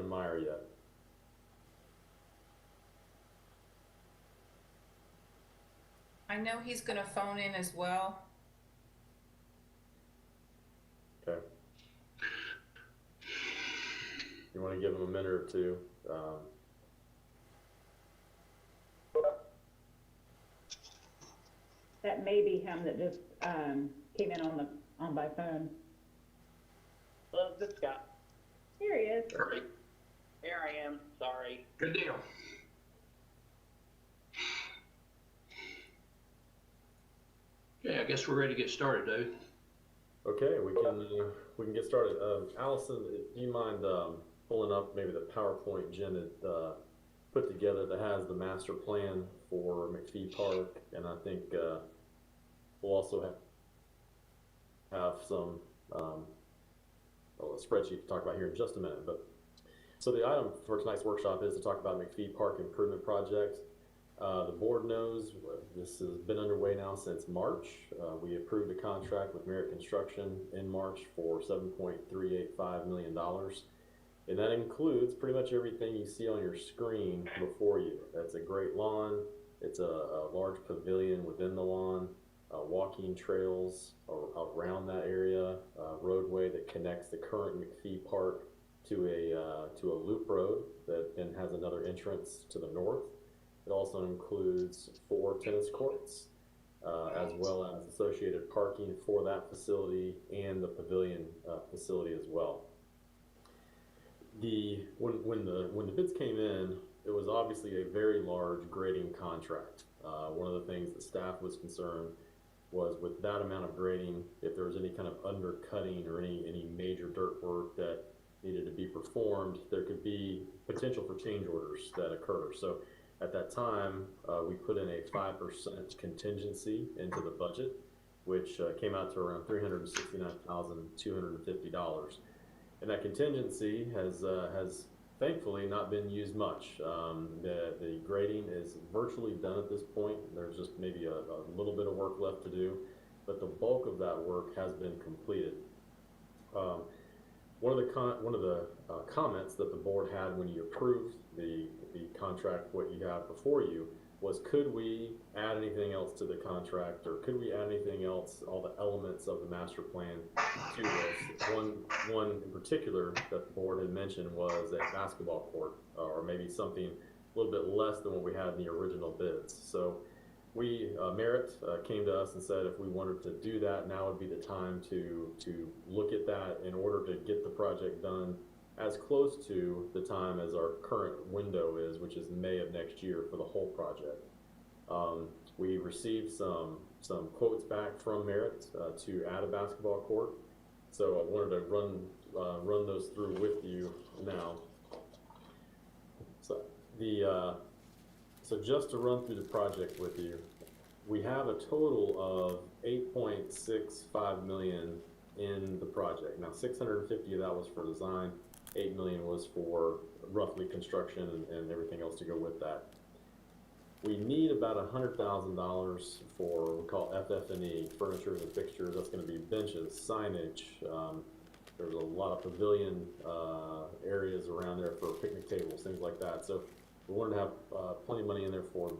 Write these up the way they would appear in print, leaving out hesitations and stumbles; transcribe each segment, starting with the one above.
Meyer yet? I know he's gonna phone in as well. Okay. You want to give him a minute or two? That may be him that just came in on by phone. Hello, this is Scott. Here he is. All right. Here I am. Sorry. Good deal. Okay, I guess we're ready to get started, Dave. Okay, we can get started. Allison, do you mind pulling up maybe the PowerPoint Jen had put together that has the master plan for McPhee Park, and I think we'll also have some a spreadsheet to talk about here in just a minute. But so the item for tonight's workshop is to talk about McPhee Park improvement project. The board knows this has been underway now since March. We approved a contract with Merit Construction in March for $7.385 million. And that includes pretty much everything you see on your screen before you. That's a great lawn. It's a large pavilion within the lawn, walking trails around that area, roadway that connects the current McPhee Park to a loop road that then has another entrance to the north. It also includes 4 tennis courts, as well as associated parking for that facility and the pavilion facility as well. When the bids came in, it was obviously a very large grading contract. One of the things that staff was concerned was with that amount of grading, if there was any kind of undercutting or any major dirt work that needed to be performed, there could be potential for change orders that occur. So at that time, we put in a 5% contingency into the budget, which came out to around $369,250. And that contingency has thankfully not been used much. The grading is virtually done at this point. There's just maybe a little bit of work left to do, but the bulk of that work has been completed. One of the comments that the board had when you approved the contract, what you have before you, was could we add anything else to the contract, or could we add anything else, all the elements of the master plan to this? One in particular that the board had mentioned was a basketball court, or maybe something a little bit less than what we had in the original bids. So Merit came to us and said if we wanted to do that, now would be the time to look at that in order to get the project done as close to the time as our current window is, which is May of next year for the whole project. We received some quotes back from Merit to add a basketball court, so I wanted to run those through with you now. So just to run through the project with you, we have a total of $8.65 million in the project. Now 650 of that was for design, 8 million was for roughly construction and everything else to go with that. We need about $100,000 for what we call FF&E, furniture and fixtures. That's going to be benches, signage. There's a lot of pavilion areas around there for picnic tables, things like that. So we wanted to have plenty of money in there for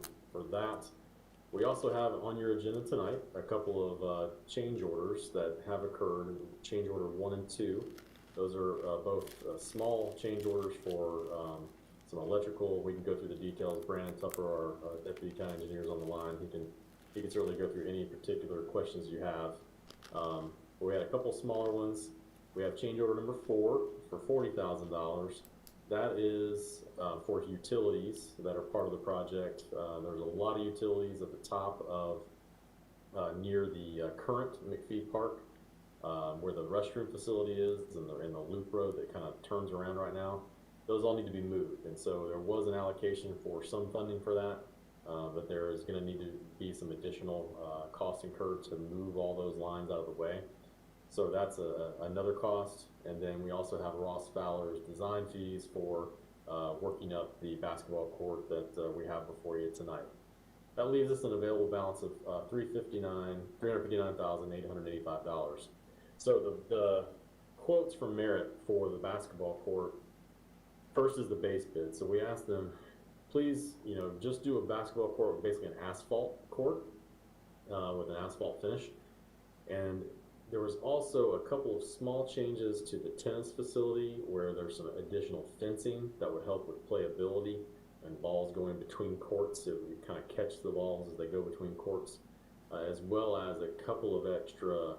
that. We also have on your agenda tonight a couple of change orders that have occurred, change order 1 and 2. Those are both small change orders for some electrical. We can go through the details. Brandon Tupper, our deputy county engineer, is on the line. He can certainly go through any particular questions you have. We had a couple smaller ones. We have change order number 4 for $40,000. That is for utilities that are part of the project. There's a lot of utilities at the top of near the current McPhee Park, where the restroom facility is and the loop road that kind of turns around right now. Those all need to be moved, and so there was an allocation for some funding for that, but there is going to need to be some additional costs incurred to move all those lines out of the way. So that's another cost. And then we also have Ross Fowler's design fees for working up the basketball court that we have before you tonight. That leaves us an available balance of $359,885. So the quotes from Merit for the basketball court, first is the base bid. So we asked them, please, just do a basketball court, basically an asphalt court with an asphalt finish. And there was also a couple of small changes to the tennis facility where there's some additional fencing that would help with playability and balls going between courts. So you kind of catch the balls as they go between courts, as well as a couple of extra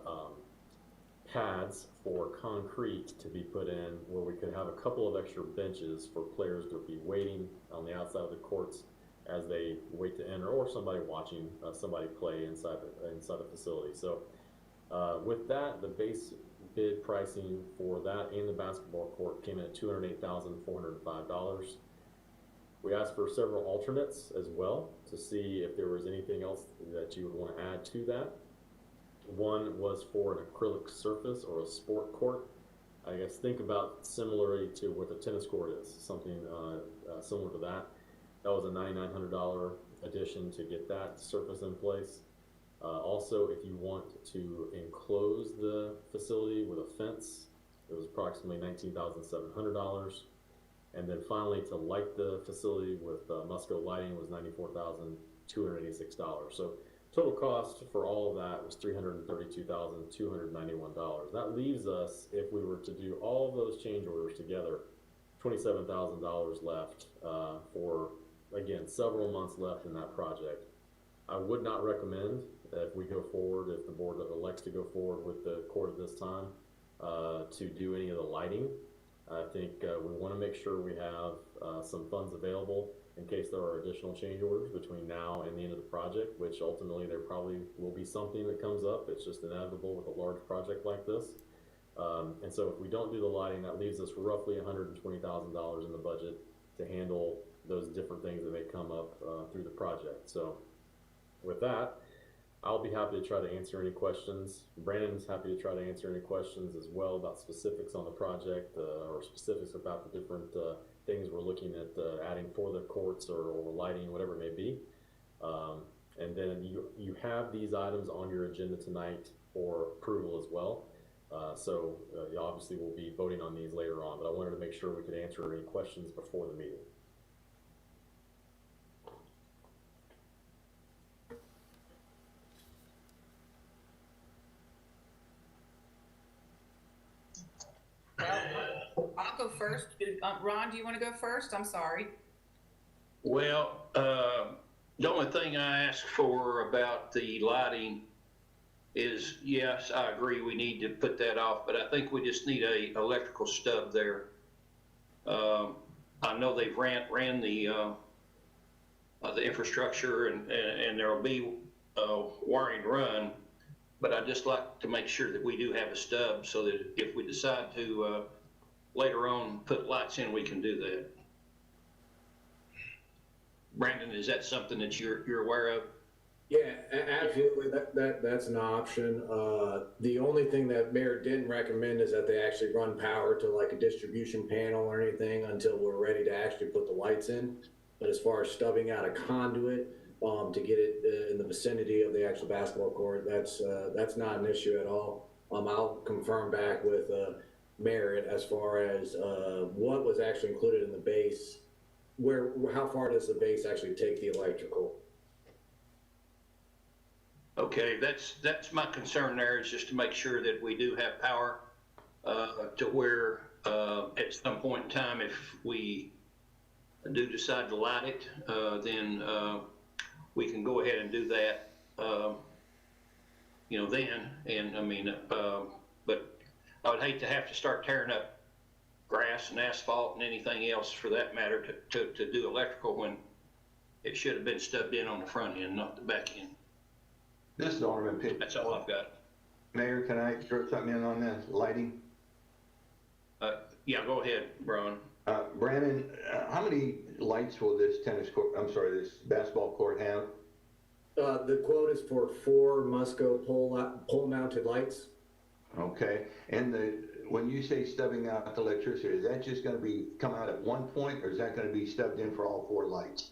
pads for concrete to be put in where we could have a couple of extra benches for players to be waiting on the outside of the courts as they wait to enter, or somebody watching somebody play inside the facility. So with that, the base bid pricing for that and the basketball court came in at $208,405. We asked for several alternates as well to see if there was anything else that you would want to add to that. One was for an acrylic surface or a sport court. I guess think about similarly to what the tennis court is, something similar to that. That was a $9,900 addition to get that surface in place. Also, if you want to enclose the facility with a fence, it was approximately $19,700. And then finally, to light the facility with Musco lighting was $94,286. So total cost for all of that was $332,291. That leaves us, if we were to do all of those change orders together, $27,000 left for, again, several months left in that project. I would not recommend, if we go forward, if the board elects to go forward with the court at this time, to do any of the lighting. I think we want to make sure we have some funds available in case there are additional change orders between now and the end of the project, which ultimately there probably will be something that comes up. It's just inevitable with a large project like this. And so if we don't do the lighting, that leaves us roughly $120,000 in the budget to handle those different things that may come up through the project. So with that, I'll be happy to try to answer any questions. Brandon's happy to try to answer any questions as well about specifics on the project or specifics about the different things we're looking at adding for the courts or lighting, whatever it may be. And then you have these items on your agenda tonight for approval as well. So you obviously will be voting on these later on, but I wanted to make sure we could answer any questions before the meeting. I'll go first. Ron, do you want to go first? I'm sorry. Well, the only thing I asked for about the lighting is, yes, I agree we need to put that off, but I think we just need a electrical stub there. I know they've ran the infrastructure and there'll be wiring run, but I'd just like to make sure that we do have a stub so that if we decide to later on put lights in, we can do that. Brandon, is that something that you're aware of? Yeah, absolutely. That's an option. The only thing that Mayor didn't recommend is that they actually run power to like a distribution panel or anything until we're ready to actually put the lights in. But as far as stubbing out a conduit to get it in the vicinity of the actual basketball court, that's not an issue at all. I'll confirm back with Merritt as far as what was actually included in the base. How far does the base actually take the electrical? Okay, that's my concern there, is just to make sure that we do have power to where at some point in time, if we do decide to light it, then we can go ahead and do that, then. And I mean, but I would hate to have to start tearing up grass and asphalt and anything else for that matter to do electrical when it should have been stubbed in on the front end, not the back end. This is Alderman Pitt. That's all I've got. Mayor, can I throw something in on this lighting? Yeah, go ahead, Brian. Brandon, how many lights will this this basketball court have? The quote is for 4 Musco pole mounted lights. Okay, and when you say stubbing out the electricity, is that just going to come out at one point, or is that going to be stubbed in for all 4 lights?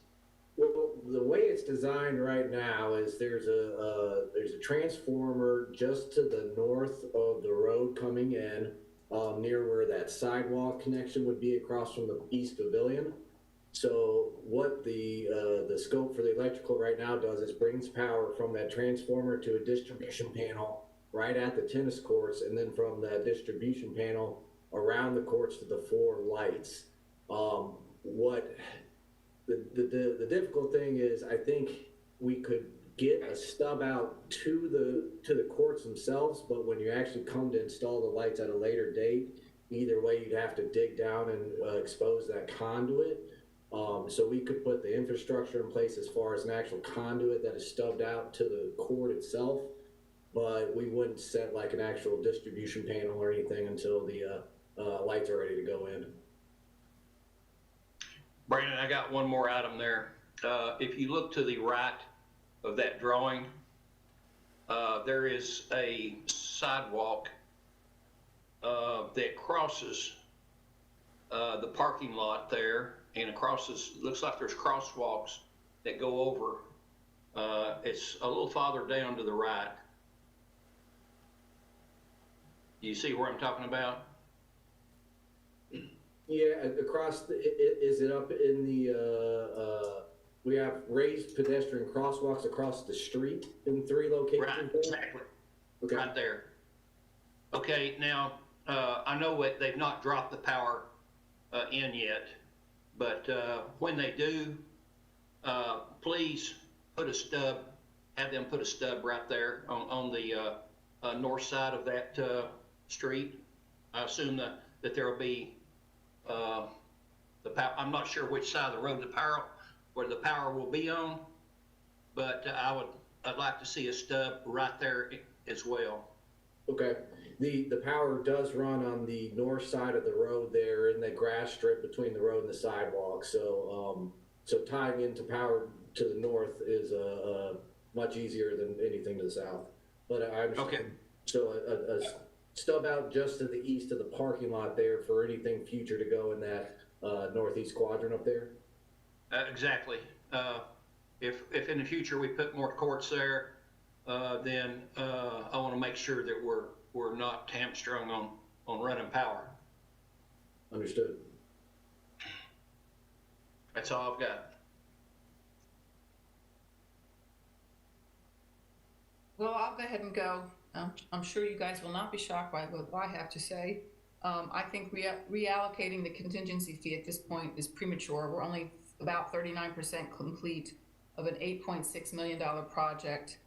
Well, the way it's designed right now is there's a transformer just to the north of the road coming in, near where that sidewalk connection would be across from the east pavilion. So what the scope for the electrical right now does is brings power from that transformer to a distribution panel right at the tennis courts, and then from that distribution panel around the courts to the 4 lights. What the difficult thing is, I think we could get a stub out to the courts themselves, but when you actually come to install the lights at a later date, either way you'd have to dig down and expose that conduit. So we could put the infrastructure in place as far as an actual conduit that is stubbed out to the court itself, but we wouldn't set like an actual distribution panel or anything until the lights are ready to go in. Brandon, I got one more item there. If you look to the right of that drawing, there is a sidewalk that crosses the parking lot there, and it crosses, looks like there's crosswalks that go over. It's a little farther down to the right. You see where I'm talking about? Yeah, across the, is it up in the, we have raised pedestrian crosswalks across the street in 3 locations? Right, there? exactly. Okay. Right there. Okay, now, I know they've not dropped the power in yet, but when they do, please put a stub, have them put a stub right there on the north side of that street. I assume that there will be the power. I'm not sure which side of the road where the power will be on, but I'd like to see a stub right there as well. Okay. The power does run on the north side of the road there in the grass strip between the road and the sidewalk. So, so tying into power to the north is much easier than anything to the south. But I understand. Okay. So a stub out just to the east of the parking lot there for anything future to go in that northeast quadrant up there. Exactly. If in the future we put more courts there, then I want to make sure that we're not hamstrung on running power. Understood. That's all I've got. Well, I'll go ahead and go. I'm sure you guys will not be shocked by what I have to say. I think reallocating the contingency fee at this point is premature. We're only about 39% complete of an $8.6 million project.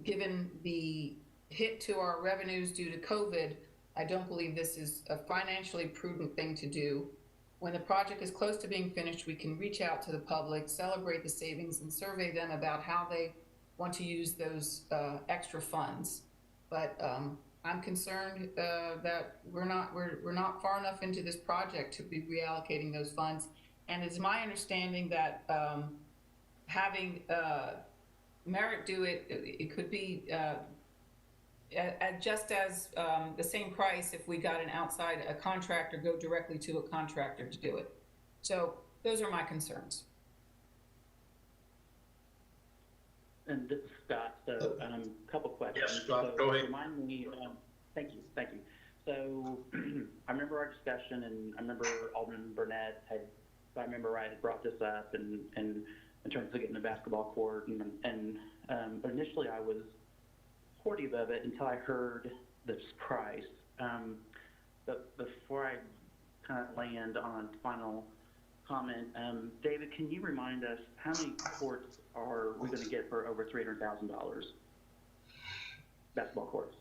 Given the hit to our revenues due to COVID, I don't believe this is a financially prudent thing to do. When the project is close to being finished, we can reach out to the public, celebrate the savings, and survey them about how they want to use those extra funds. But I'm concerned that we're not far enough into this project to be reallocating those funds. And it's my understanding that having Merit do it, it could be at just as the same price if we got a contractor, go directly to a contractor to do it. So those are my concerns. And this is Scott. So a couple questions. Yes, Scott, So go ahead. Remind me, thank you. So I remember our discussion, and I remember Alderman Burnett had, if I remember right, had brought this up and in terms of getting a basketball court, but initially I was supportive of it until I heard this price. But before I kind of land on a final comment, David, can you remind us how many courts are we going to get for over $300,000? Basketball courts.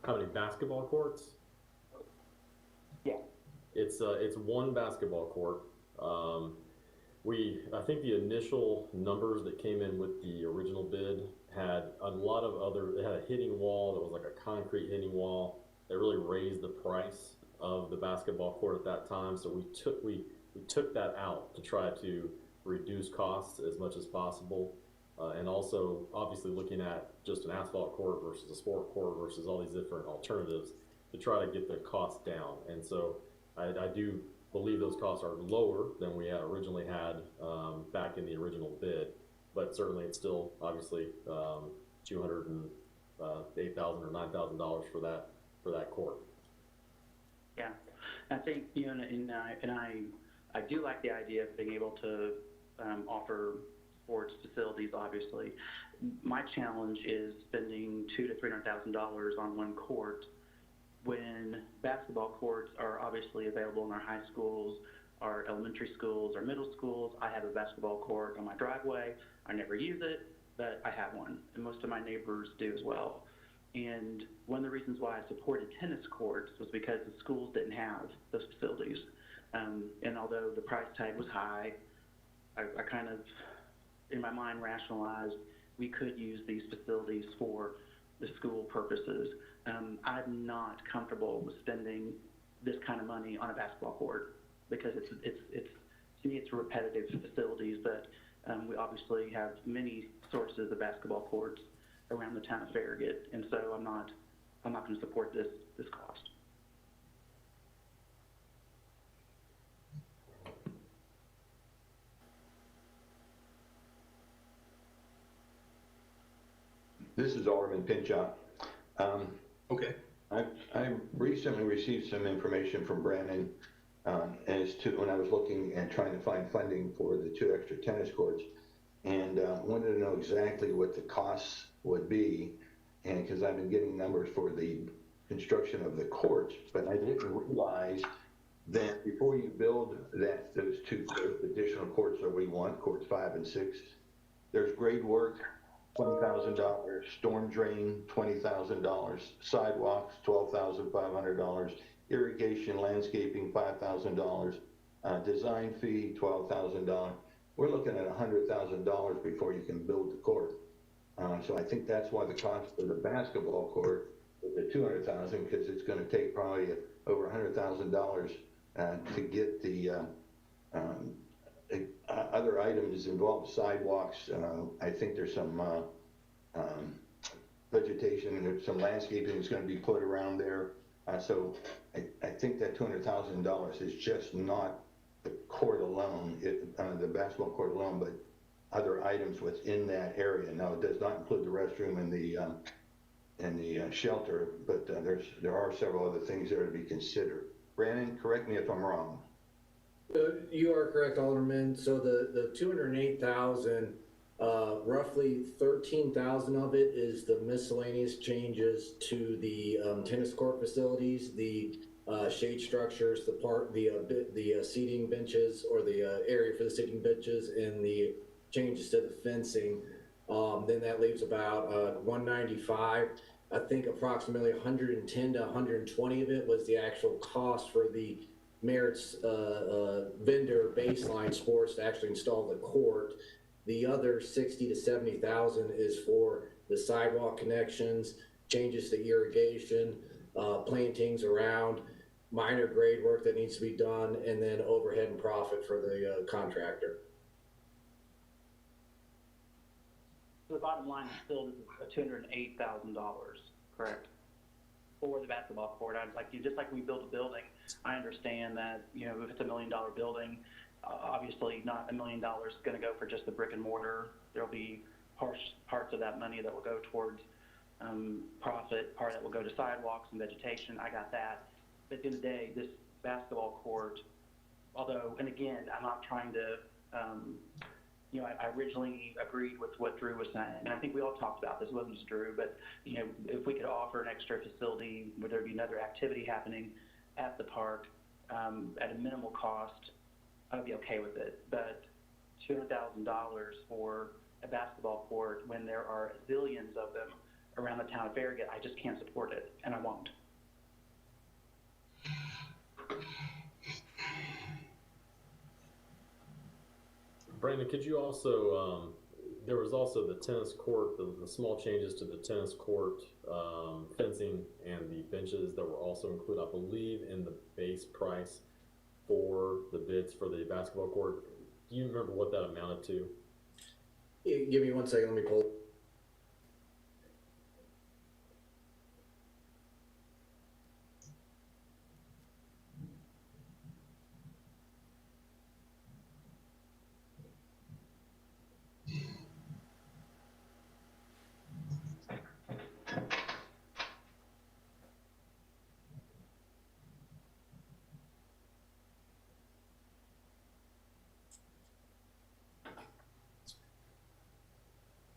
How many basketball courts? Yeah. It's 1 basketball court. I think the initial numbers that came in with the original bid had a lot of it had a hitting wall that was like a concrete hitting wall that really raised the price of the basketball court at that time. So we took that out to try to reduce costs as much as possible. And also obviously looking at just an asphalt court versus a sport court versus all these different alternatives to try to get the cost down. And so I do believe those costs are lower than we had originally had back in the original bid, but certainly it's still obviously $208,000 or $9,000 for that court. 208,000. Okay. And then, Yeah, I think, you know, I do like the idea of being able to offer sports facilities, obviously. My challenge is spending $200,000 to $300,000 on one court when basketball courts are obviously available in our high schools, our elementary schools, our middle schools. I have a basketball court on my driveway. I never use it, but I have one, and most of my neighbors do as well. And one of the reasons why I supported tennis courts was because the schools didn't have those facilities. And although the price tag was high, I kind of, in my mind, rationalized we could use these facilities for the school purposes. I'm not comfortable with spending this kind of money on a basketball court because it's to me it's repetitive facilities that we obviously have many sources of basketball courts around the town of Farragut, and so I'm not going to support this cost. This is Alderman Pinchot. Okay. I recently received some information from Brandon as to when I was looking and trying to find funding for the 2 extra tennis courts, and wanted to know exactly what the costs would be, and because I've been getting numbers for the construction of the courts, but I didn't realize that before you build those 2 additional courts that we want, courts 5 and 6, there's grade work, $20,000, storm drain, $20,000, sidewalks, $12,500, irrigation, landscaping, $5,000, design fee, $12,000. We're looking at $100,000 before you can build the court. So I think that's why the cost of the basketball court is the $200,000, because it's going to take probably over $100,000 to get the other items involved, sidewalks. I think there's some vegetation and some landscaping that's going to be put around there. So I think that $200,000 is just not the court alone, the basketball court alone, but other items within that area. Now, it does not include the restroom and the shelter, but there are several other things there to be considered. Brandon, correct me if I'm wrong. You are correct, Alderman. So the 208,000, roughly 13,000 of it is the miscellaneous changes to the tennis court facilities, the shade structures, the seating benches, or the area for the sitting benches, and the changes to the fencing. Then that leaves about 195. I think approximately 110 to 120 of it was the actual cost for the Merit's vendor Baseline Sports to actually install the court. The other 60 to 70,000 is for the sidewalk connections, changes to irrigation, plantings around, minor grade work that needs to be done, and then overhead and profit for the contractor. So the bottom line is still $208,000, correct? For the basketball court. Just like we built a building, I understand that, you know, if it's $1 million building, obviously not $1 million is going to go for just the brick and mortar. There'll be parts of that money that will go towards profit, part that will go to sidewalks and vegetation. I got that. But at the end of the day, this basketball court, although, and again, I'm not trying to, you know, I originally agreed with what Drew was saying, and I think we all talked about this. It wasn't just Drew, but, you know, if we could offer an extra facility where there'd be another activity happening at the park at a minimal cost, I'd be okay with it. But $200,000 for a basketball court when there are zillions of them around the town of Farragut, I just can't support it, and I won't. Brandon, could you also, there was also the tennis court, the small changes to the tennis court fencing and the benches that were also included, I believe, in the base price for the bids for the basketball court. Do you remember what that amounted to? Give me 1 second, let me pull.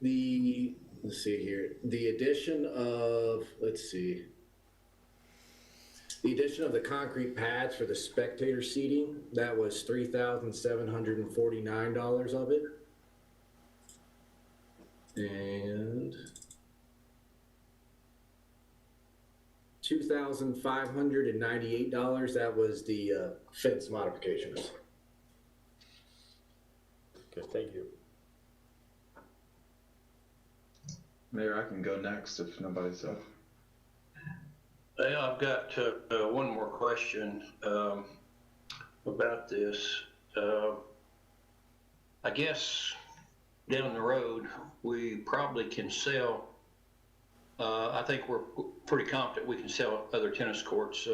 let's see here, the addition of, the addition of the concrete pads for the spectator seating, that was $3,749 of it. And $2,598, that was the fence modifications. Okay, thank you. Mayor, I can go next if nobody's up. Well, I've got one more question about this. I guess down the road, we probably can sell, I think we're pretty confident we can sell other tennis courts.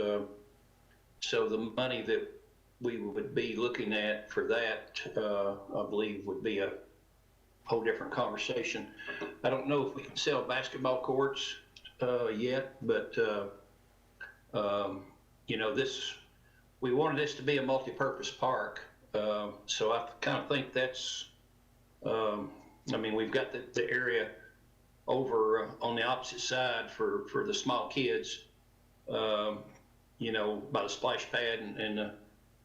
So the money that we would be looking at for that, I believe would be a whole different conversation. I don't know if we can sell basketball courts yet, but you know, we wanted this to be a multi-purpose park. So I kind of think that's, I mean, we've got the area over on the opposite side for the small kids, you know, by the splash pad and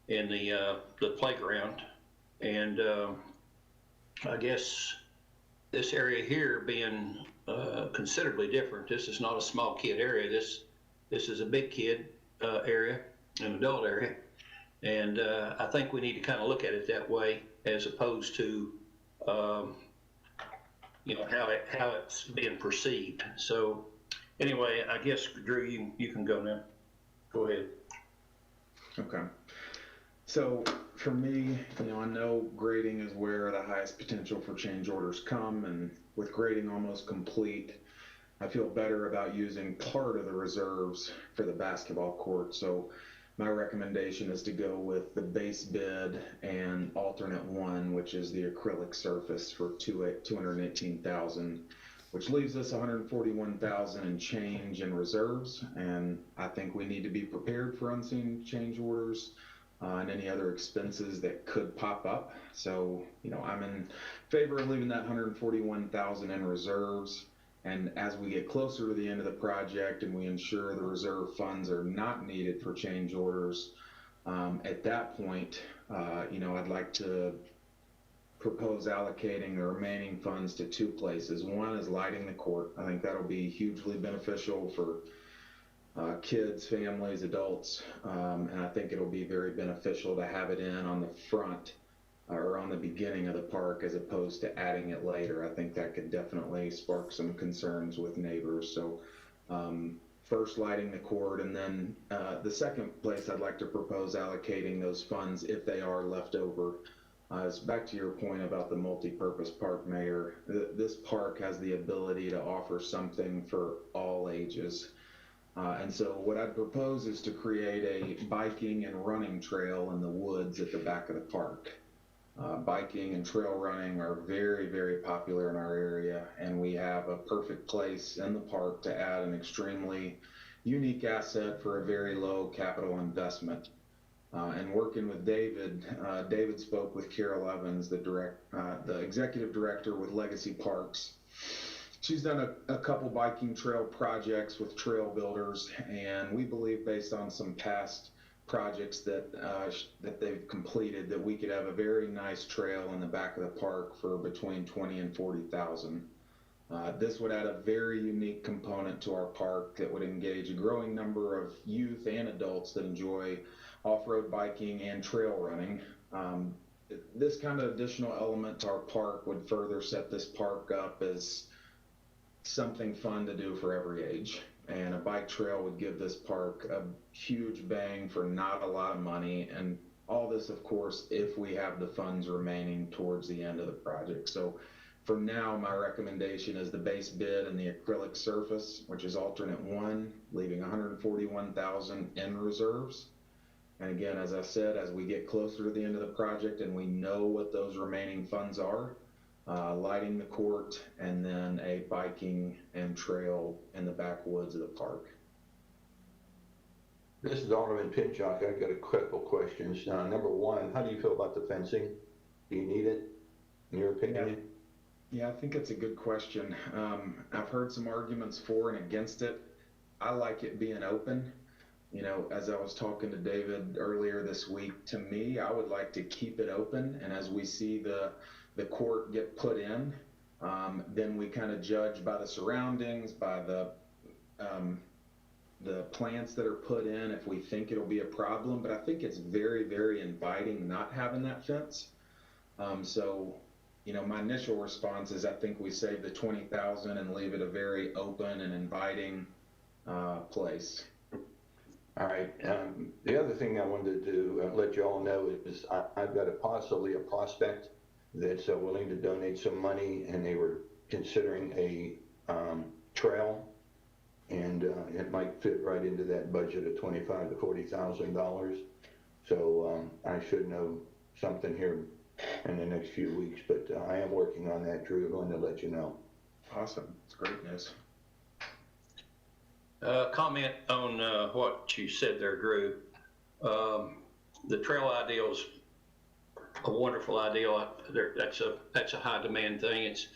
the playground. And I guess this area here being considerably different. This is not a small kid area. This is a big kid area, an adult area. And I think we need to kind of look at it that way as opposed to, you know, how it's being perceived. So anyway, I guess, Drew, you can go now. Go ahead. Okay. So for me, you know, I know grading is where the highest potential for change orders come, and with grading almost complete, I feel better about using part of the reserves for the basketball court. So my recommendation is to go with the base bid and alternate one, which is the acrylic surface for $218,000, which leaves us $141,000 in change in reserves. And I think we need to be prepared for unseen change orders and any other expenses that could pop up. So, you know, I'm in favor of leaving that $141,000 in reserves. And as we get closer to the end of the project and we ensure the reserve funds are not needed for change orders, at that point, you know, I'd like to propose allocating the remaining funds to two places. One is lighting the court. I think that'll be hugely beneficial for kids, families, adults, and I think it'll be very beneficial to have it in on the front or on the beginning of the park as opposed to adding it later. I think that could definitely spark some concerns with neighbors. So first lighting the court, and then the second place I'd like to propose allocating those funds if they are left over is back to your point about the multi-purpose park, Mayor. This park has the ability to offer something for all ages. And so what I'd propose is to create a biking and running trail in the woods at the back of the park. Biking and trail running are very, very popular in our area, and we have a perfect place in the park to add an extremely unique asset for a very low capital investment. And working with David, David spoke with Carol Evans, the executive director with Legacy Parks. She's done a couple biking trail projects with trail builders, and we believe based on some past projects that they've completed that we could have a very nice trail in the back of the park for between $20,000 and $40,000. This would add a very unique component to our park that would engage a growing number of youth and adults that enjoy off-road biking and trail running. This kind of additional element to our park would further set this park up as something fun to do for every age. And a bike trail would give this park a huge bang for not a lot of money. And all this, of course, if we have the funds remaining towards the end of the project. So for now, my recommendation is the base bid and the acrylic surface, which is alternate one, leaving $141,000 in reserves. And again, as I said, as we get closer to the end of the project and we know what those remaining funds are, lighting the court, and then a biking and trail in the backwoods of the park. This is Alderman Pinchuk. I've got a couple questions. Number one, how do you feel about the fencing? Do you need it, in your opinion? Yeah, I think it's a good question. I've heard some arguments for and against it. I like it being open. You know, as I was talking to David earlier this week, to me, I would like to keep it open. And as we see the court get put in, then we kind of judge by the surroundings, by the plants that are put in, if we think it'll be a problem. But I think it's very, very inviting not having that fence. So, you know, my initial response is I think we save the 20,000 and leave it a very open and inviting place. All right. The other thing I wanted to let you all know is I've got possibly a prospect that's willing to donate some money, and they were considering a trail, and it might fit right into that budget of $25,000 to $40,000. So I should know something here in the next few weeks, but I am working on that, Drew. I'm going to let you know. Awesome. It's great news. Comment on what you said there, Drew. The trail idea is a wonderful idea. That's a high demand thing. It's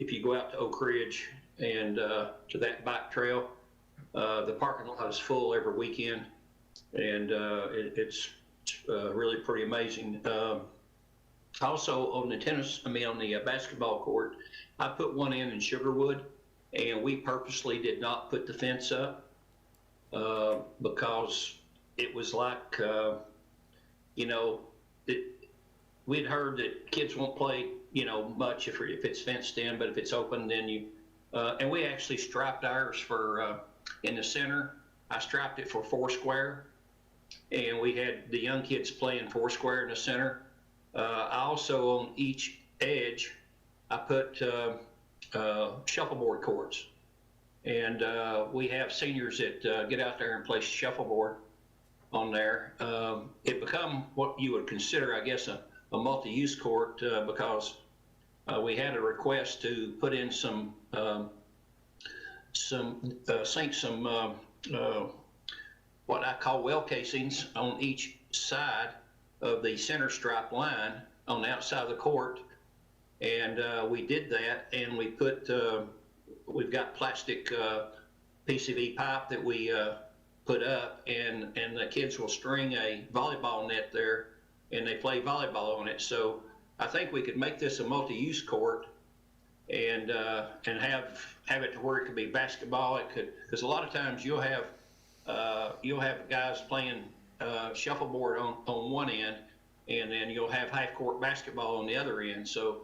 if you go out to Oak Ridge and to that bike trail, the parking lot is full every weekend, and it's really pretty amazing. Also on the basketball court, I put one in Sugarwood, and we purposely did not put the fence up because it was like, you know, we'd heard that kids won't play, you know, much if it's fenced in, but if it's open, then you, and we actually striped ours for, in the center, I striped it for Foursquare, and we had the young kids playing Foursquare in the center. I also, on each edge, I put shuffleboard courts, and we have seniors that get out there and play shuffleboard on there. It become what you would consider, I guess, a multi-use court because we had a request to put in some what I call well casings on each side of the center stripe line on the outside of the court. And we did that, and we put, we've got plastic PCV pipe that we put up, and the kids will string a volleyball net there, and they play volleyball on it. So I think we could make this a multi-use court and have it to where it could be basketball. It could, because a lot of times you'll have guys playing shuffleboard on one end, and then you'll have half-court basketball on the other end. So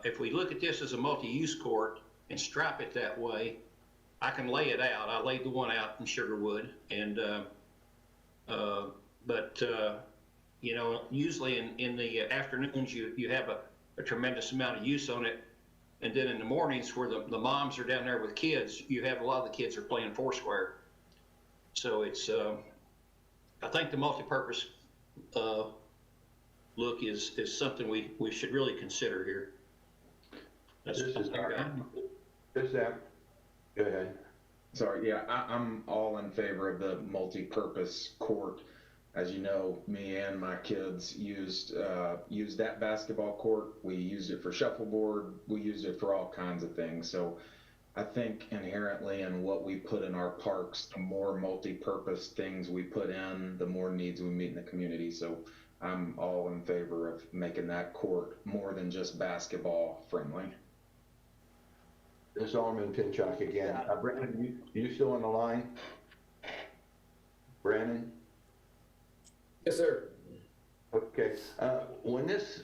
if we look at this as a multi-use court and stripe it that way, I can lay it out. I laid the one out in Sugarwood, and you know, usually in the afternoons you have a tremendous amount of use on it, and then in the mornings where the moms are down there with kids, you have a lot of the kids are playing Foursquare. So it's I think the multi-purpose look is something we should really consider here. That's This is go ahead. Sorry, yeah, I'm all in favor of the multi-purpose court. As you know, me and my kids used that basketball court. We used it for shuffleboard. We used it for all kinds of things. So I think inherently in what we put in our parks, the more multi-purpose things we put in, the more needs we meet in the community. So I'm all in favor of making that court more than just basketball friendly. This is Alderman Pinchuk again. Brandon, you still on the line? Brandon? Yes, sir. Okay. When this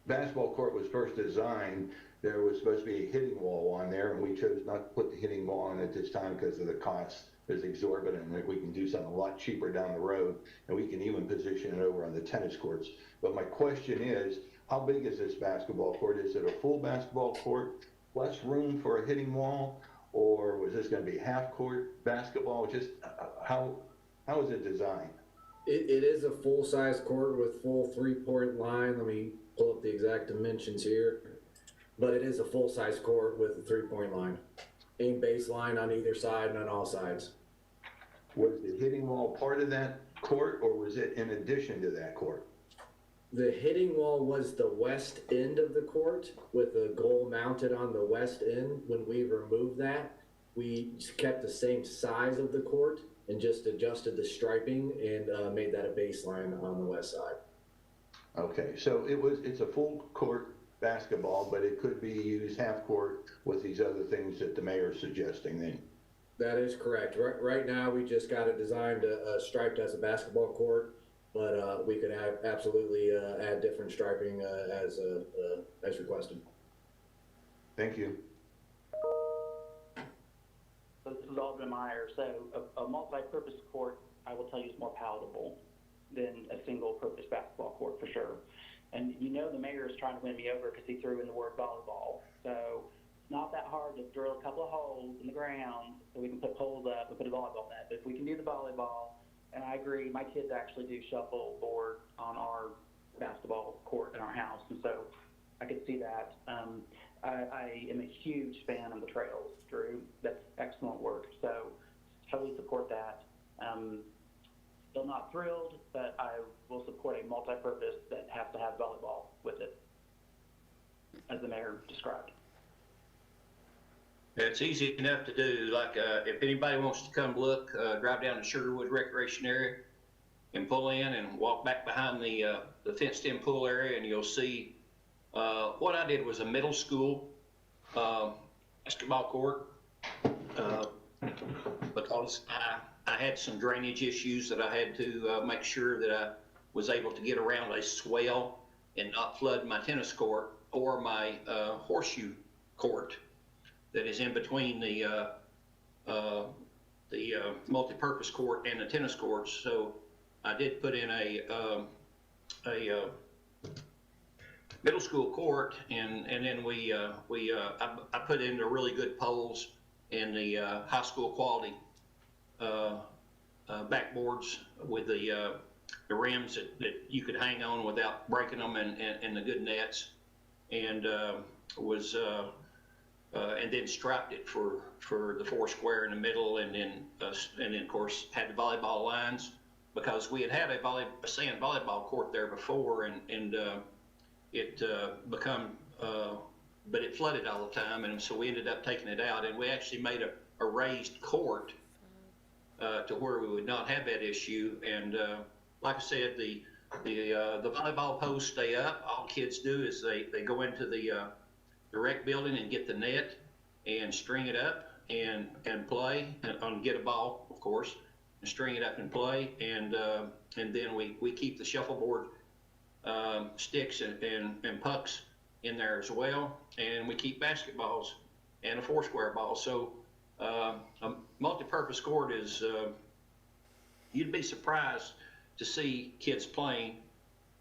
basketball court was first designed, there was supposed to be a hitting wall on there, and we chose not to put the hitting wall on at this time because of the cost is exorbitant. We can do something a lot cheaper down the road, and we can even position it over on the tennis courts. But my question is, how big is this basketball court? Is it a full basketball court plus room for a hitting wall, or was this going to be half court basketball? Just how is it designed? It is a full-size court with full three-point line. Let me pull up the exact dimensions here. But it is a full-size court with a three-point line. A baseline on either side and on all sides. Was the hitting wall part of that court, or was it in addition to that court? The hitting wall was the west end of the court with a goal mounted on the west end. When we removed that, we kept the same size of the court and just adjusted the striping and made that a baseline on the west side. Okay, so it's a full court basketball, but it could be used half court with these other things that the mayor's suggesting then. That is correct. Right now, we just got it designed striped as a basketball court, but we could absolutely add different striping as requested. Thank you. So this is Alderman Meyer. So a multi-purpose court, I will tell you, is more palatable than a single-purpose basketball court for sure. And you know the mayor is trying to win me over because he threw in the word volleyball. So it's not that hard to drill a couple of holes in the ground so we can put poles up and put a volleyball net. But if we can do the volleyball, and I agree, my kids actually do shuffleboard on our basketball court in our house, and so I could see that. I am a huge fan of the trails, Drew. That's excellent work. So totally support that. Still not thrilled, but I will support a multi-purpose that has to have volleyball with it, as the mayor described. It's easy enough to do. Like, if anybody wants to come look, drive down to Sugarwood Recreation Area and pull in and walk back behind the fenced-in pool area, and you'll see what I did was a middle school basketball court because I had some drainage issues that I had to make sure that I was able to get around a swell and not flood my tennis court or my horseshoe court that is in between the multi-purpose court and the tennis courts. So I did put in a middle school court, and then I put in the really good poles and the high school quality backboards with the rims that you could hang on without breaking them, and the good nets, and and then striped it for the four square in the middle, and then of course had the volleyball lines, because we had a sand volleyball court there before, and it but it flooded all the time, and so we ended up taking it out, and we actually made a raised court to where we would not have that issue. And like I said, the volleyball posts stay up. All kids do is they go into the rec building and get the net and string it up and play, and get a ball, of course, and string it up and play, and then we keep the shuffleboard sticks and pucks in there as well, and we keep basketballs and a four square ball. So a multi-purpose court is, you'd be surprised to see kids playing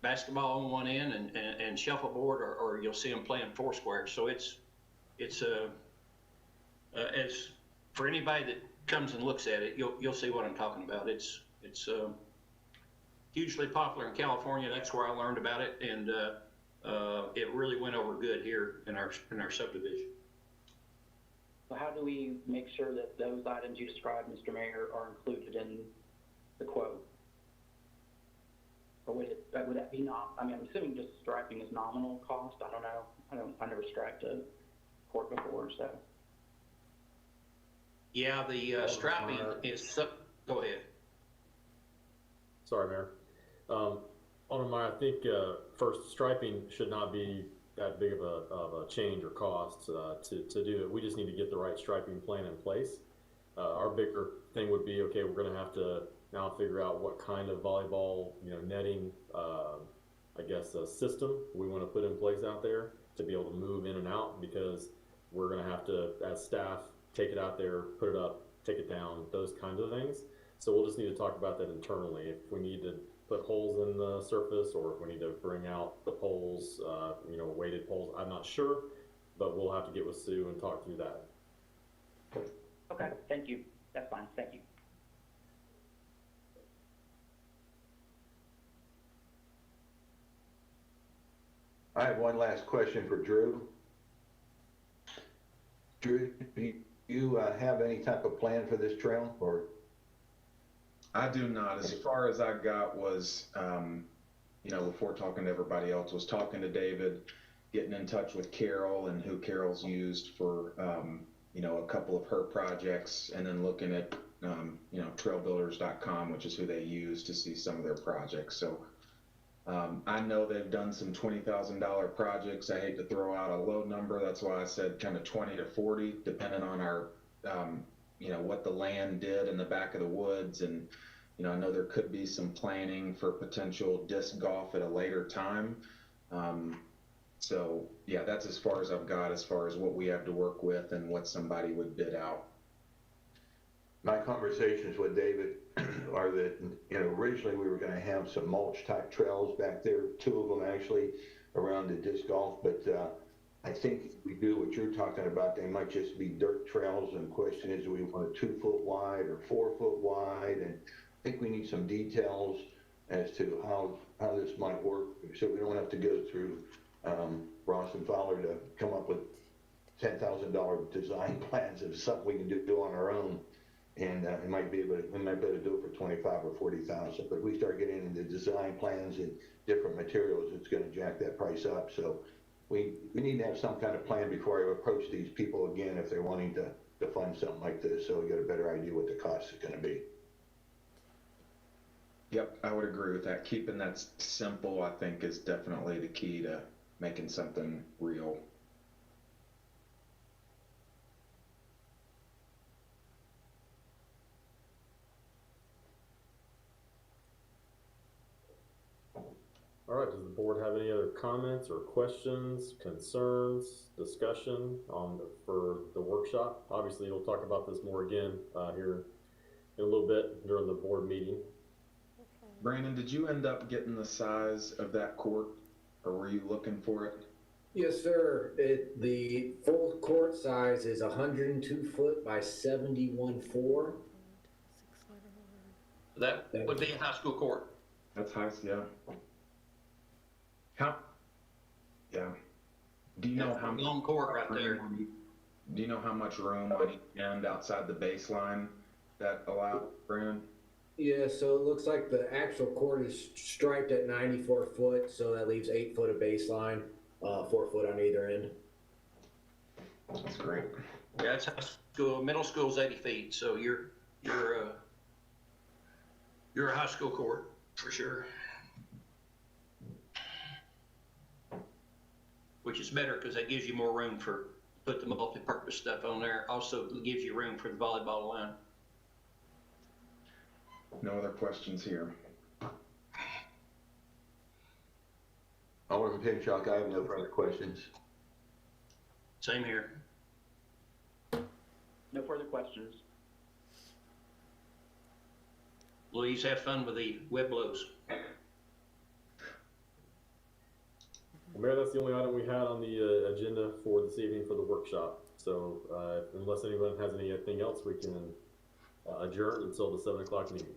basketball on one end and shuffleboard, or you'll see them playing four square. So it's for anybody that comes and looks at it, you'll see what I'm talking about. It's hugely popular in California. That's where I learned about it, and it really went over good here in our subdivision. So how do we make sure that those items you described, Mr. Mayor, are included in the quote? Or would that be I mean, I'm assuming just striping is nominal cost. I don't know. I never striped a court before, so. Yeah, the striping is, go ahead. Sorry, Mayor. Alderman Meyer, I think first, striping should not be that big of a change or cost to do it. We just need to get the right striping plan in place. Our bigger thing would be, okay, we're going to have to now figure out what kind of volleyball, netting, I guess, system we want to put in place out there to be able to move in and out, because we're going to have to, as staff, take it out there, put it up, take it down, those kinds of things. So we'll just need to talk about that internally. If we need to put holes in the surface, or if we need to bring out the poles, weighted poles, I'm not sure, but we'll have to get with Sue and talk through that. Okay, thank you. That's fine, thank you. I have one last question for Drew. Drew, do you have any type of plan for this trail, or? I do not. As far as I got was, before talking to everybody else, was talking to David, getting in touch with Carol and who Carol's used for, a couple of her projects, and then looking at, trailbuilders.com, which is who they use to see some of their projects. So I know they've done some $20,000 projects. I hate to throw out a low number. That's why I said kind of 20 to 40, depending on our, what the land did in the back of the woods. And, I know there could be some planning for potential disc golf at a later time. So yeah, that's as far as I've got as far as what we have to work with and what somebody would bid out. My conversations with David are that, originally we were gonna have some mulch type trails back there, 2 of them actually around the disc golf, but I think if we do what you're talking about, they might just be dirt trails, and the question is, do we want a 2 foot wide or 4 foot wide? And I think we need some details as to how this might work, so we don't have to go through Ross and Fowler to come up with $10,000 design plans of something we can do on our own. And we might be able to do it for 25 or 40,000. But if we start getting into design plans and different materials, it's going to jack that price up. So we need to have some kind of plan before I approach these people again if they're wanting to fund something like this, so we get a better idea what the cost is going to be. Yep, I would agree with that. Keeping that simple, I think, is definitely the key to making something real. All right, does the board have any other comments or questions, concerns, discussion for the workshop? Obviously, we'll talk about this more again here in a little bit during the board meeting. Brandon, did you end up getting the size of that court, or were you looking for it? Yes, sir. The full court size is 102 foot by 71.4. That would be a high school court. That's high, yeah. Yeah. Do you know how much long court right there? Do you know how much room on each end outside the baseline that allowed, Brandon? Yeah, so it looks like the actual court is striped at 94 foot, so that leaves 8 foot of baseline, 4 foot on either end. That's great. Yeah, it's high school. Middle school's 80 feet, so you're a high school court for sure. Which is better because that gives you more room for put the multi-purpose stuff on there. Also gives you room for the volleyball line. No other questions here. Alderman Pinchuk, I have no further questions. Same here. No further questions. Louise, have fun with the web blows. Well, Mayor, that's the only item we had on the agenda for this evening for the workshop. So unless anyone has anything else, we can adjourn until the 7 o'clock meeting.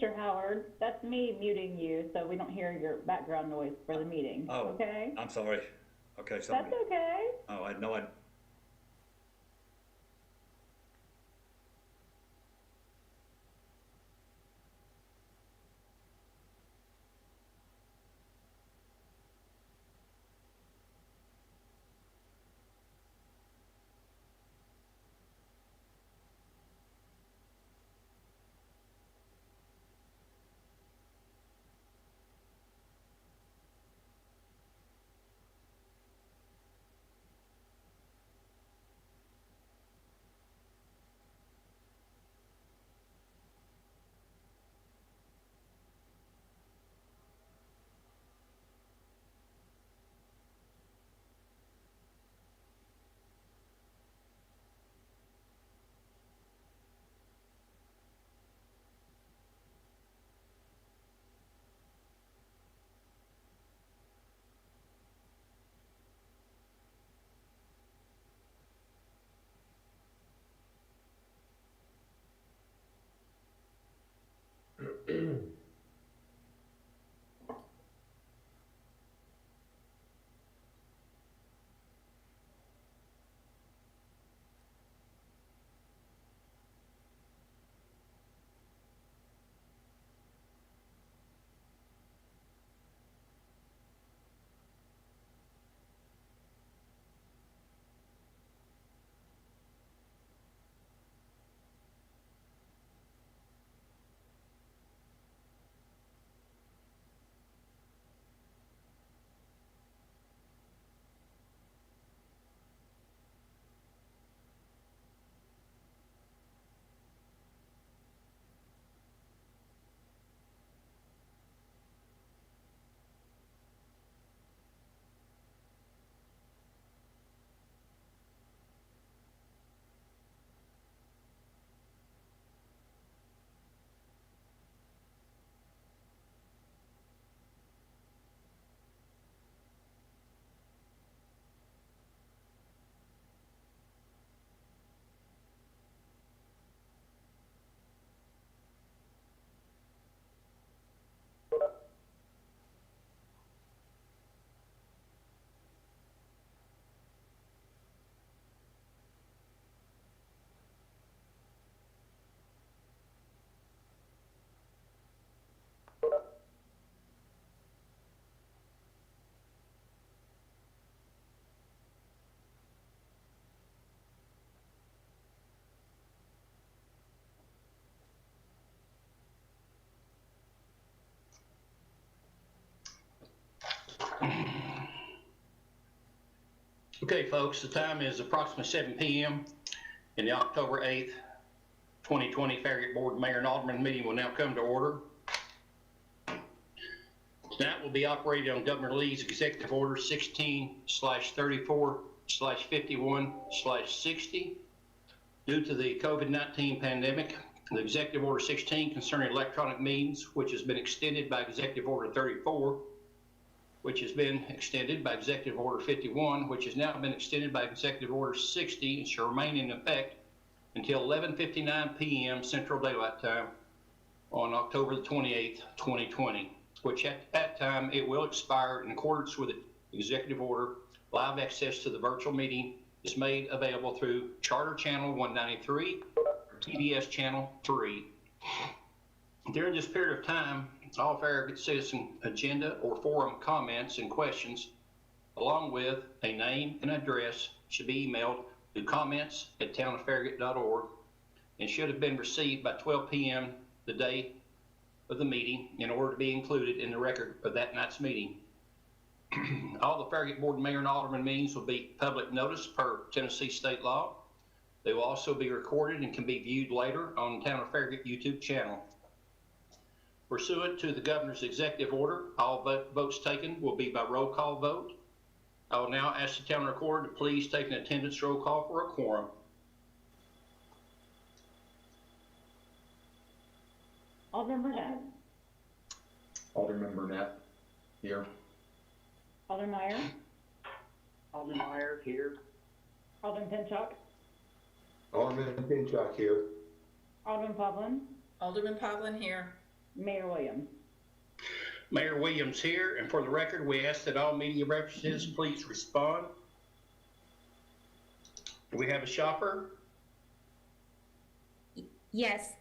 Mr. Howard, that's me muting you so we don't hear your background noise for the meeting, Oh. okay? I'm sorry. Okay, sorry. That's okay. Oh, I know I. Okay, folks, the time is approximately 7 p.m. and the October 8th, 2020 Farragut Board Mayor and Alderman meeting will now come to order. Tonight we'll be operating on Governor Lee's Executive Order 16/34/51/60. Due to the COVID-19 pandemic, the Executive Order 16 concerning electronic means, which has been extended by Executive Order 34, which has been extended by Executive Order 51, which has now been extended by Executive Order 60 and shall remain in effect until 11:59 p.m. Central Daylight Time on October the 28th, 2020, which at that time it will expire in accordance with the Executive Order. Live access to the virtual meeting is made available through Charter Channel 193 or TDS Channel 3. During this period of time, all Farragut citizen agenda or forum comments and questions, along with a name and address, should be emailed to comments@townoffarragut.org and should have been received by 12 p.m. the day of the meeting in order to be included in the record of that night's meeting. All the Farragut Board Mayor and Alderman meetings will be public notice per Tennessee state law. They will also be recorded and can be viewed later on the Town of Farragut YouTube channel. Pursuant to the Governor's executive order, all votes taken will be by roll call vote. I will now ask the Town Recorder to please take an attendance roll call for a quorum. Alderman Burnett. Alderman Burnett, here. Alderman Meyer. Alderman Meyer here. Alderman Pinchuk. Alderman Pinchuk here. Alderman Pavlin. Alderman Pavlin here. Mayor Williams. Mayor Williams here, and for the record, we ask that all media representatives please respond. Do we have a shopper? Yes.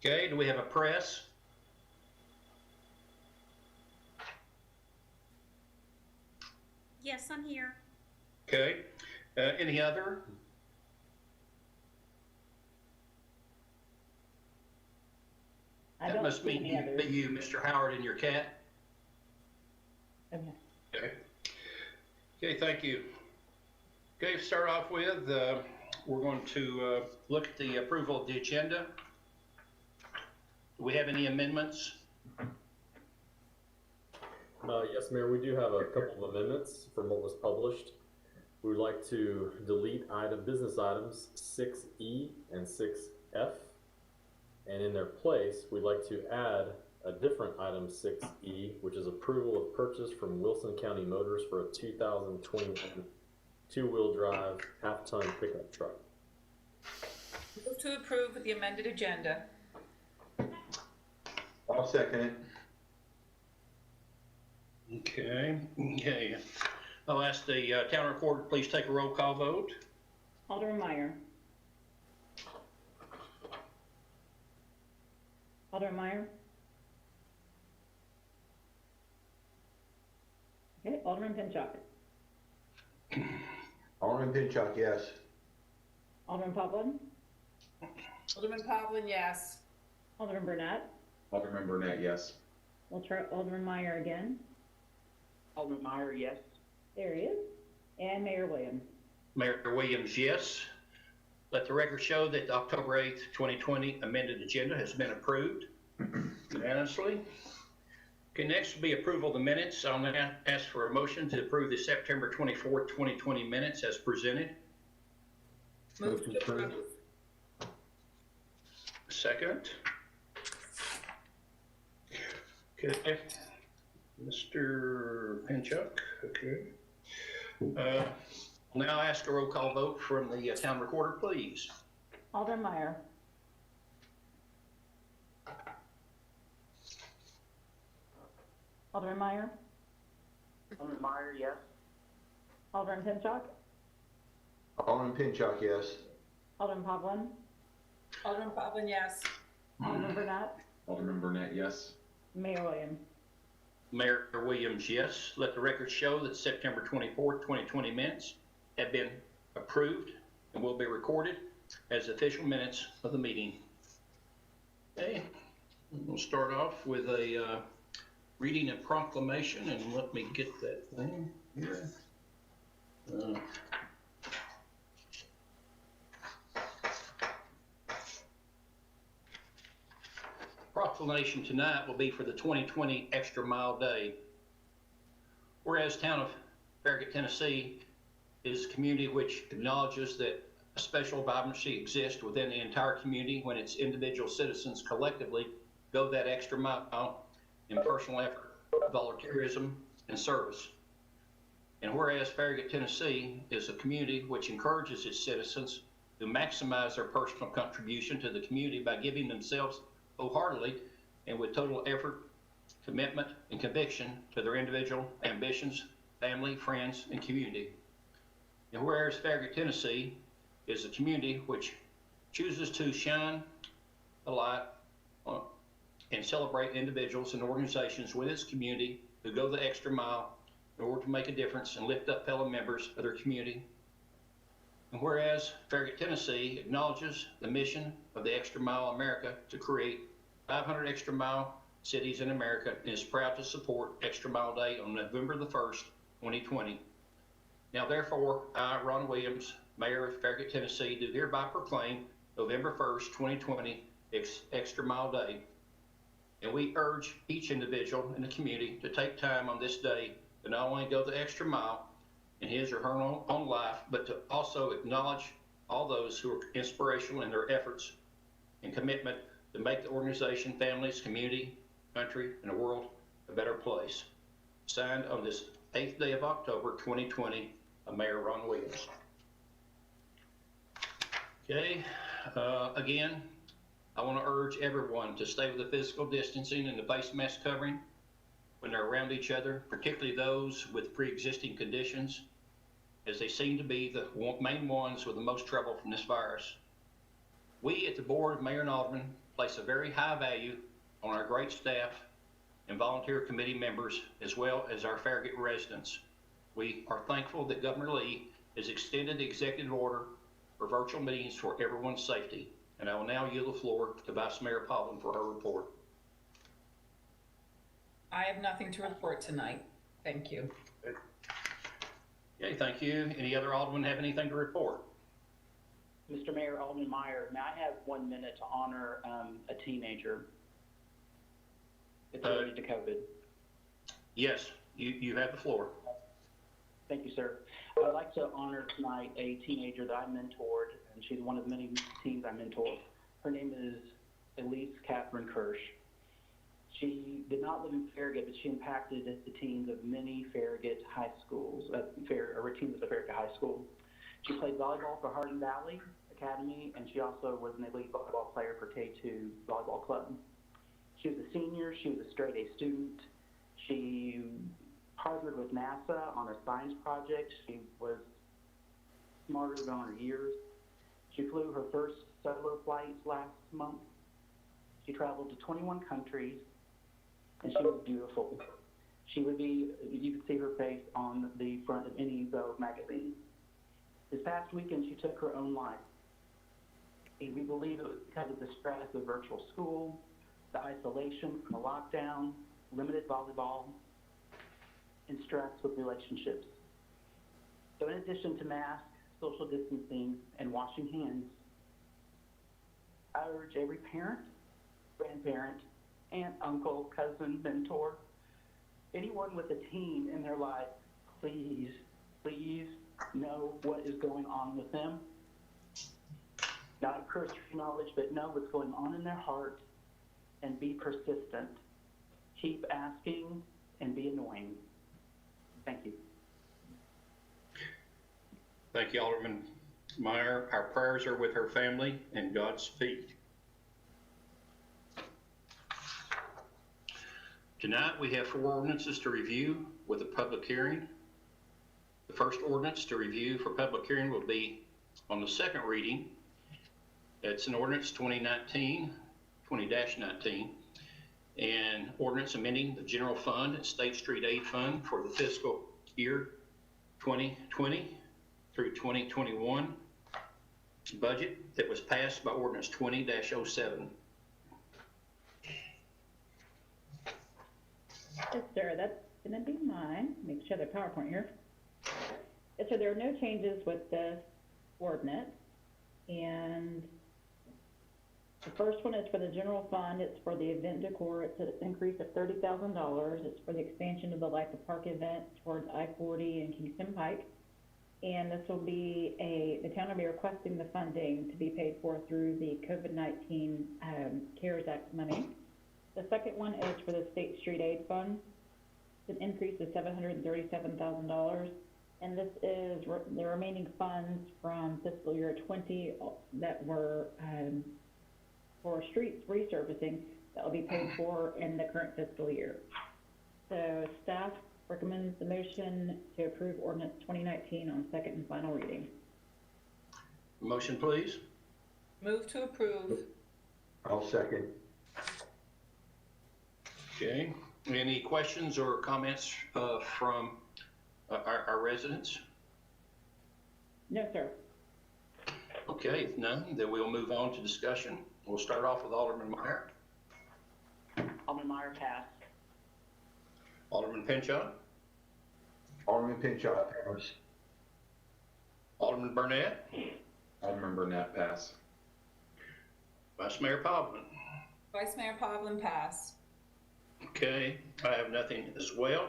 Okay, do we have a press? Yes, I'm here. Okay, any other? I That don't must see be any others. you, Mr. Howard, and your cat. Okay. Okay. Okay, thank you. Okay, to start off with, we're going to look at the approval of the agenda. Do we have any amendments? Yes, Mayor, we do have a couple of amendments from what was published. We would like to delete business items 6E and 6F. And in their place, we'd like to add a different item 6E, which is approval of purchase from Wilson County Motors for a 2021 two-wheel drive half-ton pickup truck. Move to approve with the amended agenda. I'll second it. Okay. I'll ask the town recorder to please take a roll call vote. Alderman Meyer. Alderman Meyer. Okay, Alderman Pinchuk. Alderman Pinchuk, yes. Alderman Poplin. Alderman Pavlin, yes. Alderman Burnett. Alderman Burnett, yes. We'll try Alderman Meyer again. Alderman Meyer, yes. There he is. And Mayor Williams. Mayor Williams, yes. Let the record show that the October 8th, 2020 amended agenda has been approved unanimously. Okay, next will be approval of the minutes. I'll now ask for a motion to approve the September 24th, 2020 minutes as presented. Move to approve. Second. Okay, Mr. Pinchuk, okay. I'll now ask a roll call vote from the town recorder, please. Alderman Meyer. Alderman Meyer. Alderman Meyer, yes. Alderman Pinchuk. Alderman Pinchuk, yes. Alderman Poplin. Alderman Pavlin, yes. Alderman Burnett. Alderman Burnett, yes. Mayor Williams. Mayor Williams, yes. Let the record show that September 24th, 2020 minutes have been approved and will be recorded as official minutes of the meeting. Okay, we'll start off with a reading a proclamation, and let me get that thing here. Proclamation tonight will be for the 2020 Extra Mile Day. Whereas town of Farragut, Tennessee is a community which acknowledges that a special vibrancy exists within the entire community when its individual citizens collectively go that extra mile in personal effort, volunteerism, and service. And whereas Farragut, Tennessee is a community which encourages its citizens to maximize their personal contribution to the community by giving themselves wholeheartedly and with total effort, commitment, and conviction to their individual ambitions, family, friends, and community. And whereas Farragut, Tennessee is a community which chooses to shine a light on and celebrate individuals and organizations with its community who go the extra mile in order to make a difference and lift up fellow members of their community. And whereas Farragut, Tennessee acknowledges the mission of the Extra Mile America to create 500 Extra Mile cities in America and is proud to support Extra Mile Day on November the 1st, 2020. Now therefore, I, Ron Williams, Mayor of Farragut, Tennessee, do hereby proclaim November 1st, 2020 Extra Mile Day. And we urge each individual in the community to take time on this day to not only go the extra mile in his or her own life, but to also acknowledge all those who are inspirational in their efforts and commitment to make the organization, families, community, country, and the world a better place. Signed on this 8th day of October, 2020, Mayor Ron Williams. Okay, again, I want to urge everyone to stay with the physical distancing and the face mask covering when they're around each other, particularly those with pre-existing conditions, as they seem to be the main ones with the most trouble from this virus. We at the Board of Mayor and Aldermen place a very high value on our great staff and volunteer committee members, as well as our Farragut residents. We are thankful that Governor Lee has extended the executive order for virtual meetings for everyone's safety. And I will now yield the floor to Vice Mayor Pavlin for her report. I have nothing to report tonight. Thank you. Okay, thank you. Any other aldermen have anything to report? Mr. Mayor, Alderman Meyer, may I have 1 minute to honor a teenager? It's related to COVID. Yes, you have the floor. Thank you, sir. I'd like to honor tonight a teenager that I mentored, and she's one of the many teens I mentored. Her name is Elise Catherine Kirsch. She did not live in Farragut, but she impacted the teens of many Farragut high schools, teens at the Farragut High School. She played volleyball for Hardin Valley Academy, and she also was an elite volleyball player for K2 Volleyball Club. She was a senior. She was a straight-A student. She partnered with NASA on a science project. She was smarter than her years. She flew her first solo flights last month. She traveled to 21 countries, and she was beautiful. She would be, you could see her face on the front of any Vogue magazine. This past weekend, she took her own life. And we believe it was because of the stress of virtual school, the isolation from the lockdown, limited volleyball, and stress with relationships. So in addition to masks, social distancing, and washing hands, I urge every parent, grandparent, aunt, uncle, cousin, mentor, anyone with a teen in their life, please know what is going on with them. Not a cursory knowledge, but know what's going on in their heart and be persistent. Keep asking and be annoying. Thank you. Thank you, Alderman Meyer. Our prayers are with her family and Godspeed. Tonight, we have 4 ordinances to review with a public hearing. The first ordinance to review for public hearing will be on the second reading. It's an ordinance 2019, and ordinance amending the general fund and State Street Aid Fund for the fiscal year 2020 through 2021 budget that was passed by ordinance 20-07. Yes, sir, that's gonna be mine. Make sure the PowerPoint here. Yes, sir, there are no changes with this ordinance. And the first one is for the general fund. It's for the event decor. It's an increase of $30,000. It's for the expansion of the Light the Park event towards I-40 and Kingston Pike. And this will be the town will be requesting the funding to be paid for through the COVID-19 CARES Act money. The second one is for the State Street Aid Fund. It's an increase of $737,000. And this is the remaining funds from fiscal year 20 that were for street resurfacing that will be paid for in the current fiscal year. So staff recommends the motion to approve ordinance 2019 on second and final reading. Motion, please. Move to approve. I'll second. Okay. Any questions or comments from our residents? No, sir. Okay, if none, then we'll move on to discussion. We'll start off with Alderman Meyer. Alderman Meyer, pass. Alderman Pinchot. Alderman Pinchot, pass. Alderman Burnett. Alderman Burnett, pass. Vice Mayor Pavlin. Vice Mayor Pavlin, pass. Okay, I have nothing as well.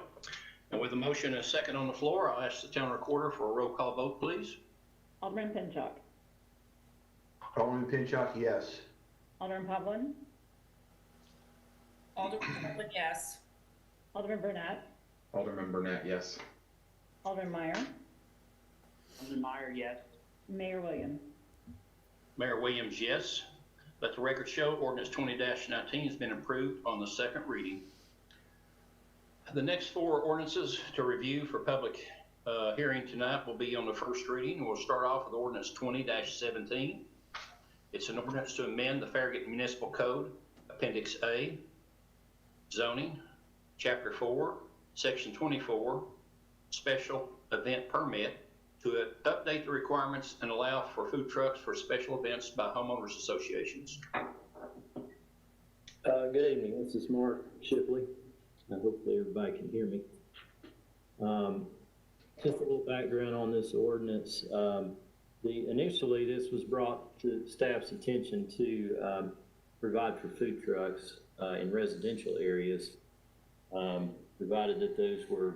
And with a motion and a second on the floor, I'll ask the town recorder for a roll call vote, please. Alderman Pinchot. Alderman Pinchot, yes. Alderman Pavlin. Alderman Pavlin, yes. Alderman Burnett. Alderman Burnett, yes. Alderman Meyer. Alderman Meyer, yes. Mayor Williams. Mayor Williams, yes. Let the record show ordinance 20-19 has been approved on the second reading. The next four ordinances to review for public hearing tonight will be on the first reading. We'll start off with ordinance 20-17. It's an ordinance to amend the Farragut Municipal Code, Appendix A, zoning, Chapter 4, Section 24, special event permit, to update the requirements and allow for food trucks for special events by homeowners associations. Good evening, this is Mark Shipley. Hopefully everybody can hear me. Just a little background on this ordinance. Initially this was brought to staff's attention to provide for food trucks in residential areas, provided that those were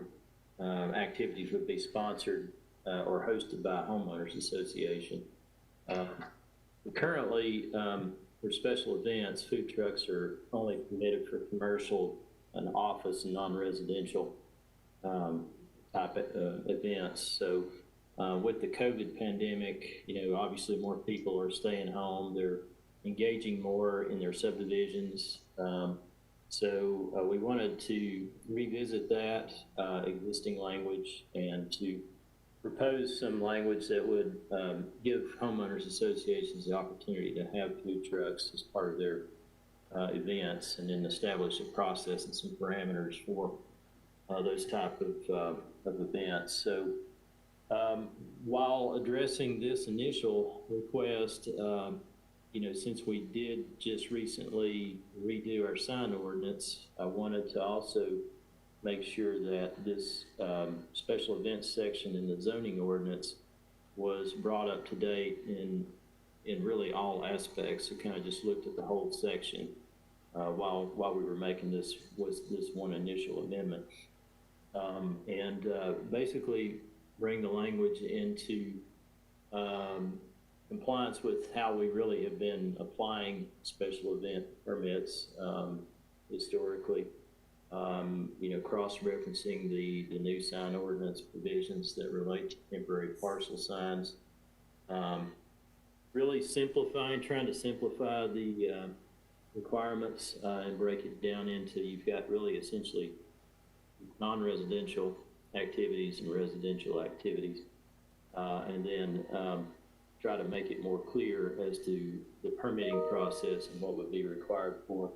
activities would be sponsored or hosted by a homeowners association. Currently, for special events, food trucks are only permitted for commercial and office and non-residential type of events. So with the COVID pandemic, obviously more people are staying home. They're engaging more in their subdivisions. So we wanted to revisit that existing language and to propose some language that would give homeowners associations the opportunity to have food trucks as part of their events, and then establish a process and some parameters for those type of events. So while addressing this initial request, since we did just recently redo our sign ordinance, I wanted to also make sure that this special events section in the zoning ordinance was brought up to date in really all aspects. So kind of just looked at the whole section while we were making this one initial amendment, and basically bring the language into compliance with how we really have been applying special event permits historically. Cross-referencing the new sign ordinance provisions that relate to temporary parcel signs. Really trying to simplify the requirements and break it down into, you've got really essentially non-residential activities and residential activities. And then try to make it more clear as to the permitting process and what would be required for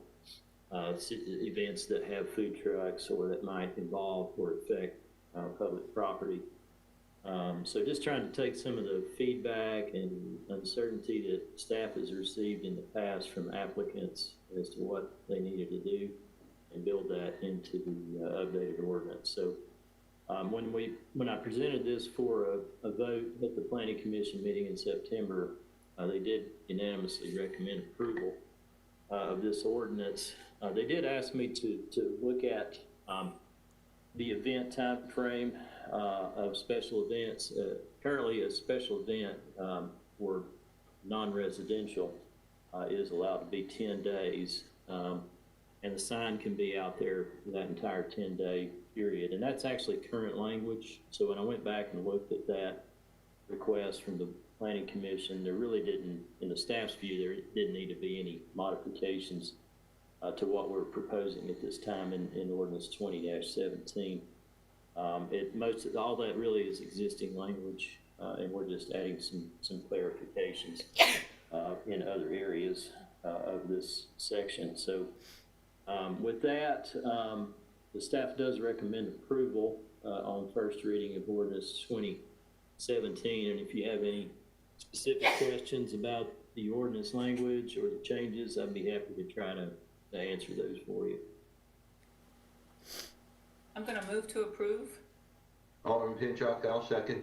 events that have food trucks or that might involve or affect public property. So just trying to take some of the feedback and uncertainty that staff has received in the past from applicants as to what they needed to do and build that into the updated ordinance. So when I presented this for a vote at the Planning Commission meeting in September, they did unanimously recommend approval of this ordinance. They did ask me to look at the event time frame of special events. Currently, a special event for non-residential is allowed to be 10 days, and the sign can be out there for that entire 10-day period. And that's actually current language. So when I went back and looked at that request from the Planning Commission, there really didn't, in the staff's view, there didn't need to be any modifications to what we're proposing at this time in ordinance 20-17. All that really is existing language, and we're just adding some clarifications in other areas of this section. So with that, the staff does recommend approval on first reading of ordinance 2017, and if you have any specific questions about the ordinance language or the changes, I'd be happy to try to answer those for you. I'm going to move to approve. Alderman Pinchuk, I'll second.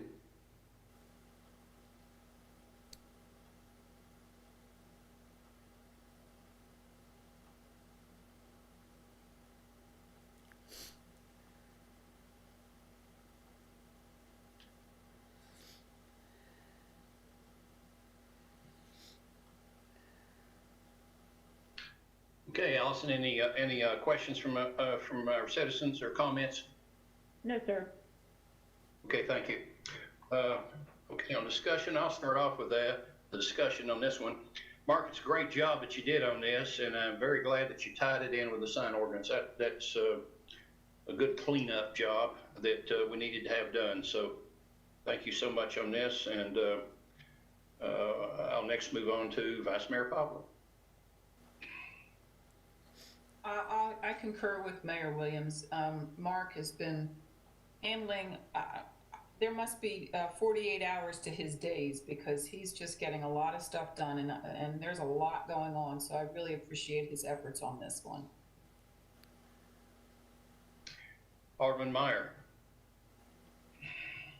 Okay, Allison, any questions from our citizens or comments? No, sir. Okay, thank you. Okay, on discussion, I'll start off with the discussion on this one. Mark, it's a great job that you did on this, and I'm very glad that you tied it in with the sign ordinance. That's a good cleanup job that we needed to have done. So thank you so much on this, and I'll next move on to Vice Mayor Pavlik. I concur with Mayor Williams. Mark has been handling, there must be 48 hours to his days because he's just getting a lot of stuff done, and there's a lot going on. So I really appreciate his efforts on this one. Alderman Meyer.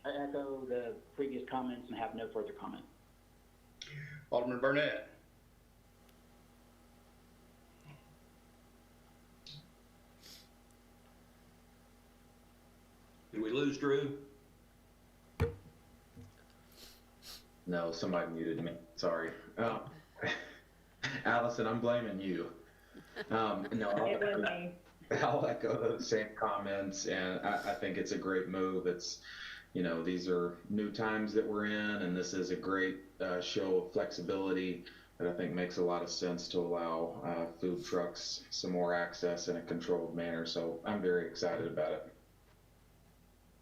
I echo the previous comments and have no further comment. Alderman Burnett. Did we lose Drew? No, somebody muted me. Sorry. Allison, I'm blaming you. No, It was me. I'll echo those same comments, and I think it's a great move. It's, you know, these are new times that we're in, and this is a great show of flexibility that I think makes a lot of sense to allow food trucks some more access in a controlled manner. So I'm very excited about it.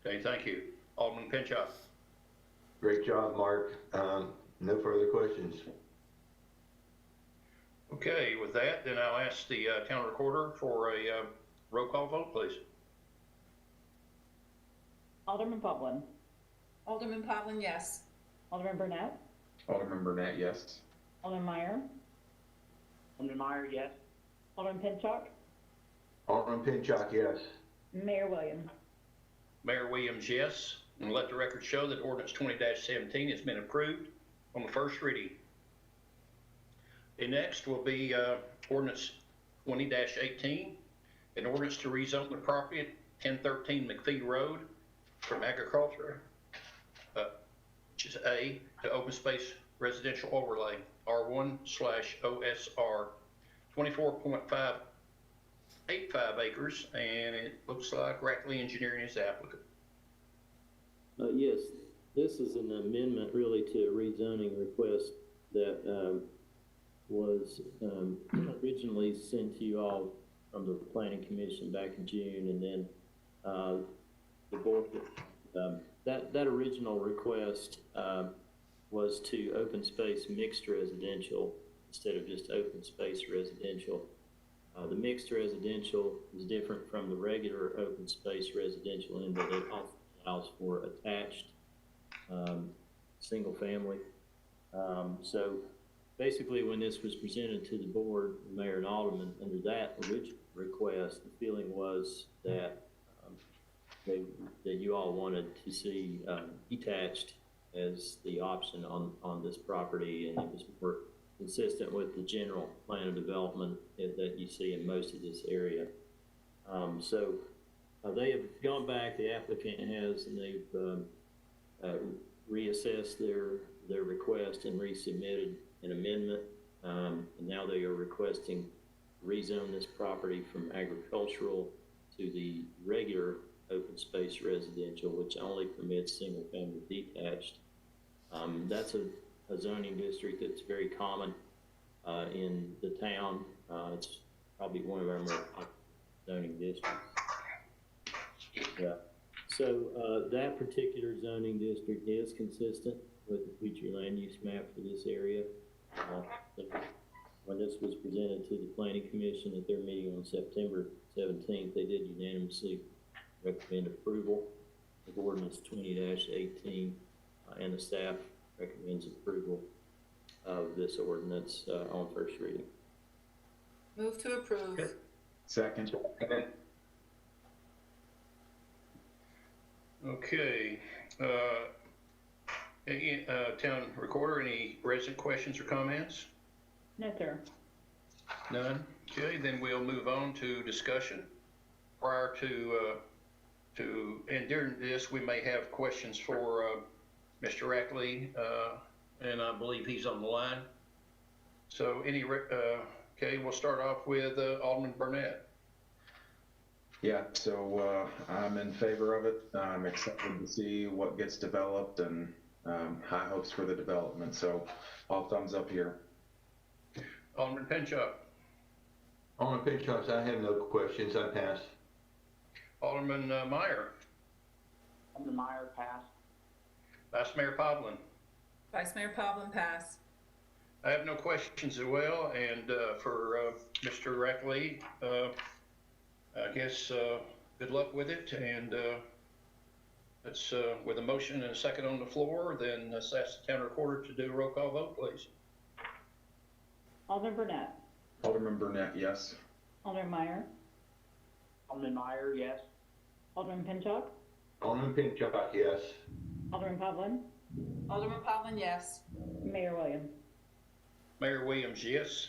Okay, thank you. Alderman Pinchot. Great job, Mark. No further questions. Okay, with that, then I'll ask the town recorder for a roll call vote, please. Alderman Poplin. Alderman Pavlin, yes. Alderman Burnett. Alderman Burnett, yes. Alderman Meyer. Alderman Meyer, yes. Alderman Pinchot. Alderman Pinchot, yes. Mayor Williams. Mayor Williams, yes. And let the record show that ordinance 20-17 has been approved on the first reading. And next will be ordinance 20-18, an ordinance to rezone the property at 1013 McPhee Road from agriculture, which is A, to open space residential overlay, R1/OSR, 24.585 acres, and it looks like Rackley Engineering is the applicant. Yes, this is an amendment really to a rezoning request that was originally sent to you all from the Planning Commission back in June, and then the board, that original request was to open space mixed residential instead of just open space residential. The mixed residential is different from the regular open space residential in that it also allows for attached single family. So basically, when this was presented to the board, the mayor and aldermen, under that original request, the feeling was that that you all wanted to see detached as the option on this property, and it was more consistent with the general plan of development that you see in most of this area. So they have gone back, the applicant has, and they've reassessed their request and resubmitted an amendment. And now they are requesting to rezone this property from agricultural to the regular open space residential, which only permits single family detached. That's a zoning district that's very common in the town. It's probably one of our more popular zoning districts. Yeah. So that particular zoning district is consistent with the future land use map for this area. So when this was presented to the Planning Commission at their meeting on September 17th, they did unanimously recommend approval of ordinance 20-18, and the staff recommends approval of this ordinance on first reading. Move to approve. Okay. Second. Okay. Town recorder, any resident questions or comments? No, sir. None? Okay, then we'll move on to discussion. Prior to and during this, we may have questions for Mr. Rackley, and I believe he's on the line. So okay, we'll start off with Alderman Burnett. Yeah, so I'm in favor of it. I'm excited to see what gets developed, and high hopes for the development. So all thumbs up here. Alderman Pinchuk. Alderman Pinchuk, I have no questions. I pass. Alderman Meyer. Alderman Meyer, pass. Vice Mayor Podlin. Vice Mayor Pavlin, pass. I have no questions as well, and for Mr. Rackley, I guess good luck with it, and let's, with a motion and a second on the floor, then let's ask the town recorder to do a roll call vote, please. Alderman Burnett, Alderman Burnett, yes. Alderman Meyer, Alderman Meyer, yes. Alderman Pinchuk, Alderman Pinchuk, yes. Alderman Pavlin, Alderman Pavlin, yes. Mayor Williams. Mayor Williams, yes.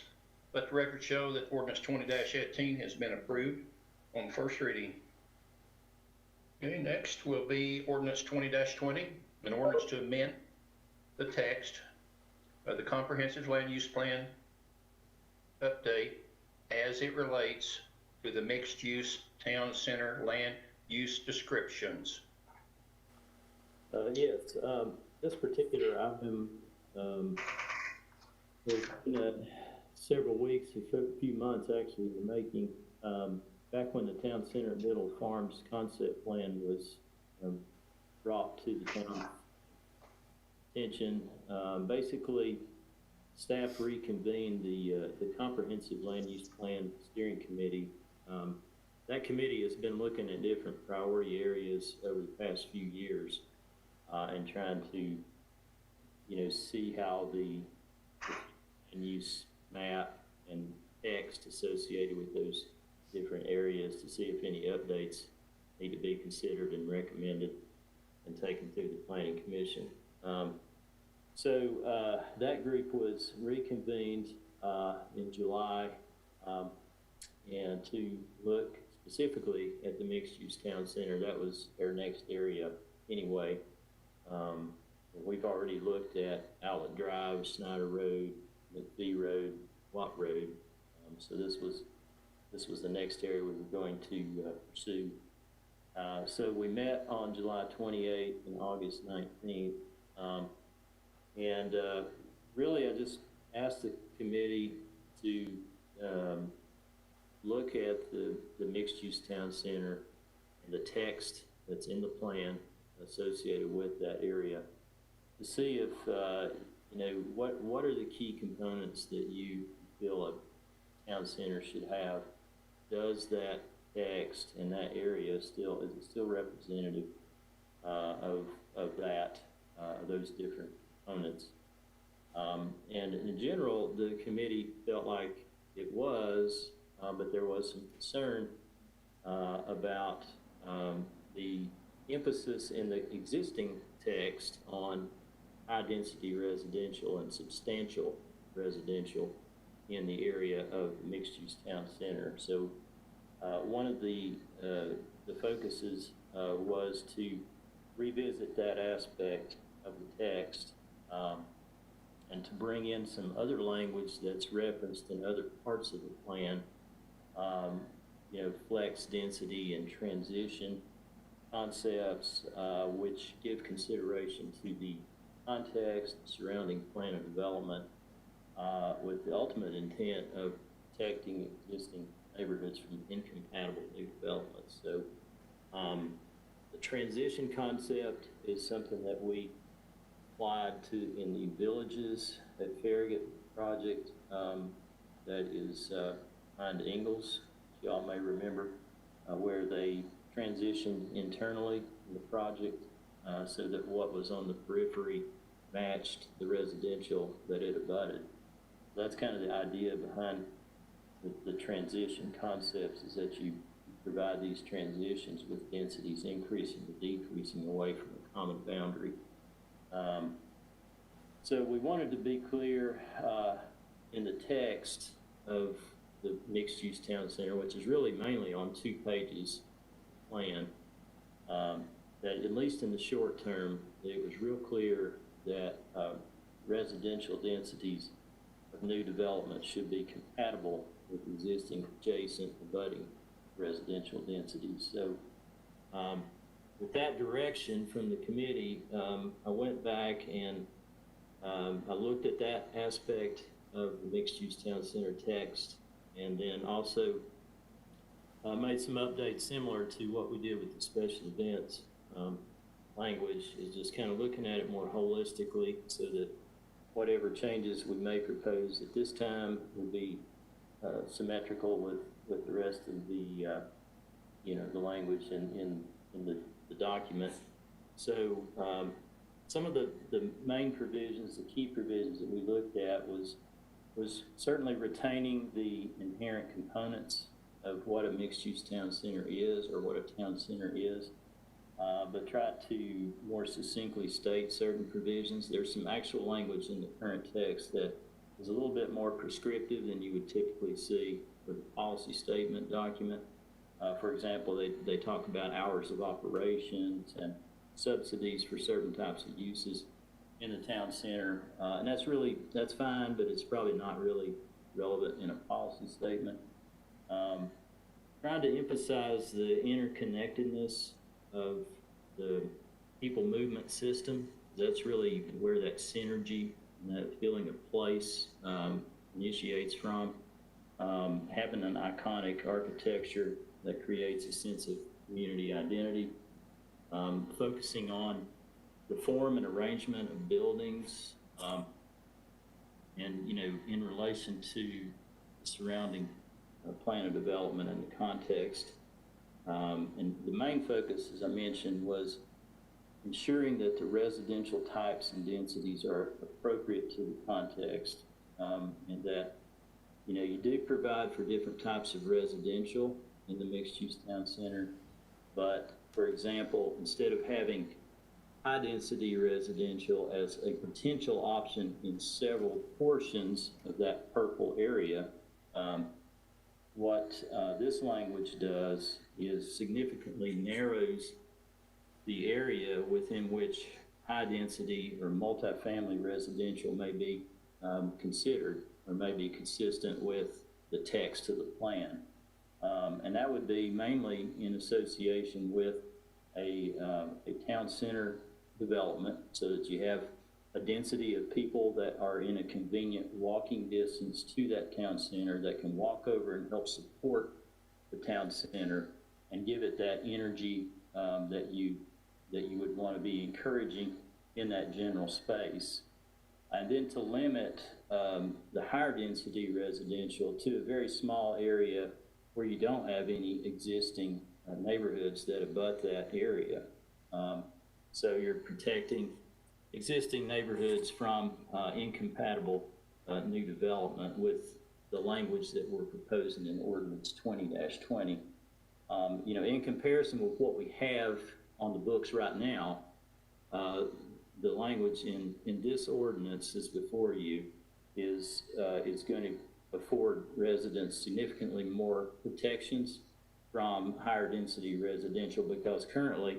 Let the record show that ordinance 20-18 has been approved on first reading. Okay, next will be ordinance 20-20, an ordinance to amend the text of the comprehensive land use plan update as it relates to the mixed use town center land use descriptions. Yes, this particular item, has been several weeks, a few months actually in the making. Back when the town center middle farms concept plan was brought to the town attention, basically staff reconvened the comprehensive land use plan steering committee. That committee has been looking at different priority areas over the past few years and trying to, see how the land use map and text associated with those different areas to see if any updates need to be considered and recommended and taken through the planning commission. So that group was reconvened in July and to look specifically at the mixed-use town center. That was their next area anyway. We've already looked at Outlet Drive, Snyder Road, McBee Road, Watt Road. So this was the next area we were going to pursue. So we met on July 28th and August 19th. Really, I just asked the committee to look at the mixed-use town center and the text that's in the plan associated with that area to see if, what are the key components that you feel a town center should have? Does that text in that area is it still representative of that, those different components? And in general, the committee felt like it was, but there was some concern about the emphasis in the existing text on high-density residential and substantial residential in the area of mixed-use town center. So one of the focuses was to revisit that aspect of the text and to bring in some other language that's referenced in other parts of the plan, flex density and transition concepts, which give consideration to the context surrounding plan of development with the ultimate intent of protecting existing neighborhoods from incompatible new developments. So the transition concept is something that we applied to in the villages at Farragut project that is behind Ingalls, as y'all may remember, where they transitioned internally in the project so that what was on the periphery matched the residential that it abutted. That's kind of the idea behind the transition concepts, is that you provide these transitions with densities increasing or decreasing away from a common boundary. So we wanted to be clear in the text of the mixed-use town center, which is really mainly on 2 pages plan, that at least in the short term, it was real clear that residential densities of new development should be compatible with existing adjacent abutting residential densities. So with that direction from the committee, I went back and I looked at that aspect of the mixed-use town center text, and then also made some updates similar to what we did with the special events language, is just kind of looking at it more holistically so that whatever changes we may propose at this time will be symmetrical with the rest of the the language in the document. So some of the main provisions, the key provisions that we looked at was certainly retaining the inherent components of what a mixed-use town center is, or what a town center is, but try to more succinctly state certain provisions. There's some actual language in the current text that is a little bit more prescriptive than you would typically see with a policy statement document. For example, they talk about hours of operations and subsidies for certain types of uses in the town center. And that's fine, but it's probably not really relevant in a policy statement. Trying to emphasize the interconnectedness of the people movement system. That's really where that synergy and that feeling of place initiates from. Having an iconic architecture that creates a sense of community identity. Focusing on the form and arrangement of buildings, and in relation to the surrounding plan of development and the context. And the main focus, as I mentioned, was ensuring that the residential types and densities are appropriate to the context, and that you do provide for different types of residential in the mixed-use town center, but for example, instead of having high-density residential as a potential option in several portions of that purple area, what this language does is significantly narrows the area within which high-density or multifamily residential may be considered, or may be consistent with the text of the plan. And that would be mainly in association with a town center development, so that you have a density of people that are in a convenient walking distance to that town center, that can walk over and help support the town center and give it that energy that you would want to be encouraging in that general space. And then to limit the higher density residential to a very small area where you don't have any existing neighborhoods that abut that area. So you're protecting existing neighborhoods from incompatible new development with the language that we're proposing in Ordinance 20-20. In comparison with what we have on the books right now, the language in this ordinance is before you is going to afford residents significantly more protections from higher density residential, because currently,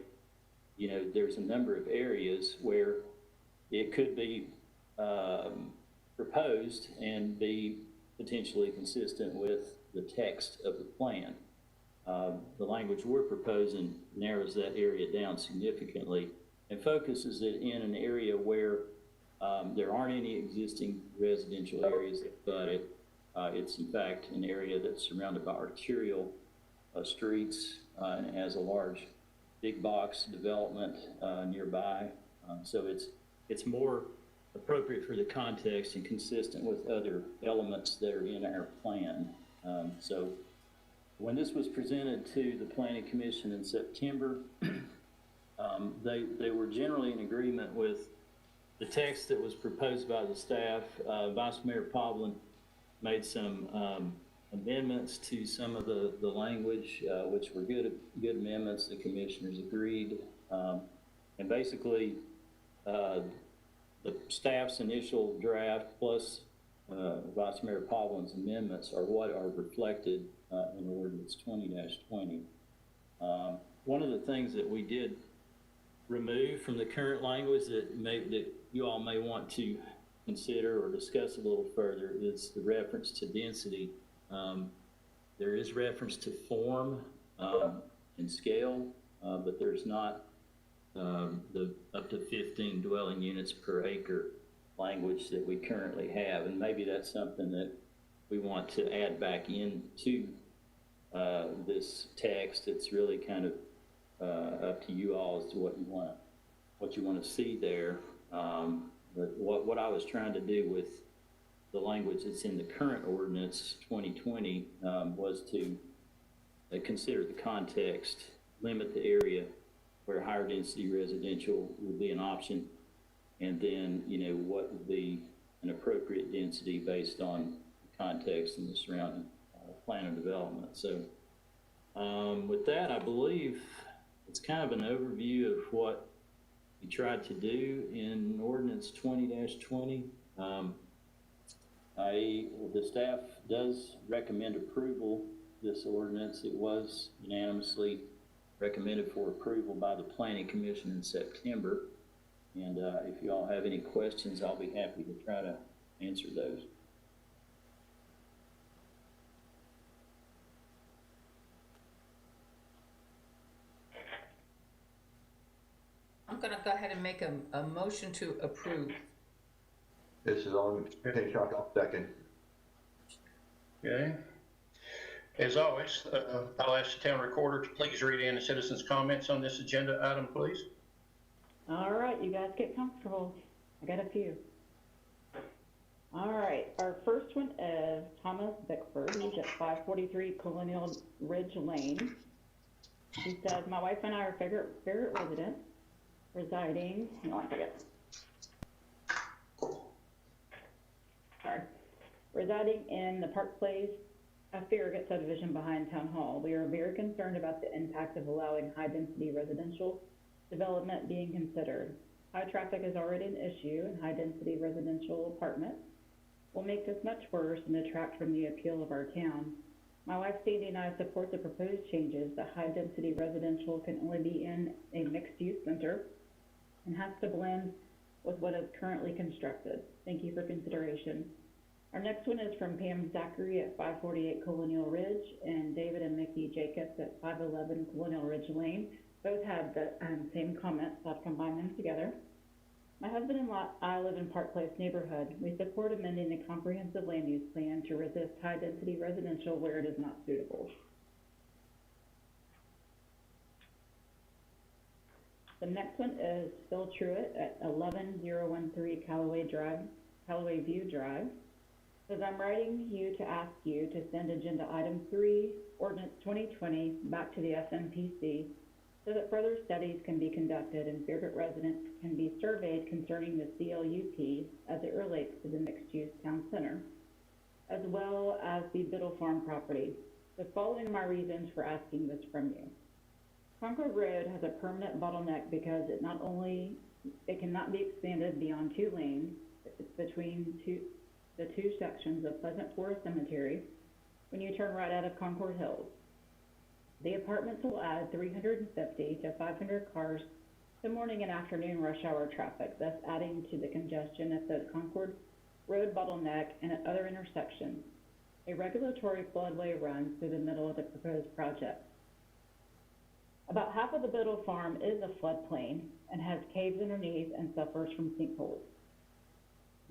there's a number of areas where it could be proposed and be potentially consistent with the text of the plan. The language we're proposing narrows that area down significantly and focuses it in an area where there aren't any existing residential areas that abut it. It's in fact an area that's surrounded by arterial streets and has a large big box development nearby. So it's more appropriate for the context and consistent with other elements that are in our plan. So when this was presented to the Planning Commission in September, they were generally in agreement with the text that was proposed by the staff. Vice Mayor Povlin made some amendments to some of the language, which were good amendments. The commissioners agreed. And basically, the staff's initial draft plus Vice Mayor Povlin's amendments are what are reflected in Ordinance 20-20. One of the things that we did remove from the current language that you all may want to consider or discuss a little further is the reference to density. There is reference to form and scale, but there's not the up to 15 dwelling units per acre language that we currently have, and maybe that's something that we want to add back into this text. It's really kind of up to you all as to what you want to see there. But what I was trying to do with the language that's in the current ordinance 2020 was to consider the context, limit the area where higher density residential would be an option, and then, what would be an appropriate density based on the context and the surrounding plan of development. So with that, I believe it's kind of an overview of what we tried to do in ordinance 20-20. The staff does recommend approval of this ordinance. It was unanimously recommended for approval by the Planning Commission in September. And if you all have any questions, I'll be happy to try to answer those. I'm gonna go ahead and make a motion to approve. This is on page second. Okay. As always, I'll ask the town recorder to please read in the citizens' comments on this agenda item, please. All right, you guys get comfortable. I got a few. All right, our first one is Thomas Bickford. He's at 543 Colonial Ridge Lane. He says, my wife and I are favorite residents residing, residing in the Park Place Farragut subdivision behind Town Hall. We are very concerned about the impact of allowing high-density residential development being considered. High traffic is already an issue, and high-density residential apartments will make this much worse and detract from the appeal of our town. My wife Sandy and I support the proposed changes that high-density residential can only be in a mixed-use center and has to blend with what is currently constructed. Thank you for consideration. Our next one is from Pam Zachary at 548 Colonial Ridge and David and Mickey Jacobs at 511 Colonial Ridge Lane. Both have the same comments, so I've combined them together. My husband and I live in Park Place neighborhood. We support amending the comprehensive land use plan to resist high-density residential where it is not suitable. The next one is Phil Truitt at 11013 Callaway View Drive. Says, I'm writing you to ask you to send agenda item 3, ordinance 2020, back to the SMPC so that further studies can be conducted and Fairfield residents can be surveyed concerning the CLUP as it relates to the mixed-use town center, as well as the Biddle Farm property. The following are my reasons for asking this from you. Concord Road has a permanent bottleneck because it cannot be expanded beyond 2 lanes. It's between the two sections of Pleasant Forest Cemetery when you turn right out of Concord Hills. The apartments will add 350 to 500 cars to morning and afternoon rush hour traffic, thus adding to the congestion at the Concord Road bottleneck and at other intersections. A regulatory floodway runs through the middle of the proposed project. About half of the Biddle Farm is a floodplain and has caves underneath and suffers from sinkholes.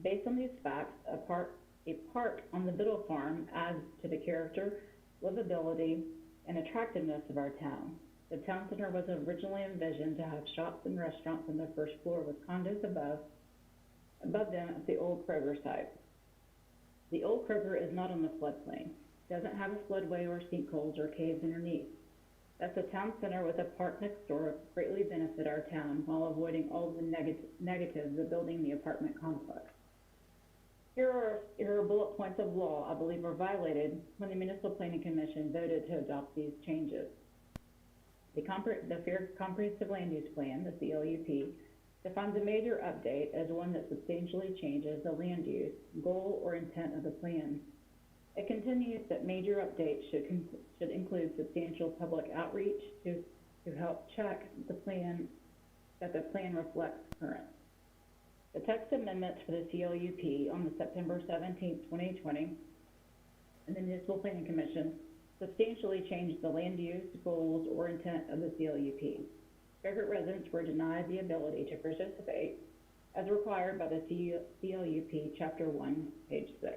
Based on these facts, a park on the Biddle Farm adds to the character, livability, and attractiveness of our town. The town center was originally envisioned to have shops and restaurants on the first floor with condos above them at the old Kroger site. The old Kroger is not on the floodplain, doesn't have a floodway or sinkholes or caves underneath. Thus, the town center with a park next door greatly benefit our town while avoiding all the negatives of building the apartment complex. Here are bullet points of law I believe were violated when the Municipal Planning Commission voted to adopt these changes. The Fair Comprehensive Land Use Plan, the CLUP, defines a major update as one that substantially changes the land use, goal, or intent of the plan. It continues that major updates should include substantial public outreach to help check that the plan reflects current. The text amendments for the CLUP on the September 17, 2020, and the Municipal Planning Commission substantially changed the land use, goals, or intent of the CLUP. Fairfield residents were denied the ability to participate as required by the CLUP Chapter 1, page 6.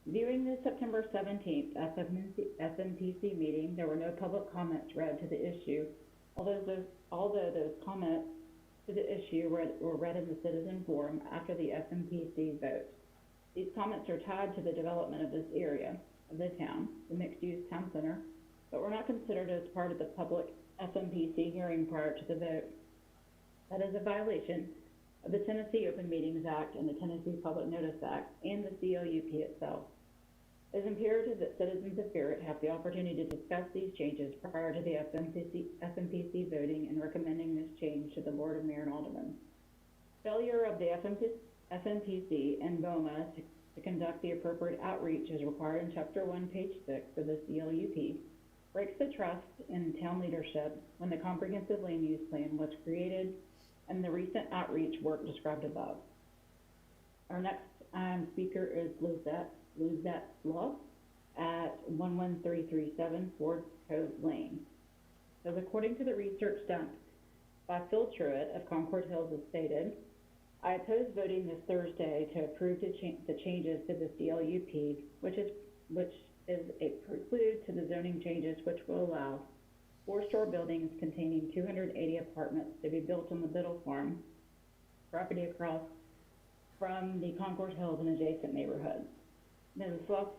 Viewing the September 17th SMPC meeting, there were no public comments read to the issue, although those comments to the issue were read in the citizen forum after the SMPC vote. These comments are tied to the development of this area of the town, the mixed-use town center, but were not considered as part of the public SMPC hearing prior to the vote. That is a violation of the Tennessee Open Meetings Act and the Tennessee Public Notice Act and the CLUP itself. It is imperative that citizens of Farragut have the opportunity to discuss these changes prior to the SMPC voting and recommending this change to the Board of Mayor and Aldermen. Failure of the SMPC and BOMA to conduct the appropriate outreach as required in Chapter 1, page 6 of the CLUP breaks the trust in town leadership when the comprehensive land use plan was created and the recent outreach work described above. Our next speaker is Lizette Love at 11337 Ford Cove Lane. So according to the research done by Phil Truitt of Concord Hills as stated, I oppose voting this Thursday to approve the changes to the CLUP, which is a prelude to the zoning changes which will allow 4-store buildings containing 280 apartments to be built on the Biddle Farm property across from the Concord Hills and adjacent neighborhoods. Ms. Love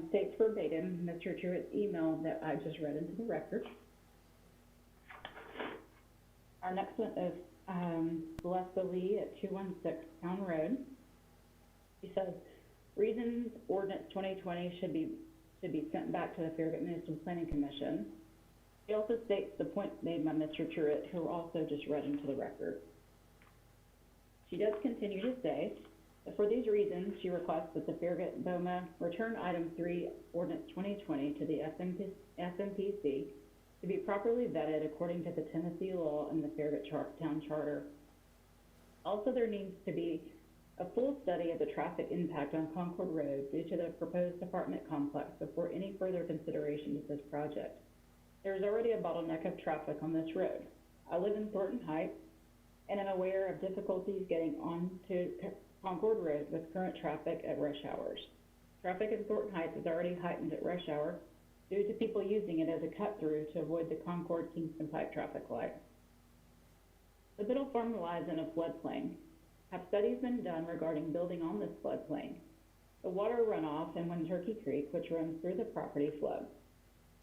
states verbatim Mr. Truitt's email that I just read into the record. Our next one is Celeste Lee at 216 Town Road. She says, reasons ordinance 2020 should be sent back to the Farragut Municipal Planning Commission. She also states the points made by Mr. Truitt, who also just read into the record. She does continue to say that for these reasons, she requests that the Farragut BOMA return item 3, ordinance 2020 to the SMPC to be properly vetted according to the Tennessee law and the Farragut Town Charter. Also, there needs to be a full study of the traffic impact on Concord Road due to the proposed apartment complex before any further consideration of this project. There is already a bottleneck of traffic on this road. I live in Thornton Heights and am aware of difficulties getting onto Concord Road with current traffic at rush hours. Traffic in Thornton Heights is already heightened at rush hour due to people using it as a cut-through to avoid the Concord-Kingston Pike traffic light. The Biddle Farm lies in a floodplain. Have studies been done regarding building on this floodplain? The water runoff in Turkey Creek, which runs through the property, floods.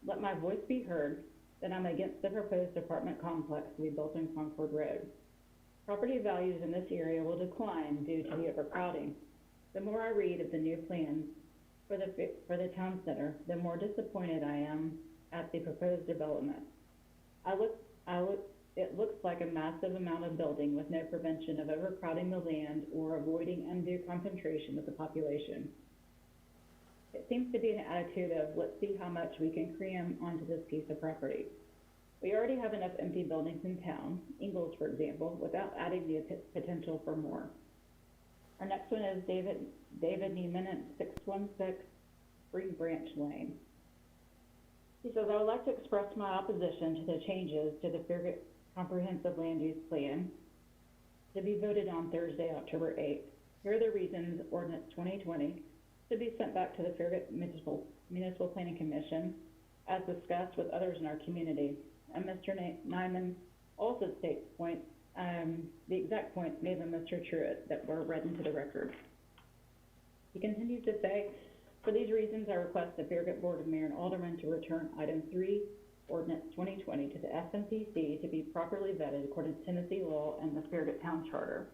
Let my voice be heard that I'm against the proposed apartment complex to be built on Concord Road. Property values in this area will decline due to the overcrowding. The more I read of the new plans for the town center, the more disappointed I am at the proposed development. It looks like a massive amount of building with no prevention of overcrowding the land or avoiding undue concentration of the population. It seems to be an attitude of, let's see how much we can cram onto this piece of property. We already have enough empty buildings in town, Ingalls for example, without adding the potential for more. Our next one is David Neiman at 616 Spring Branch Lane. He says, I would like to express my opposition to the changes to the Farragut Comprehensive Land Use Plan to be voted on Thursday, October 8th. Here are the reasons ordinance 2020 should be sent back to the Farragut Municipal Planning Commission as discussed with others in our community. And Mr. Nyman also states points, the exact points made by Mr. Truitt that were read into the record. He continues to say, for these reasons, I request the Farragut Board of Mayor and Aldermen to return item 3, ordinance 2020 to the SMPC to be properly vetted according to Tennessee law and the Farragut Town Charter.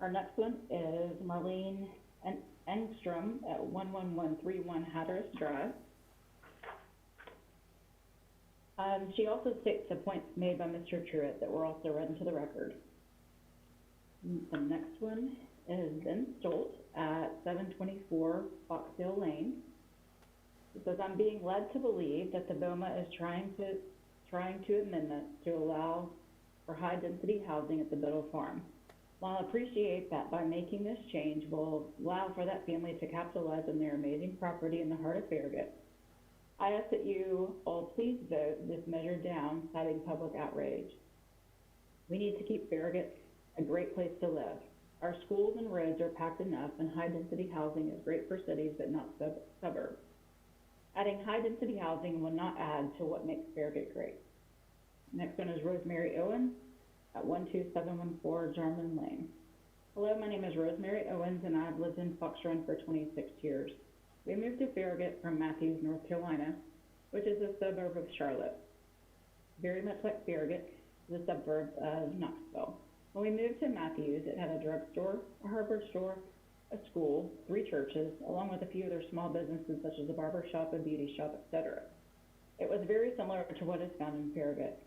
Our next one is Marlene Engstrom at 11131 Hatteras Drive. She also states the points made by Mr. Truitt that were also read into the record. The next one is Ben Stolt at 724 Foxdale Lane. He says, I'm being led to believe that the BOMA is trying to amendments to allow for high-density housing at the Biddle Farm. While I appreciate that by making this change will allow for that family to capitalize on their amazing property in the heart of Farragut, I ask that you all please vote this measure down, citing public outrage. We need to keep Farragut a great place to live. Our schools and roads are packed enough, and high-density housing is great for cities but not suburbs. Adding high-density housing will not add to what makes Farragut great. Next one is Rosemary Owens at 12714 Jarman Lane. Hello, my name is Rosemary Owens, and I've lived in Fox Run for 26 years. We moved to Farragut from Matthews, North Carolina, which is a suburb of Charlotte. Very much like Farragut, the suburb of Knoxville. When we moved to Matthews, it had a drugstore, a hardware store, a school, 3 churches, along with a few other small businesses such as a barber shop, a beauty shop, etc. It was very similar to what is found in Farragut.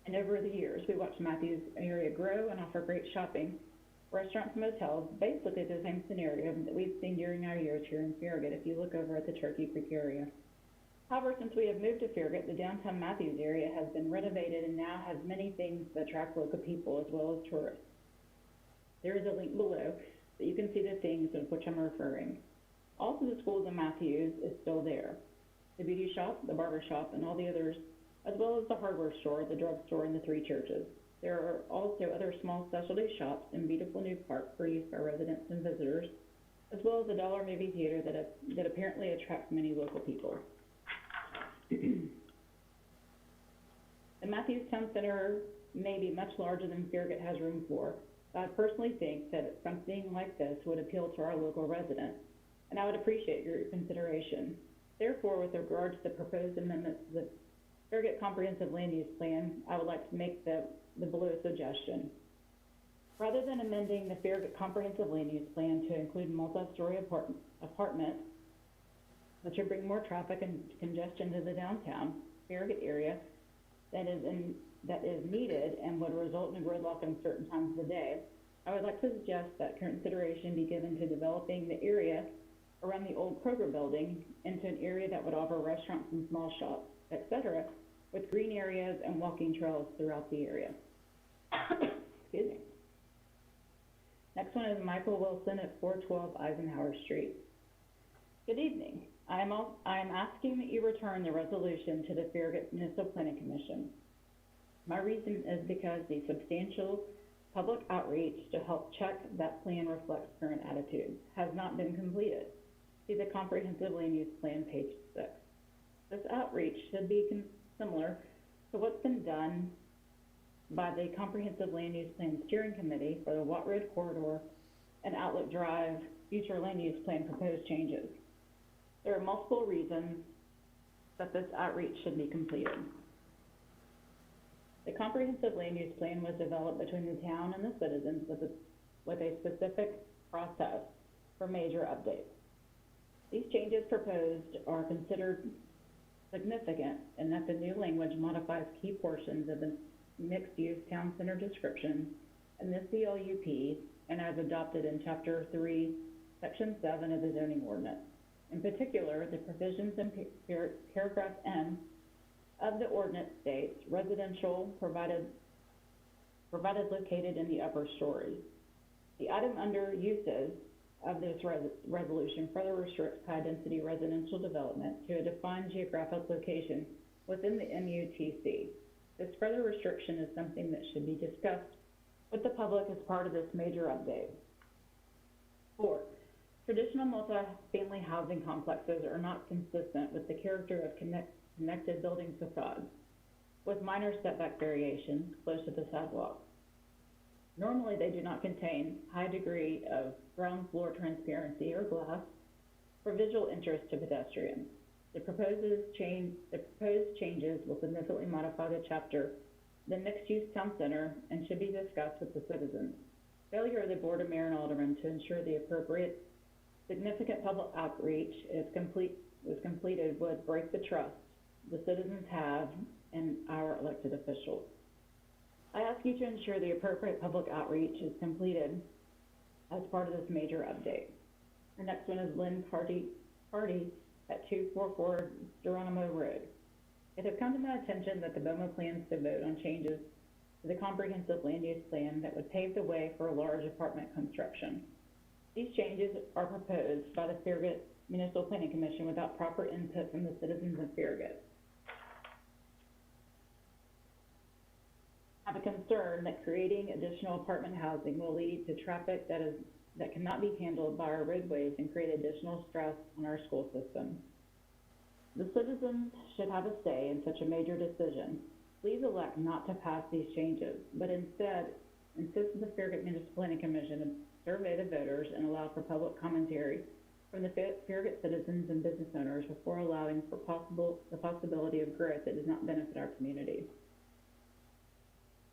And over the years, we watched Matthews area grow and offer great shopping, restaurants and motels, basically the same scenario that we've seen during our years here in Farragut if you look over at the Turkey Creek area. However, since we have moved to Farragut, the downtown Matthews area has been renovated and now has many things that attract local people as well as tourists. There is a link below that you can see the things of which I'm referring. Also, the schools in Matthews is still there. The beauty shop, the barber shop, and all the others, as well as the hardware store, the drugstore, and the 3 churches. There are also other small specialty shops and beautiful new park for use by residents and visitors, as well as a dollar movie theater that apparently attracts many local people. The Matthews Town Center may be much larger than Farragut has room for, but I personally think that something like this would appeal to our local residents, and I would appreciate your consideration. Therefore, with regard to the proposed amendments to the Farragut Comprehensive Land Use Plan, I would like to make the below suggestion. Rather than amending the Farragut Comprehensive Land Use Plan to include multi-story apartments, which would bring more traffic and congestion to the downtown Farragut area that is needed and would result in a gridlock in certain times of the day, I would like to suggest that consideration be given to developing the area around the old Kroger building into an area that would offer restaurants and small shops, etc., with green areas and walking trails throughout the area. Excuse me. Next one is Michael Wilson at 412 Eisenhower Street. Good evening. I am asking that you return the resolution to the Farragut Municipal Planning Commission. My reason is because the substantial public outreach to help check that plan reflects current attitudes has not been completed. See the Comprehensive Land Use Plan, page 6. This outreach should be similar to what's been done by the Comprehensive Land Use Plan Steering Committee for the Watt Road Corridor and Outlook Drive future land use plan proposed changes. There are multiple reasons that this outreach should be completed. The Comprehensive Land Use Plan was developed between the town and the citizens with a specific process for major updates. These changes proposed are considered significant in that the new language modifies key portions of the mixed-use town center description in the CLUP and as adopted in Chapter 3, Section 7 of the zoning ordinance. In particular, the provisions in paragraph M of the ordinance states residential provided located in the upper story. The item under uses of this resolution further restricts high-density residential development to a defined geographic location within the MUTC. This further restriction is something that should be discussed with the public as part of this major update. 4. Traditional multi-family housing complexes are not consistent with the character of connected building facades, with minor setback variations close to the sidewalk. Normally, they do not contain high degree of ground floor transparency or glass for visual interest to pedestrians. The proposed changes will significantly modify the chapter, the mixed-use town center, and should be discussed with the citizens. Failure of the Board of Mayor and Aldermen to ensure the appropriate significant public outreach is completed would break the trust the citizens have in our elected officials. I ask you to ensure the appropriate public outreach is completed as part of this major update. The next one is Lynn Hardy at 244 Geronimo Road. It has come to my attention that the BOMA plans to vote on changes to the Comprehensive Land Use Plan that would pave the way for a large apartment construction. These changes are proposed by the Farragut Municipal Planning Commission without proper input from the citizens of Farragut. have a concern that creating additional apartment housing will lead to traffic that cannot be handled by our roadways and create additional stress on our school system. The citizens should have a say in such a major decision. Please elect not to pass these changes, but instead insist the Farragut Municipal Planning Commission to survey the voters and allow for public commentary from the Farragut citizens and business owners before allowing for the possibility of growth that does not benefit our community.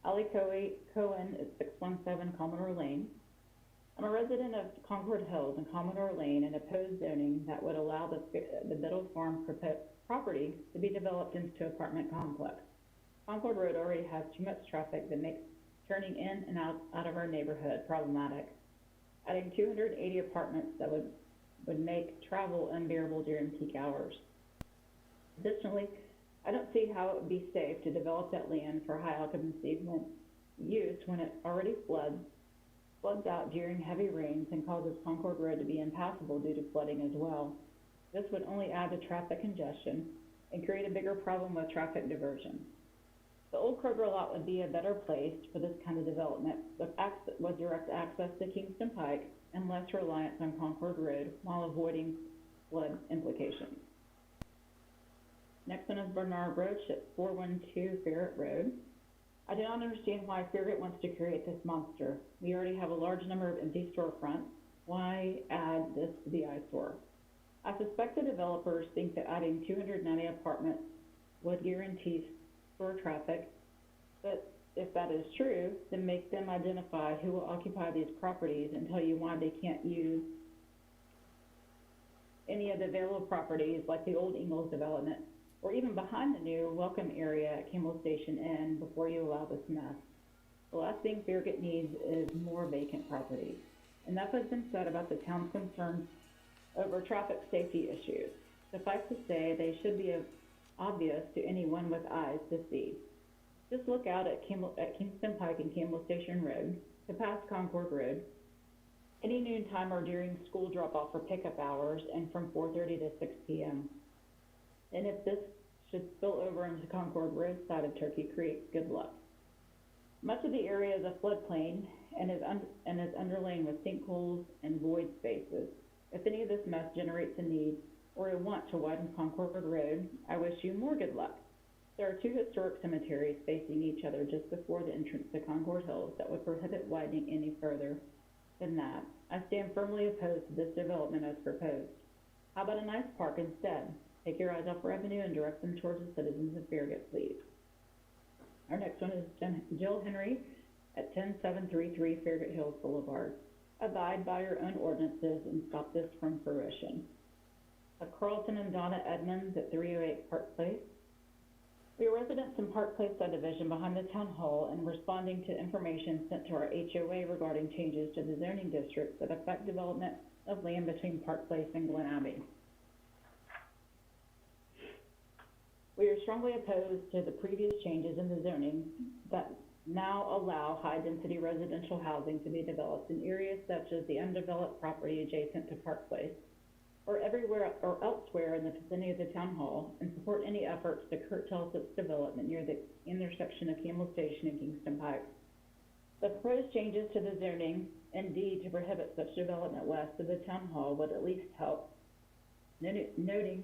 Ali Cohen is 617 Commodore Lane. I'm a resident of Concord Hills and Commodore Lane and oppose zoning that would allow the Biddle Farm property to be developed into apartment complex. Concord Road already has too much traffic that makes turning in and out of our neighborhood problematic. Adding 280 apartments that would make travel unbearable during peak hours. Additionally, I don't see how it would be safe to develop that land for high occupancy use when it already floods out during heavy rains and causes Concord Road to be impassable due to flooding as well. This would only add to traffic congestion and create a bigger problem with traffic diversion. The old Kroger lot would be a better place for this kind of development with direct access to Kingston Pike and less reliance on Concord Road while avoiding flood implications. Next one is Bernard Roach at 412 Farragut Road. I do not understand why Farragut wants to create this monster. We already have a large number of empty storefronts. Why add this to the eyesore? I suspect the developers think that adding 290 apartments would guarantee store traffic, but if that is true, then make them identify who will occupy these properties and tell you why they can't use any of the available properties like the old Ingalls development or even behind the new welcome area at Kimball Station Inn before you allow this mess. The last thing Farragut needs is more vacant properties. Enough has been said about the town's concerns over traffic safety issues. Suffice to say, they should be obvious to anyone with eyes to see. Just look out at Kingston Pike and Kimball Station Road, to pass Concord Road, any noon time or during school drop-off or pickup hours, and from 4:30 to 6 p.m. And if this should spill over into Concord Road side of Turkey Creek, good luck. Much of the area is a floodplain and is underlain with sinkholes and void spaces. If any of this mess generates a need or a want to widen Concord Road, I wish you more good luck. There are two historic cemeteries facing each other just before the entrance to Concord Hills that would prohibit widening any further than that. I stand firmly opposed to this development as proposed. How about a nice park instead? Take your eyes off revenue and direct them towards the citizens of Farragut, please. Our next one is Jill Henry at 10733 Farragut Hills Boulevard. Abide by your own ordinances and stop this from fruition. Carlton and Donna Edmonds at 308 Park Place. We are residents in Park Place subdivision behind the town hall and responding to information sent to our HOA regarding changes to the zoning districts that affect development of land between Park Place and Glen Abbey. We are strongly opposed to the previous changes in the zoning that now allow high-density residential housing to be developed in areas such as the undeveloped property adjacent to Park Place, or everywhere or elsewhere in the vicinity of the town hall, and support any efforts to curtail such development near the intersection of Campbell Station and Kingston Pike. The proposed changes to the zoning, indeed to prohibit such development west of the town hall, would at least help, noting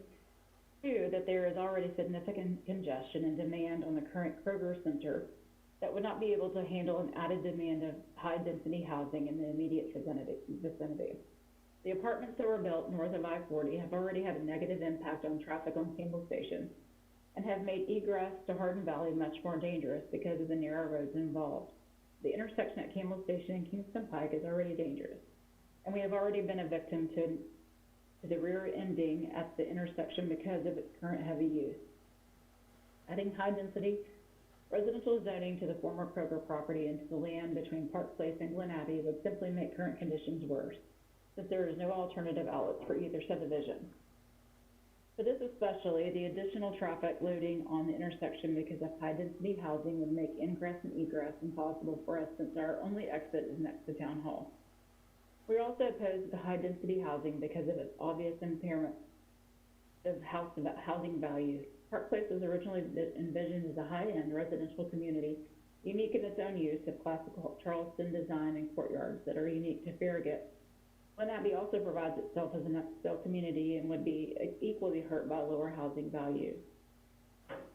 too that there is already significant congestion and demand on the current Kroger Center that would not be able to handle an added demand of high-density housing in the immediate vicinity. The apartments that were built north of I-40 have already had a negative impact on traffic on Campbell Station and have made egress to Hardin Valley much more dangerous because of the narrow roads involved. The intersection at Campbell Station and Kingston Pike is already dangerous, and we have already been a victim to the rear ending at the intersection because of its current heavy use. Adding high-density residential zoning to the former Kroger property into the land between Park Place and Glen Abbey would simply make current conditions worse, since there is no alternative outlets for either subdivision. For this especially, the additional traffic loading on the intersection because of high-density housing would make ingress and egress impossible for us since our only exit is next to Town Hall. We are also opposed to high-density housing because of its obvious impairment of housing values. Park Place was originally envisioned as a high-end residential community, unique in its own use of classical Charleston design and courtyards that are unique to Farragut. Lenape also provides itself as an upscale community and would be equally hurt by lower housing values.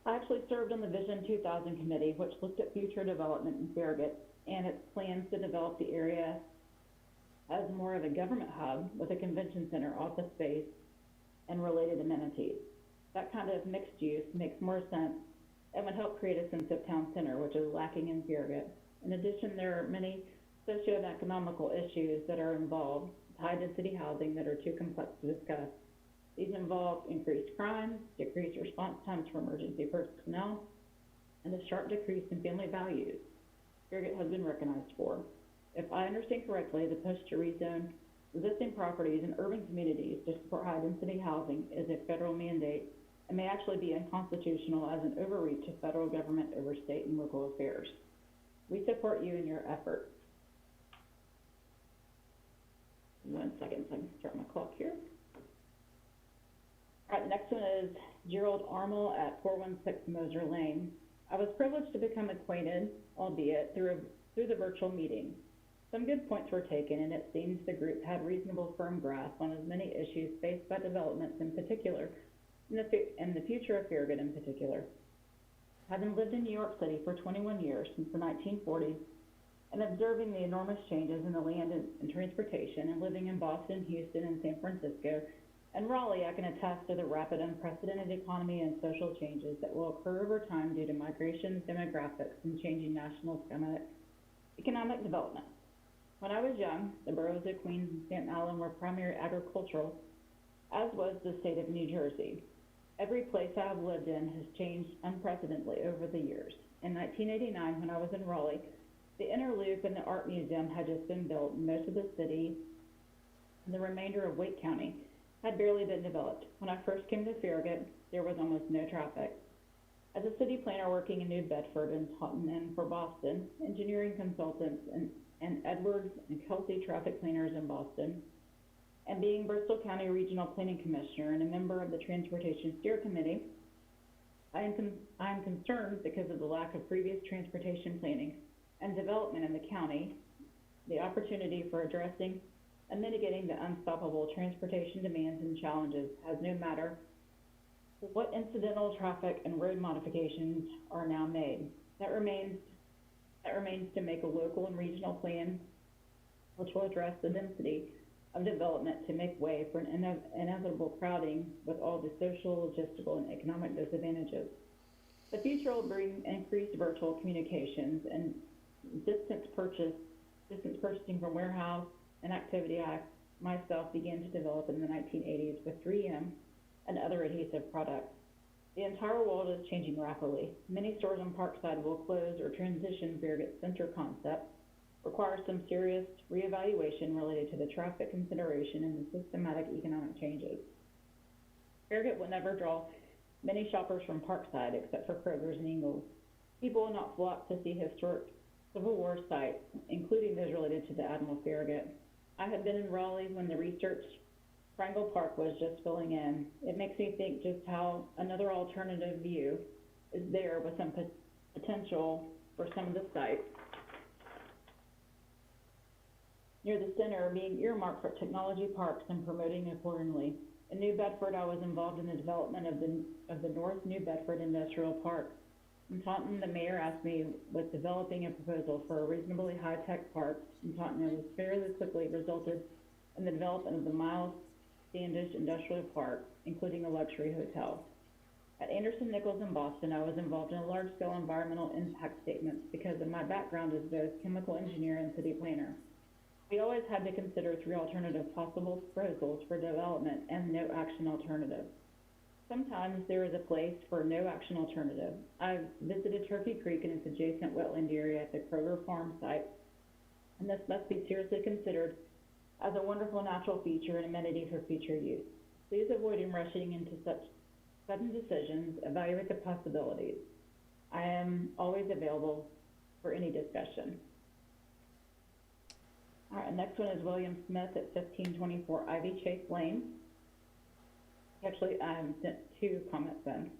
I actually served on the Vision 2000 committee, which looked at future development in Farragut and its plans to develop the area as more of a government hub with a convention center, office space, and related amenities. That kind of mixed use makes more sense and would help create a sense of town center, which is lacking in Farragut. In addition, there are many socioeconomical issues that are involved, high-density housing that are too complex to discuss. These involve increased crime, decreased response times for emergency personnel, and a sharp decrease in family values Farragut has been recognized for. If I understand correctly, the push to rezone existing properties in urban communities to support high-density housing is a federal mandate and may actually be unconstitutional as an overreach of federal government over state and local affairs. We support you in your efforts. 1 second, so I can start my clock here. All right, the next one is Gerald Armel at 416 Moser Lane. I was privileged to become acquainted, albeit through the virtual meeting. Some good points were taken, and it seems the group had reasonable firm grasp on as many issues faced by developments in particular, and the future of Farragut in particular. Having lived in New York City for 21 years, since the 1940s, and observing the enormous changes in the land and transportation, and living in Boston, Houston, and San Francisco, and Raleigh, I can attest to the rapid, unprecedented economy and social changes that will occur over time due to migration, demographics, and changing national economic development. When I was young, the boroughs of Queens and Staten Island were primarily agricultural, as was the state of New Jersey. Every place I have lived in has changed unprecedentedly over the years. In 1989, when I was in Raleigh, the Inner Loop and the Art Museum had just been built, and most of the city and the remainder of Wake County had barely been developed. When I first came to Farragut, there was almost no traffic. As a city planner working in New Bedford and Taunton and for Boston, engineering consultants and Edwards and Kelsey traffic planners in Boston, and being Bristol County Regional Planning Commissioner and a member of the Transportation Steer Committee, I am concerned because of the lack of previous transportation planning and development in the county, the opportunity for addressing and mitigating the unstoppable transportation demands and challenges has no matter what incidental traffic and road modifications are now made. That remains to make a local and regional plan which will address the density of development to make way for an inevitable crowding with all the social, logistical, and economic disadvantages. The future will bring increased virtual communications and distance purchasing from warehouse, an activity I myself began to develop in the 1980s with 3M and other adhesive products. The entire world is changing rapidly. Many stores on Parkside will close or transition Farragut Center concept, require some serious reevaluation related to the traffic consideration and the systematic economic changes. Farragut will never draw many shoppers from Parkside except for Kroger's and Ingles. People will not flock to see historic Civil War sites, including those related to the Admiral Farragut. I had been in Raleigh when the research Triangle Park was just filling in. It makes me think just how another alternative view is there with some potential for some of the sites near the center being earmarked for technology parks and promoting accordingly. In New Bedford, I was involved in the development of the North New Bedford Industrial Park. In Taunton, the mayor asked me with developing a proposal for a reasonably high-tech park in Taunton, and was fairly quickly resulted in the development of the Miles Standish Industrial Park, including a luxury hotel. At Anderson-Nichols in Boston, I was involved in a large-scale environmental impact statements because of my background as both chemical engineer and city planner. We always had to consider 3 alternative possible proposals for development and no action alternative. Sometimes there is a place for no action alternative. I've visited Turkey Creek and its adjacent wetland area at the Kroger Farm site, and this must be seriously considered as a wonderful natural feature and amenity for future use. Please avoid rushing into such sudden decisions. Evaluate the possibilities. I am always available for any discussion. All right, next one is William Smith at 1524 Ivy Chase Lane. Actually, sent 2 comments in.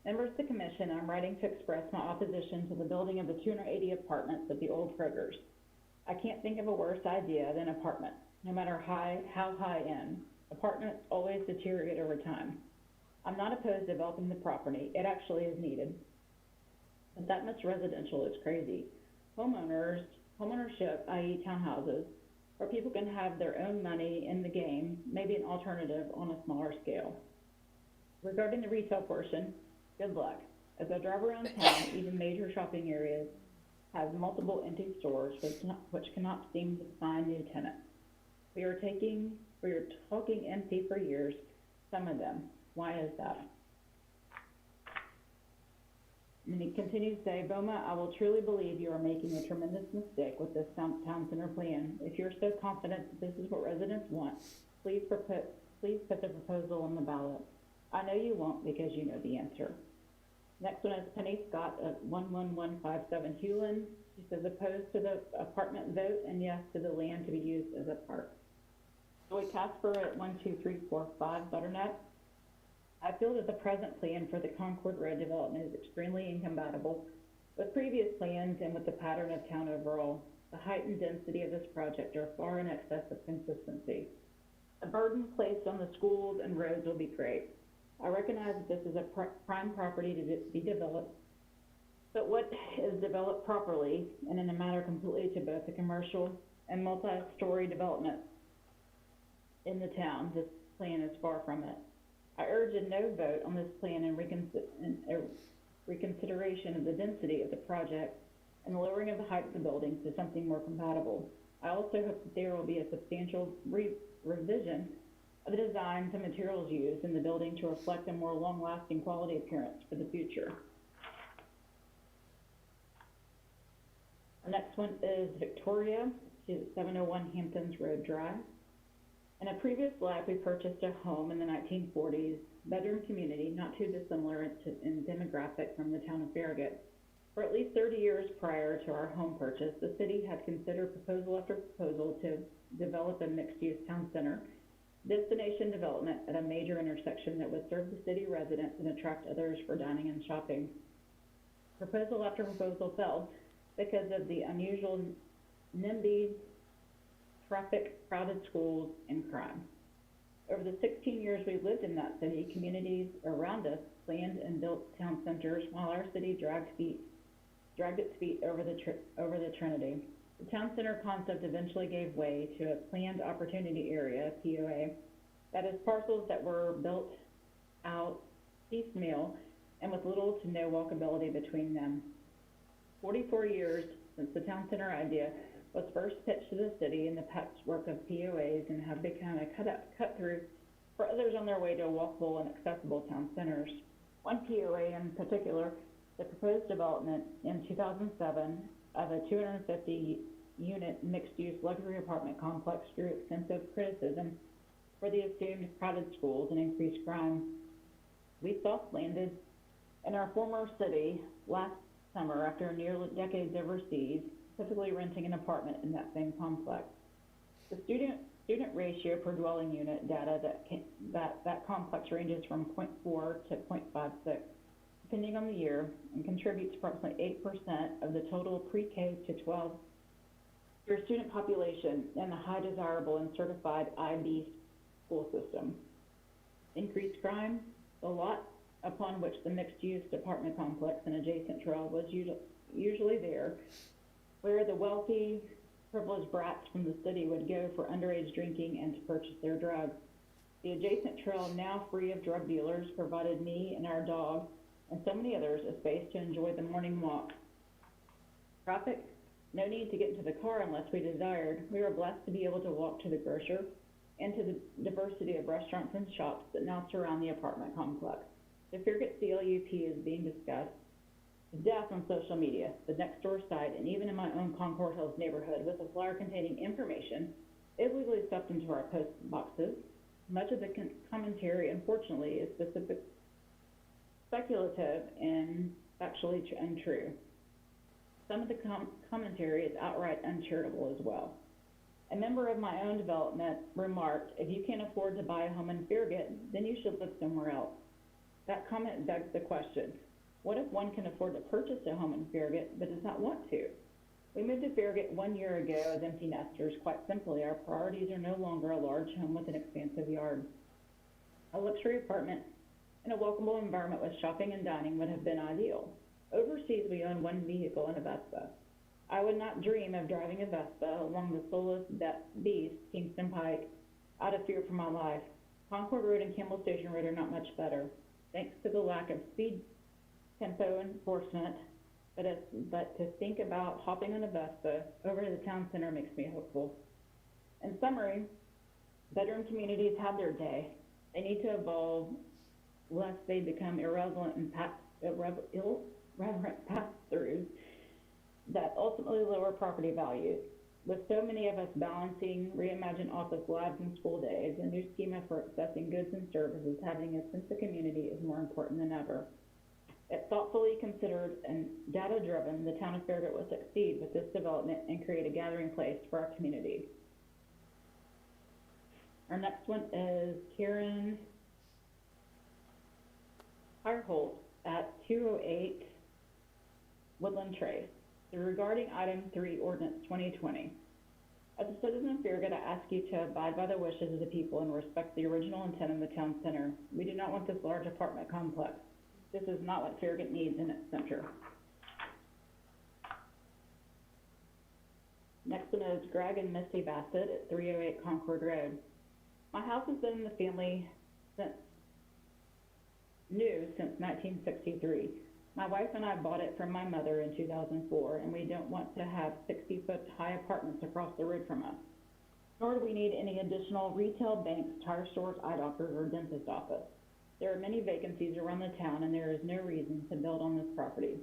Members of the commission, I'm writing to express my opposition to the building of the 280 apartments at the old Kroger's. I can't think of a worse idea than apartments, no matter how high end. Apartments always deteriorate over time. I'm not opposed to developing the property, it actually is needed. But that much residential is crazy. Homeownership, i.e. townhouses, where people can have their own money in the game, may be an alternative on a smaller scale. Regarding the retail portion, good luck. As I drive around town, even major shopping areas have multiple empty stores which cannot seem to find new tenants. We are talking empty for years, some of them. Why is that? And he continues to say, Boma, I will truly believe you are making a tremendous mistake with this town center plan. If you're so confident that this is what residents want, please put the proposal on the ballot. I know you won't because you know the answer. Next one is Penny Scott at 11157 Hewlin. She says opposed to the apartment vote and yes to the land to be used as a park. Joy Casper at 12345 Butternut. I feel that the present plan for the Concord Road development is extremely incompatible with previous plans and with the pattern of town overall. The height and density of this project are far in excess of consistency. The burden placed on the schools and roads will be great. I recognize that this is a prime property to be developed, but what is developed properly and in a manner completely to both the commercial and multi-story development in the town, this plan is far from it. I urge a no vote on this plan and reconsideration of the density of the project and the lowering of the height of the buildings to something more compatible. I also hope that there will be a substantial revision of the designs and materials used in the building to reflect a more long-lasting quality appearance for the future. Our next one is Victoria. She's at 701 Hamptons Road Drive. In a previous life, we purchased a home in the 1940s, bedroom community, not too dissimilar in demographic from the town of Farragut. For at least 30 years prior to our home purchase, the city had considered proposal after proposal to develop a mixed-use town center, destination development at a major intersection that would serve the city residents and attract others for dining and shopping. Proposal after proposal failed because of the unusual NIMBY, traffic, crowded schools, and crime. Over the 16 years we lived in that city, communities around us planned and built town centers while our city dragged its feet over the Trinity. The town center concept eventually gave way to a planned opportunity area, POA, that is parcels that were built out piecemeal and with little to no walkability between them. 44 years since the town center idea was first pitched to the city and the patchwork of POAs and have become a cut through for others on their way to walkable and accessible town centers. One POA in particular, the proposed development in 2007 of a 250-unit mixed-use luxury apartment complex drew extensive criticism for the assumed crowded schools and increased crime. We soft-landed in our former city last summer after nearly decades overseas, typically renting an apartment in that same complex. The student ratio per dwelling unit data that complex ranges from 0.4 to 0.56, depending on the year, and contributes approximately 8% of the total pre-K to 12 year student population in the high desirable and certified IB school system. Increased crime, the lot upon which the mixed-use apartment complex and adjacent trail was usually there, where the wealthy, privileged brats from the city would go for underage drinking and to purchase their drugs. The adjacent trail, now free of drug dealers, provided me and our dog and so many others a space to enjoy the morning walk. Traffic, no need to get into the car unless we desired. We were blessed to be able to walk to the grocer and to the diversity of restaurants and shops that now surround the apartment complex. The Farragut CLUP is being discussed to death on social media, the next door site, and even in my own Concord Hills neighborhood with a flyer containing information illegally stuffed into our post boxes. Much of the commentary, unfortunately, is speculative and factually untrue. Some of the commentary is outright uncharitable as well. A member of my own development remarked, if you can't afford to buy a home in Farragut, then you should live somewhere else. That comment begs the question, what if one can afford to purchase a home in Farragut but does not want to? We moved to Farragut 1 year ago as empty nesters. Quite simply, our priorities are no longer a large home with an expansive yard. A luxury apartment in a welcomable environment with shopping and dining would have been ideal. Overseas, we own one vehicle and a Vespa. I would not dream of driving a Vespa along the soulless beast, Kingston Pike, out of fear for my life. Concord Road and Campbell Station Road are not much better, thanks to the lack of speed tempo enforcement, but to think about hopping on a Vespa over to the town center makes me hopeful. In summary, bedroom communities have their day. They need to evolve lest they become irreverent pass-throughs that ultimately lower property values. With so many of us balancing reimagined office lives and school days, a new schema for accessing goods and services, having a sense of community is more important than ever. If thoughtfully considered and data-driven, the town of Farragut will succeed with this development and create a gathering place for our community. Our next one is Karen Hireholt at 208 Woodland Trace. Regarding item 3, ordinance 2020. As a citizen of Farragut, I ask you to abide by the wishes of the people and respect the original intent of the town center. We do not want this large apartment complex. This is not what Farragut needs in its center. Next one is Greg and Misty Bassett at 308 Concord Road. My house has been in the family since 1963. My wife and I bought it from my mother in 2004, and we don't want to have 60-foot high apartments across the road from us. Nor do we need any additional retail, banks, tire stores, eye doctors, or dentist office. There are many vacancies around the town, and there is no reason to build on this property.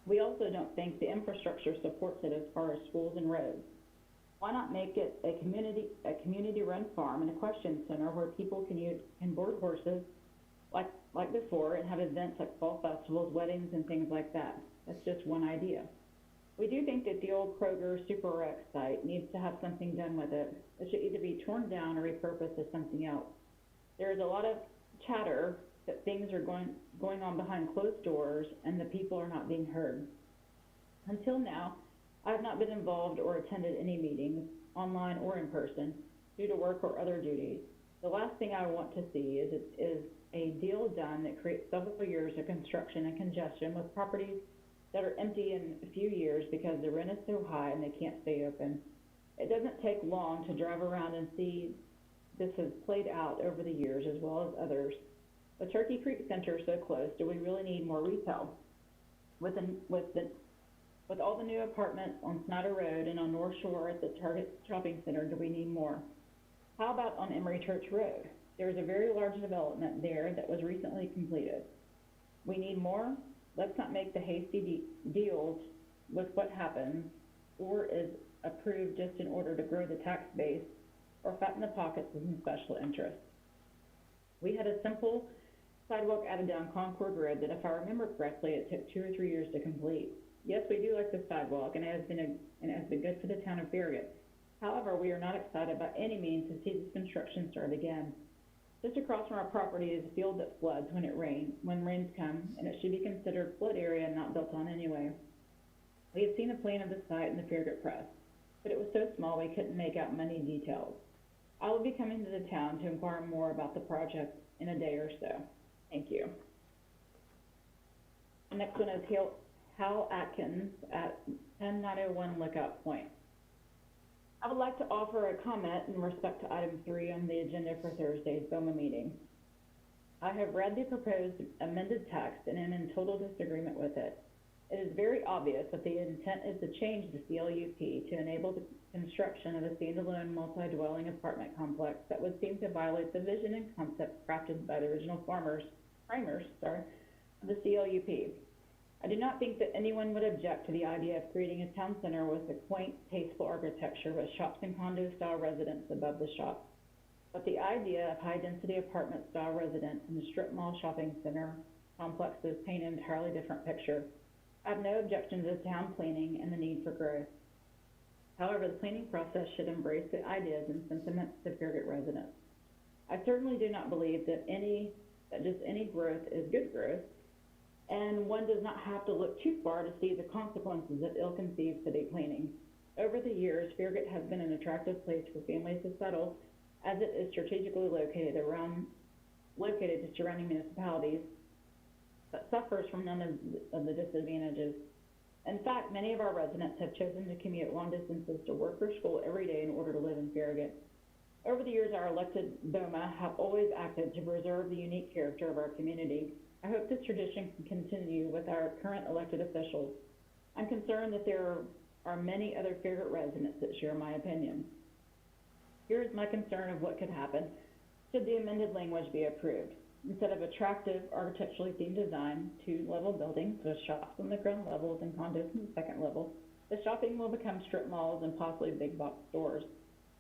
We also don't think the infrastructure supports it as far as schools and roads. Why not make it a community-run farm and equestrian center where people can board horses like before and have events like fall festivals, weddings, and things like that? That's just one idea. We do think that the old Kroger Super Rex site needs to have something done with it. It should either be torn down or repurposed as something else. There is a lot of chatter that things are going on behind closed doors and the people are not being heard. Until now, I have not been involved or attended any meetings, online or in person, due to work or other duties. The last thing I want to see is a deal done that creates several years of construction and congestion with properties that are empty in a few years because the rent is so high and they can't stay open. It doesn't take long to drive around and see this has played out over the years as well as others. With Turkey Creek Center so close, do we really need more retail? With all the new apartments on Snyder Road and on North Shore at the Target Shopping Center, do we need more? How about on Emory Church Road? There is a very large development there that was recently completed. We need more? Let's not make the hasty deals with what happens or is approved just in order to grow the tax base or fatten the pockets of some special interests. We had a simple sidewalk added down Concord Road that, if I remember correctly, it took 2 or 3 years to complete. Yes, we do like the sidewalk, and it has been good for the town of Farragut. However, we are not excited by any means to see this construction start again. Just across from our property is a field that floods when rains come, and it should be considered flood area and not built on anyway. We have seen a plan of the site in the Farragut Press, but it was so small we couldn't make out many details. I will be coming to the town to inquire more about the project in a day or so. Thank you. The next one is Hal Atkins at 10901 Lookout Point. I would like to offer a comment in respect to item 3 on the agenda for Thursday's BOMA meeting. I have read the proposed amended text and am in total disagreement with it. It is very obvious that the intent is to change the CLUP to enable the construction of a standalone multi-dwelling apartment complex that would seem to violate the vision and concept crafted by the original framers of the CLUP. I do not think that anyone would object to the idea of creating a town center with a quaint, tasteful architecture with shops and condo-style residences above the shops. But the idea of high-density apartment-style residence in the strip mall shopping center complexes paint an entirely different picture. I have no objection to town planning and the need for growth. However, the planning process should embrace the ideas and sentiments of Farragut residents. I certainly do not believe that any that just any growth is good growth, and one does not have to look too far to see the consequences of ill-conceived city planning. Over the years, Farragut has been an attractive place for families to settle, as it is strategically located to surrounding municipalities, but suffers from none of the disadvantages. In fact, many of our residents have chosen to commute long distances to work or school every day in order to live in Farragut. Over the years, our elected BOMA have always acted to preserve the unique character of our community. I hope this tradition can continue with our current elected officials. I'm concerned that there are many other Farragut residents that share my opinion. Here is my concern of what could happen should the amended language be approved. Instead of attractive, architecturally themed design, 2-level buildings with shops on the ground levels and condos on the second level, the shopping will become strip malls and possibly big box stores,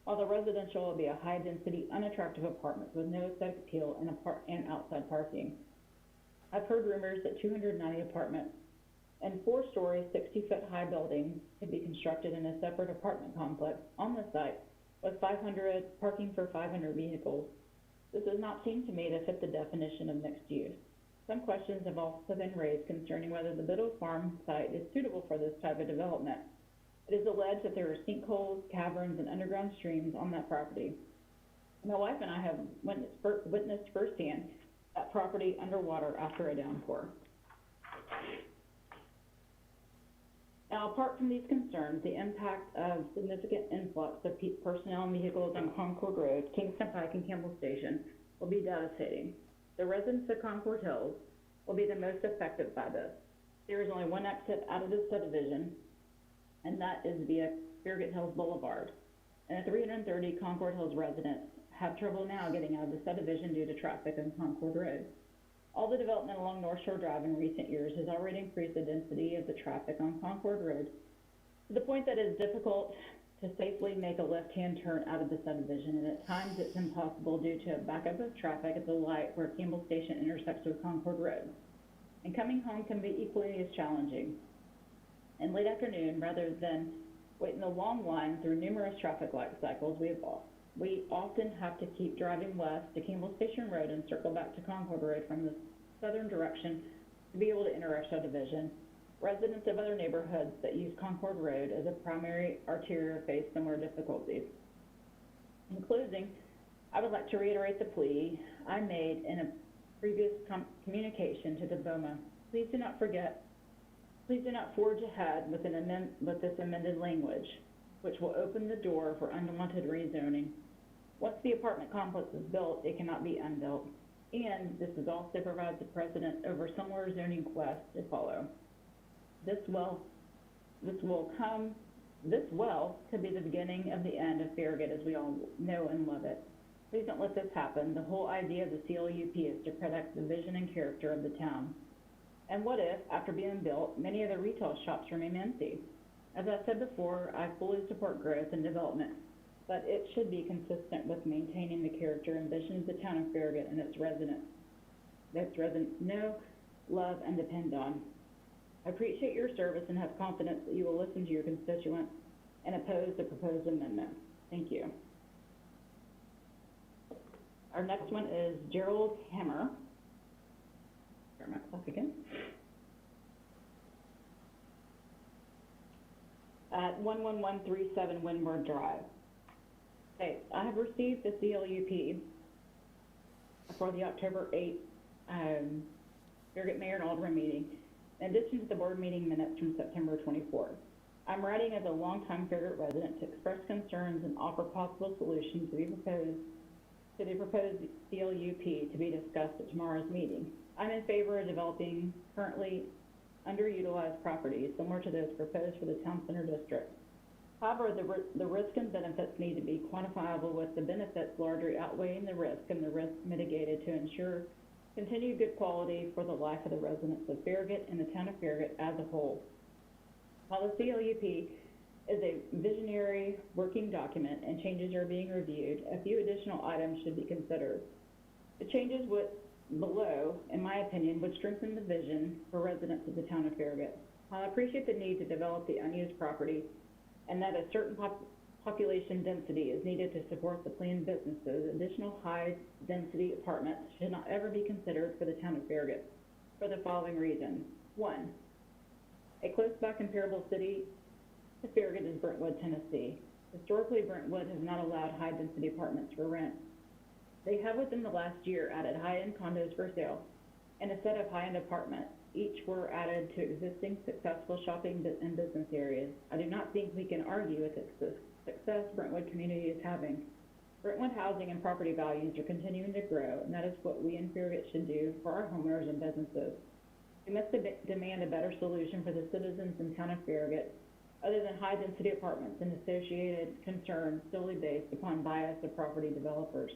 while the residential will be a high-density, unattractive apartments with no aesthetic appeal and outside parking. I've heard rumors that 290 apartments and 4-story, 60-foot high buildings could be constructed in a separate apartment complex on the site with parking for 500 vehicles. This does not seem to me to fit the definition of mixed use. Some questions have also been raised concerning whether the Biddle Farm site is suitable for this type of development. It is alleged that there are sinkholes, caverns, and underground streams on that property. My wife and I have witnessed firsthand that property underwater after a downpour. Now, apart from these concerns, the impact of significant influx of personnel and vehicles on Concord Road, Kingston Pike, and Campbell Station will be devastating. The residents of Concord Hills will be the most affected by this. There is only one exit out of this subdivision, and that is via Farragut Hills Boulevard. And the 330 Concord Hills residents have trouble now getting out of the subdivision due to traffic on Concord Road. All the development along North Shore Drive in recent years has already increased the density of the traffic on Concord Road to the point that it is difficult to safely make a left-hand turn out of the subdivision, and at times it's impossible due to a backup of traffic at the light where Campbell Station intersects with Concord Road. And coming home can be equally as challenging. In late afternoon, rather than wait in the long line through numerous traffic light cycles, we often have to keep driving west to Campbell Station Road and circle back to Concord Road from the southern direction to be able to enter our subdivision. Residents of other neighborhoods that use Concord Road as a primary arterial face similar difficulties. In closing, I would like to reiterate the plea I made in a previous communication to the BOMA. Please do not forge ahead with this amended language, which will open the door for unwanted rezoning. Once the apartment complex is built, it cannot be unbuilt. And this is also provides a precedent over similar zoning quests to follow. This well could be the beginning of the end of Farragut as we all know and love it. Please don't let this happen. The whole idea of the CLUP is to protect the vision and character of the town. And what if, after being built, many of the retail shops remain empty? As I said before, I fully support growth and development, but it should be consistent with maintaining the character and vision of the town of Farragut and its residents know, love, and depend on. I appreciate your service and have confidence that you will listen to your constituents and oppose the proposed amendment. Thank you. Our next one is Gerald Hammer. Start my clock again. At 11137 Windward Drive. Okay, I have received the CLUP for the October 8th Farragut Mayor and Aldermen meeting, in addition to the board meeting minutes from September 24th. I'm writing as a longtime Farragut resident to express concerns and offer possible solutions to the proposed CLUP to be discussed at tomorrow's meeting. I'm in favor of developing currently underutilized properties similar to those proposed for the town center district. However, the risk and benefits need to be quantifiable, with the benefits largely outweighing the risk and the risk mitigated to ensure continued good quality for the life of the residents of Farragut and the town of Farragut as a whole. While the CLUP is a visionary working document and changes are being reviewed, a few additional items should be considered. The changes below, in my opinion, would strengthen the vision for residents of the town of Farragut. I appreciate the need to develop the unused property and that a certain population density is needed to support the planned businesses, additional high-density apartments should not ever be considered for the town of Farragut for the following reasons. One, a close-by comparable city to Farragut is Brentwood, Tennessee. Historically, Brentwood has not allowed high-density apartments for rent. They have within the last year added high-end condos for sale and a set of high-end apartments. Each were added to existing successful shopping and business areas. I do not think we can argue with the success Brentwood community is having. Brentwood housing and property values are continuing to grow, and that is what we in Farragut should do for our homeowners and businesses. We must demand a better solution for the citizens in town of Farragut, other than high-density apartments and associated concerns solely based upon bias of property developers.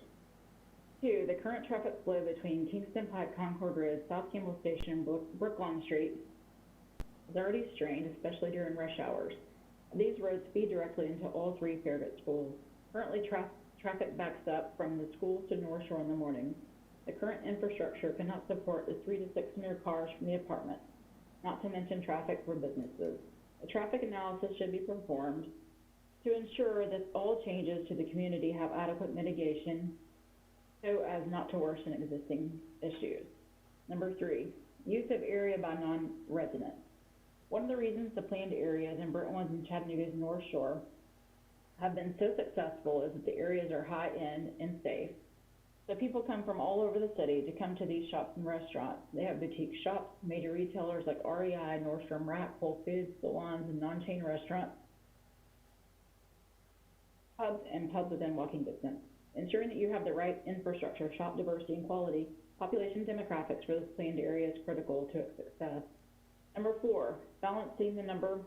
Two, the current traffic flow between Kingston Pike, Concord Road, South Campbell Station, and Brooklawn Street is already strained, especially during rush hours. These roads feed directly into all three Farragut schools. Currently, traffic backs up from the schools to North Shore in the morning. The current infrastructure cannot support the 300 to 600 cars from the apartments, not to mention traffic for businesses. A traffic analysis should be performed to ensure that all changes to the community have adequate mitigation so as not to worsen existing issues. Number three, use of area by non-residents. One of the reasons the planned areas in Brentwood and Chattanooga's North Shore have been so successful is that the areas are high-end and safe. So people come from all over the city to come to these shops and restaurants. They have boutique shops, major retailers like REI, Nordstrom Rack, Whole Foods, salons, and non-chain restaurants, pubs, and pubs within walking distance. Ensuring that you have the right infrastructure, shop diversity, and quality population demographics for this planned area is critical to its success. Number four, balancing the number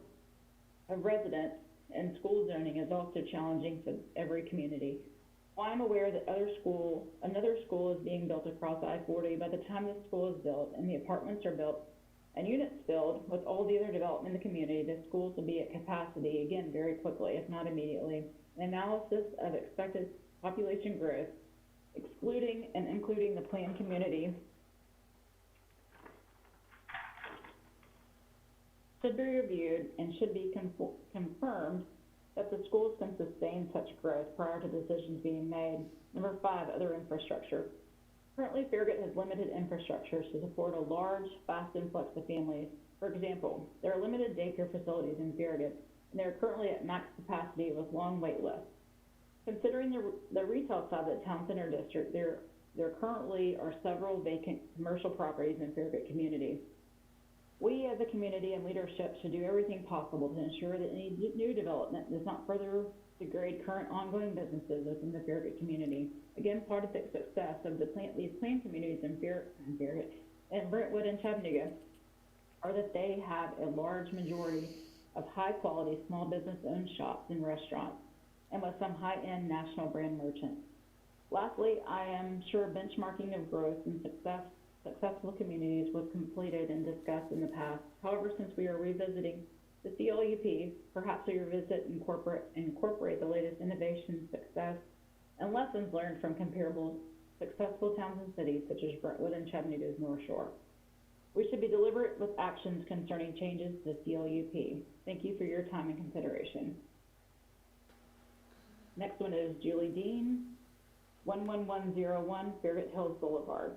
of residents and school zoning is also challenging for every community. While I'm aware that another school is being built across I-40, by the time this school is built and the apartments are built and units filled with all the other development in the community, the schools will be at capacity again very quickly, if not immediately. An analysis of expected population growth, excluding and including the planned community, should be reviewed and should be confirmed that the schools can sustain such growth prior to decisions being made. Number five, other infrastructure. Currently, Farragut has limited infrastructure to support a large, fast influx of families. For example, there are limited daycare facilities in Farragut, and they are currently at max capacity with long wait lists. Considering the retail side of the town center district, there currently are several vacant commercial properties in Farragut community. We as a community and leadership should do everything possible to ensure that any new development does not further degrade current ongoing businesses within the Farragut community. Again, part of the success of these planned communities in Farragut and Brentwood and Chattanooga are that they have a large majority of high-quality small business-owned shops and restaurants, and with some high-end national brand merchants. Lastly, I am sure benchmarking of growth and successful communities was completed and discussed in the past. However, since we are revisiting the CLUP, perhaps we revisit and incorporate the latest innovation, success, and lessons learned from comparable successful towns and cities such as Brentwood and Chattanooga's North Shore. We should be deliberate with actions concerning changes to the CLUP. Thank you for your time and consideration. Next one is Julie Dean, 11101 Farragut Hills Boulevard.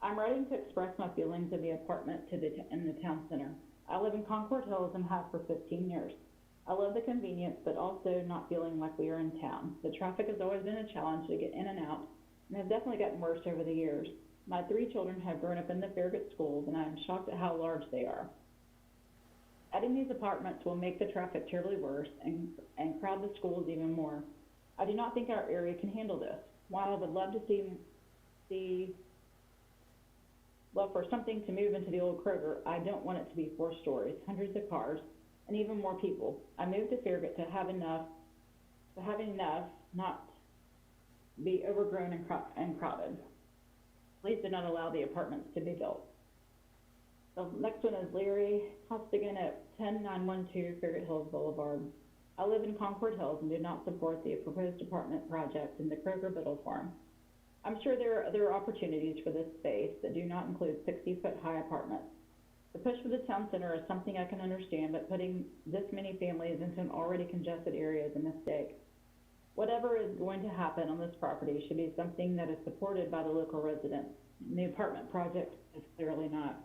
I'm writing to express my feelings of the apartment in the town center. I live in Concord Hills and have for 15 years. I love the convenience, but also not feeling like we are in town. The traffic has always been a challenge to get in and out, and has definitely gotten worse over the years. My 3 children have grown up in the Farragut schools, and I am shocked at how large they are. Adding these apartments will make the traffic terribly worse and crowd the schools even more. I do not think our area can handle this. While I would love to for something to move into the old Kroger, I don't want it to be 4 stories, hundreds of cars, and even more people. I moved to Farragut to having enough, not be overgrown and crowded. Please do not allow the apartments to be built. The next one is Larry Costigan at 10912 Farragut Hills Boulevard. I live in Concord Hills and do not support the proposed apartment project in the Kroger Biddle Farm. I'm sure there are other opportunities for this space that do not include 60-foot high apartments. The push for the town center is something I can understand, but putting this many families into an already congested area is a mistake. Whatever is going to happen on this property should be something that is supported by the local residents. The apartment project is clearly not.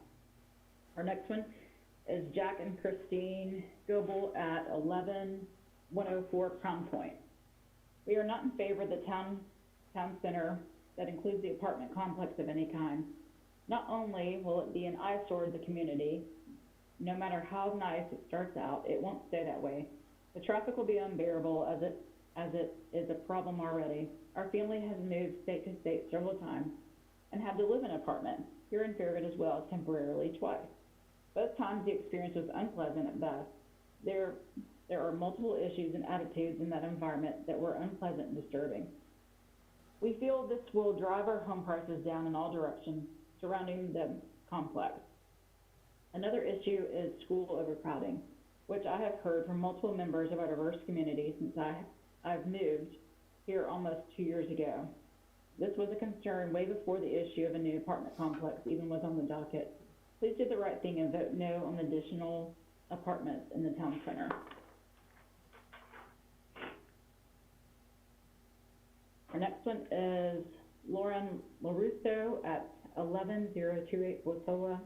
Our next one is Jack and Christine Goebel at 11104 Crown Point. We are not in favor of the town center that includes the apartment complex of any kind. Not only will it be an eyesore to the community, no matter how nice it starts out, it won't stay that way. The traffic will be unbearable as it is a problem already. Our family has moved state to state several times and had to live in an apartment here in Farragut as well, temporarily twice. Both times the experience was unpleasant at best. There are multiple issues and attitudes in that environment that were unpleasant and disturbing. We feel this will drive our home prices down in all directions surrounding the complex. Another issue is school overcrowding, which I have heard from multiple members of our diverse community since I've moved here almost 2 years ago. This was a concern way before the issue of a new apartment complex even was on the docket. Please do the right thing and vote no on additional apartments in the town center. Our next one is Lauren LaRusso at 11028 Wasola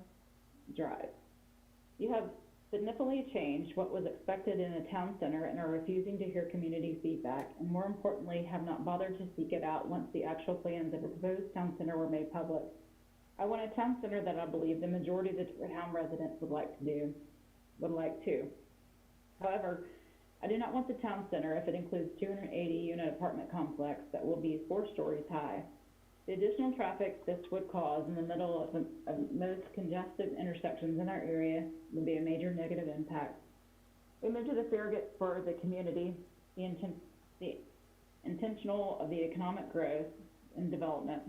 Drive. You have significantly changed what was expected in a town center and are refusing to hear community feedback, and more importantly, have not bothered to seek it out once the actual plans of a proposed town center were made public. I want a town center that I believe the majority of the town residents would like to. However, I do not want the town center if it includes 280 unit apartment complex that will be 4 stories high. The additional traffic this would cause in the middle of the most congested intersections in our area would be a major negative impact. We moved to the Farragut for the community, the intentional of the economic growth and development.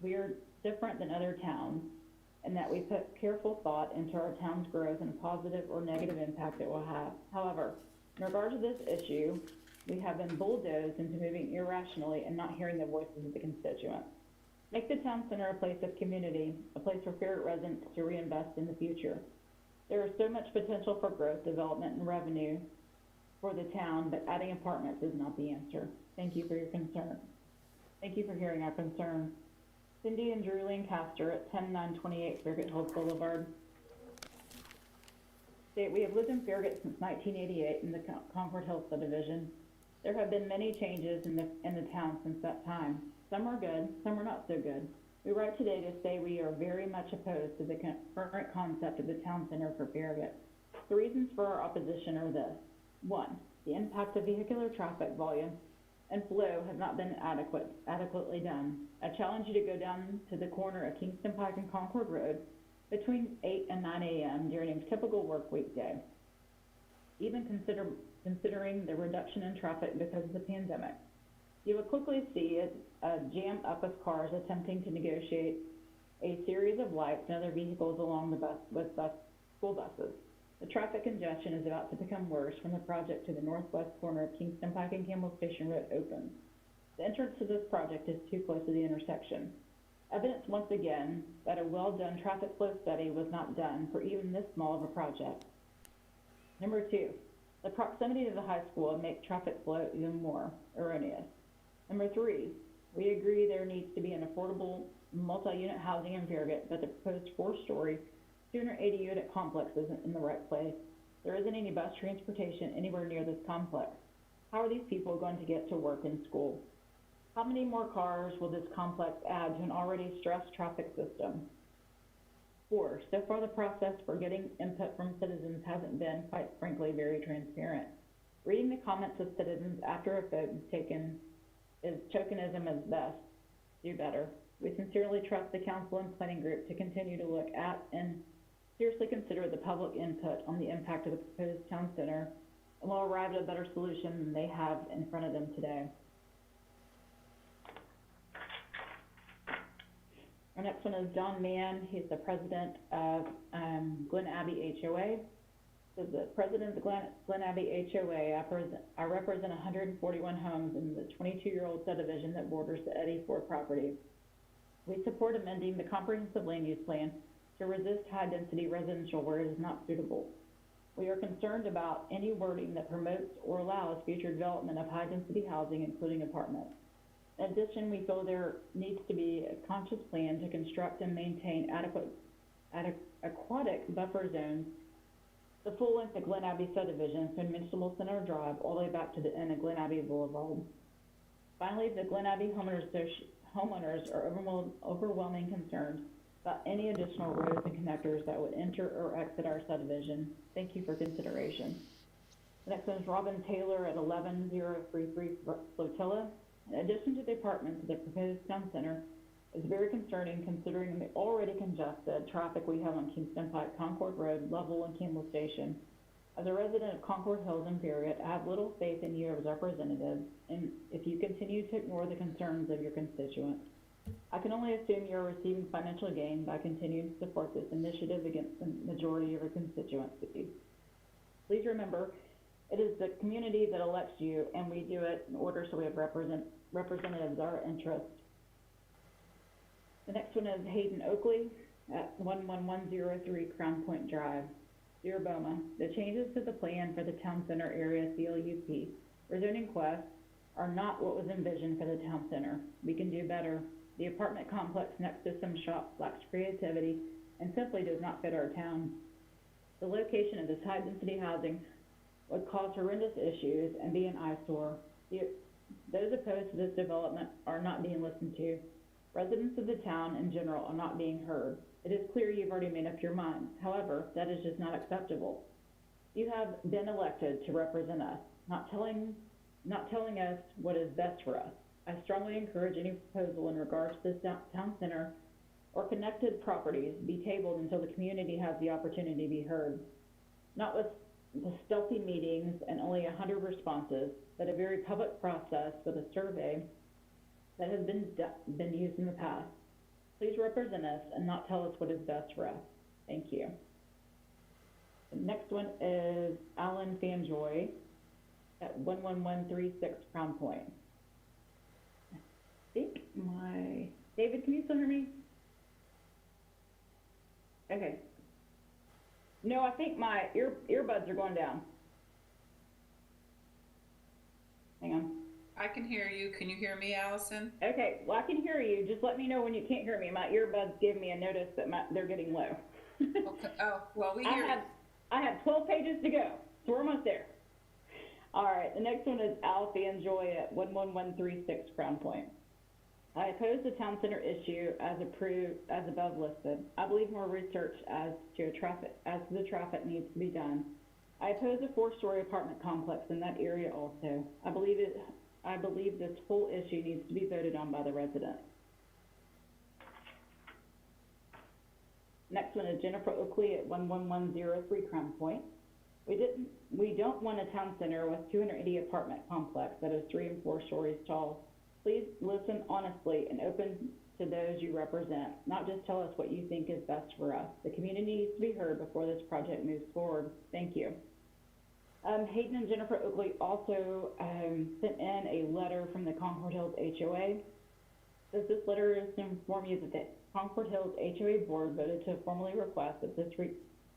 We are different than other towns in that we put careful thought into our town's growth and positive or negative impact it will have. However, in regard to this issue, we have been bulldozed into moving irrationally and not hearing the voices of the constituents. Make the town center a place of community, a place for Farragut residents to reinvest in the future. There is so much potential for growth, development, and revenue for the town, but adding apartments is not the answer. Thank you for your concern. Thank you for hearing our concern. Cindy and Julian Castor at 10928 Farragut Hills Boulevard. We have lived in Farragut since 1988 in the Concord Hills subdivision. There have been many changes in the town since that time. Some are good, some are not so good. We write today to say we are very much opposed to the current concept of the town center for Farragut. The reasons for our opposition are this. 1, the impact of vehicular traffic volume and flow have not been adequately done. I challenge you to go down to the corner of Kingston Pike and Concord Road between 8 and 9 a.m. during a typical work weekday. Even considering the reduction in traffic because of the pandemic, you will quickly see a jam up of cars attempting to negotiate a series of lights and other vehicles along the school buses. The traffic congestion is about to become worse when the project to the northwest corner of Kingston Pike and Campbell Station Road opens. The entrance to this project is too close to the intersection. Evidence once again that a well-done traffic flow study was not done for even this small of a project. Number 2, the proximity to the high school would make traffic flow even more erroneous. Number 3, we agree there needs to be an affordable multi-unit housing in Farragut, but the proposed 4-story, 280-unit complex isn't in the right place. There isn't any bus transportation anywhere near this complex. How are these people going to get to work and school? How many more cars will this complex add to an already stressed traffic system? 4, so far the process for getting input from citizens hasn't been, quite frankly, very transparent. Reading the comments of citizens after a vote is taken is tokenism at best. Do better. We sincerely trust the council and planning group to continue to look at and seriously consider the public input on the impact of the proposed town center, and will arrive at a better solution than they have in front of them today. Our next one is John Mann. He's the president of Glen Abbey HOA. As the president of the Glen Abbey HOA, I represent 141 homes in the 22-year-old subdivision that borders the Eddy Ford property. We support amending the comprehensive land use plan to resist high-density residential where it is not suitable. We are concerned about any wording that promotes or allows future development of high-density housing, including apartments. In addition, we feel there needs to be a conscious plan to construct and maintain aquatic buffer zones the full length of Glen Abbey subdivision from Municipal Center Drive all the way back to the end of Glen Abbey Boulevard. Finally, the Glen Abbey homeowners are overwhelming concerns about any additional roads and connectors that would enter or exit our subdivision. Thank you for consideration. The next one is Robin Taylor at 11033 Flotilla. In addition to the apartments, the proposed town center is very concerning considering the already congested traffic we have on Kingston Pike, Concord Road, Lovell, and Campbell Station. As a resident of Concord Hills and Farragut, I have little faith in you as representatives, and if you continue to ignore the concerns of your constituents. I can only assume you are receiving financial gain by continuing to support this initiative against the majority of your constituency. Please remember, it is the community that elects you, and we do it in order so we have representatives of our interests. The next one is Hayden Oakley at 11103 Crown Point Drive. Dear Boma, the changes to the plan for the town center area CLUP rezoning quest are not what was envisioned for the town center. We can do better. The apartment complex next to some shops lacks creativity and simply does not fit our town. The location of this high-density housing would cause horrendous issues and be an eyesore. Those opposed to this development are not being listened to. Residents of the town in general are not being heard. It is clear you've already made up your mind. However, that is just not acceptable. You have been elected to represent us, not telling us what is best for us. I strongly encourage any proposal in regards to this town center or connected properties be tabled until the community has the opportunity to be heard. Not with the stealthy meetings and only 100 responses, but a very public process with a survey that has been used in the past. Please represent us and not tell us what is best for us. Thank you. The next one is Alan Fanjoy at 11136 Crown Point. I think David, can you still hear me? Okay. No, I think my earbuds are going down. Hang on. I can hear you. Can you hear me, Allison? Okay, well, I can hear you. Just let me know when you can't hear me. My earbuds gave me a notice that they're getting low. Okay. Oh, well, we hear you. I have 12 pages to go, so we're almost there. All right, the next one is Al Fanjoy at 11136 Crown Point. I oppose the town center issue as above listed. I believe more research as the traffic needs to be done. I oppose a 4-story apartment complex in that area also. I believe this whole issue needs to be voted on by the residents. Next one is Jennifer Oakley at 11103 Crown Point. We don't want a town center with 280 apartment complex that is 3 and 4 stories tall. Please listen honestly and open to those you represent, not just tell us what you think is best for us. The community needs to be heard before this project moves forward. Thank you. Hayden and Jennifer Oakley also sent in a letter from the Concord Hills HOA. This letter is to inform you that the Concord Hills HOA board voted to formally request that this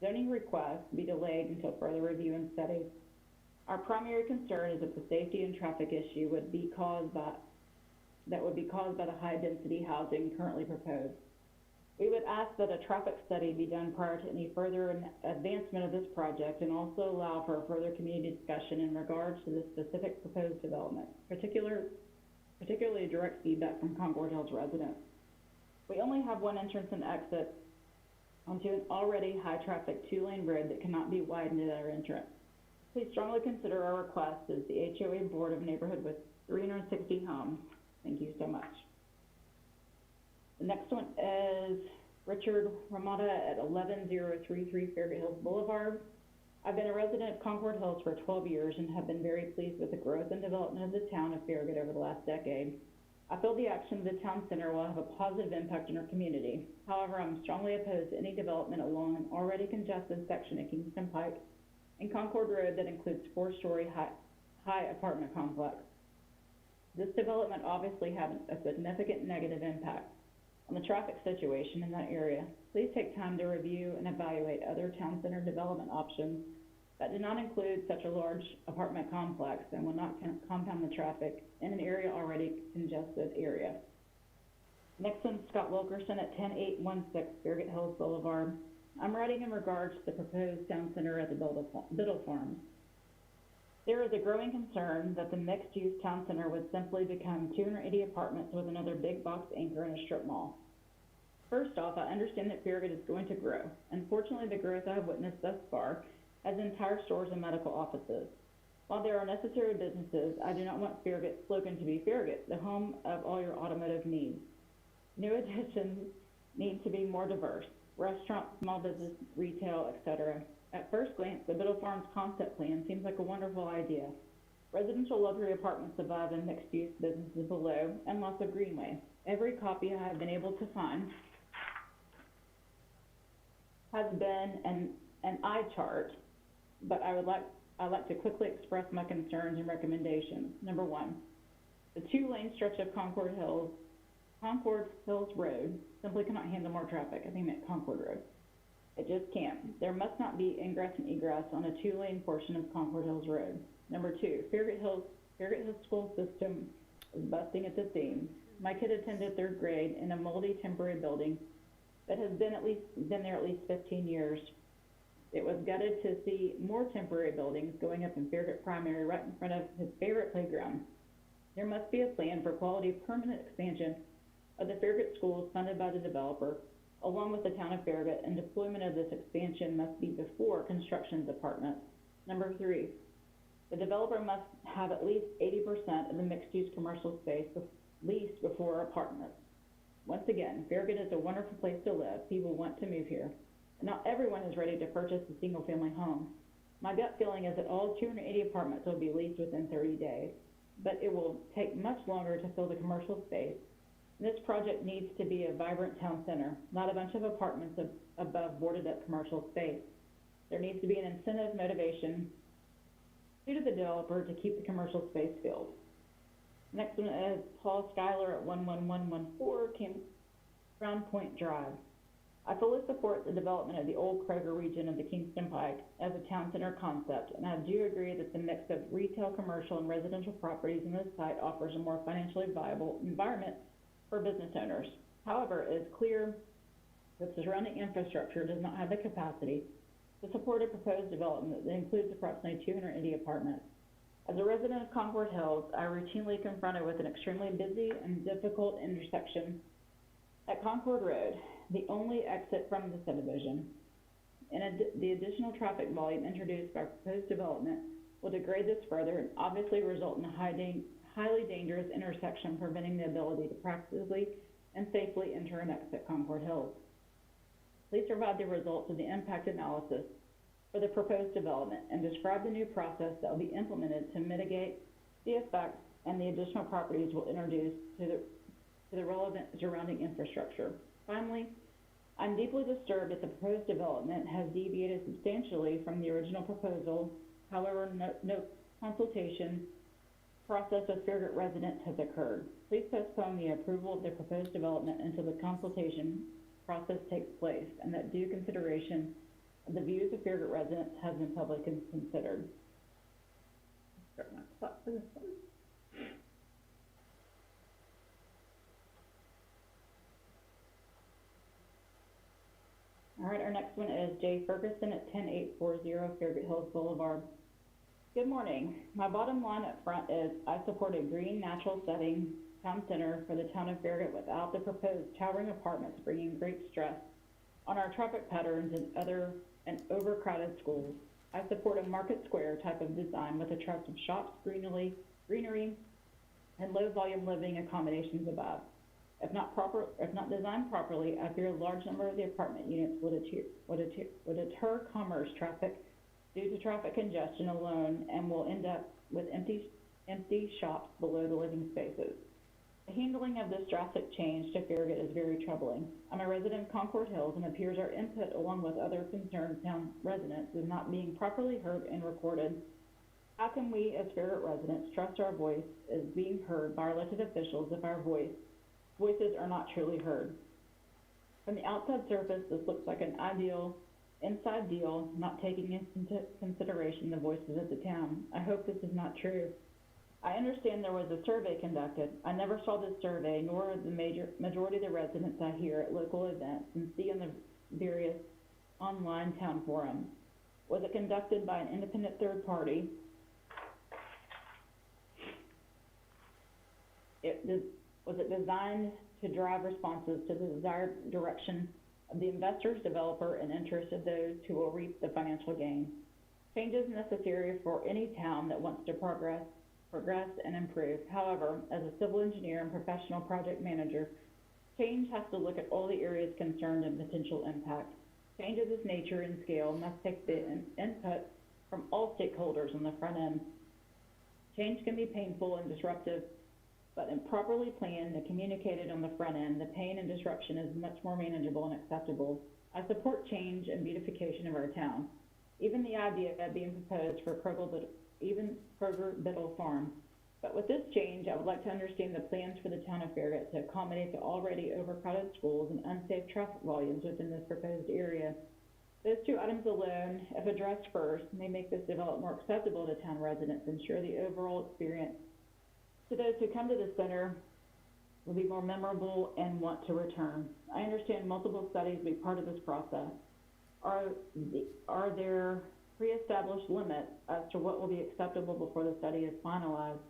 zoning request be delayed until further review and study. Our primary concern is that the safety and traffic issue would be caused by the high density housing currently proposed. We would ask that a traffic study be done prior to any further advancement of this project and also allow for a further community discussion in regards to the specific proposed development, particularly direct feedback from Concord Hills residents. We only have one entrance and exit onto an already high traffic 2-lane road that cannot be widened at our entrance. Please strongly consider our request as the HOA board of neighborhood with 360 homes. Thank you so much. The next one is Richard Ramada at 11033 Fairgate Hills Boulevard. I've been a resident of Concord Hills for 12 years and have been very pleased with the growth and development of the town of Farragut over the last decade. I feel the action of the town center will have a positive impact on our community. However, I'm strongly opposed to any development along an already congested section of Kingston Pike and Concord Road that includes 4-story high apartment complex. This development obviously has a significant negative impact on the traffic situation in that area. Please take time to review and evaluate other town center development options That did not include such a large apartment complex and will not compound the traffic in an already congested area. Next one, Scott Wilkerson at 10816 Farragut Hills Boulevard. I'm writing in regards to the proposed town center at the Biddle Farms. There is a growing concern that the mixed-use town center would simply become 280 apartments with another big box anchor and a strip mall. First off, I understand that Farragut is going to grow. Unfortunately, the growth I have witnessed thus far has entire stores and medical offices. While there are necessary businesses, I do not want Farragut's slogan to be Farragut, the home of all your automotive needs. New additions need to be more diverse: restaurants, small business, retail, etc. At first glance, the Biddle Farms concept plan seems like a wonderful idea. Residential luxury apartments above and mixed-use businesses below, and lots of greenway. Every copy I have been able to find has been an eye chart, but I'd like to quickly express my concerns and recommendations. Number one, the two-lane stretch of Concord Hills Road simply cannot handle more traffic. I think I meant Concord Road. It just can't. There must not be ingress and egress on a two-lane portion of Concord Hills Road. Number two, Farragut Hills school system is busting at the seams. My kid attended third grade in a moldy temporary building that has been there at least 15 years. It was gutted to see more temporary buildings going up in Farragut Primary right in front of his favorite playground. There must be a plan for quality permanent expansion of the Farragut schools funded by the developer, along with the town of Farragut, and deployment of this expansion must be before construction of apartments. Number three, the developer must have at least 80% of the mixed-use commercial space leased before apartments. Once again, Farragut is a wonderful place to live. People want to move here. Not everyone is ready to purchase a single-family home. My gut feeling is that all 280 apartments will be leased within 30 days, but it will take much longer to fill the commercial space. This project needs to be a vibrant town center, not a bunch of apartments above boarded-up commercial space. There needs to be an incentive motivation due to the developer to keep the commercial space filled. Next one is Paul Schuyler at 11114 Crown Point Drive. I fully support the development of the old Kroger region of the Kingston Pike as a town center concept, and I do agree that the mix of retail, commercial, and residential properties in this site offers a more financially viable environment for business owners. However, it is clear that the surrounding infrastructure does not have the capacity to support a proposed development that includes approximately 280 apartments. As a resident of Concord Hills, I routinely confronted with an extremely busy and difficult intersection at Concord Road, the only exit from the subdivision. The additional traffic volume introduced by proposed development will degrade this further and obviously result in a highly dangerous intersection, preventing the ability to practically and safely enter and exit Concord Hills. Please provide the results of the impact analysis for the proposed development and describe the new process that will be implemented to mitigate the effects and the additional properties will introduce to the relevant surrounding infrastructure. Finally, I'm deeply disturbed that the proposed development has deviated substantially from the original proposal. However, no consultation process with Farragut residents has occurred. Please postpone the approval of the proposed development until the consultation process takes place and that due consideration of the views of Farragut residents has been publicly considered. Start my clock for this one. All right, our next one is Jay Ferguson at 10840 Farragut Hills Boulevard. Good morning. My bottom line up front is I support a green, natural setting town center for the town of Farragut without the proposed towering apartments bringing great stress on our traffic patterns and overcrowded schools. I support a market square type of design with attractive shops, greenery, and low volume living accommodations above. If not designed properly, I fear a large number of the apartment units would deter commerce traffic due to traffic congestion alone and will end up with empty shops below the living spaces. The handling of this drastic change to Farragut is very troubling. I'm a resident of Concord Hills and appears our input along with other concerned town residents is not being properly heard and recorded. How can we as Farragut residents trust our voice is being heard by our elected officials if our voices are not truly heard? From the outside surface, this looks like an ideal inside deal, not taking into consideration the voices of the town. I hope this is not true. I understand there was a survey conducted. I never saw this survey, nor the majority of the residents I hear at local events and see on the various online town forums. Was it conducted by an independent third party? Was it designed to drive responses to the desired direction of the investors, developer, and interest of those who will reap the financial gain? Change is necessary for any town that wants to progress and improve. However, as a civil engineer and professional project manager, change has to look at all the areas concerned and potential impact. Change of this nature and scale must take the input from all stakeholders on the front end. Change can be painful and disruptive, but improperly planned and communicated on the front end, the pain and disruption is much more manageable and acceptable. I support change and beautification of our town. Even the idea of being proposed for Kroger Biddle Farm. But with this change, I would like to understand the plans for the town of Farragut to accommodate the already overcrowded schools and unsafe traffic volumes within this proposed area. Those two items alone, if addressed first, may make this development more acceptable to town residents and ensure the overall experience to those who come to the center will be more memorable and want to return. I understand multiple studies will be part of this process. Are there pre-established limits as to what will be acceptable before the study is finalized?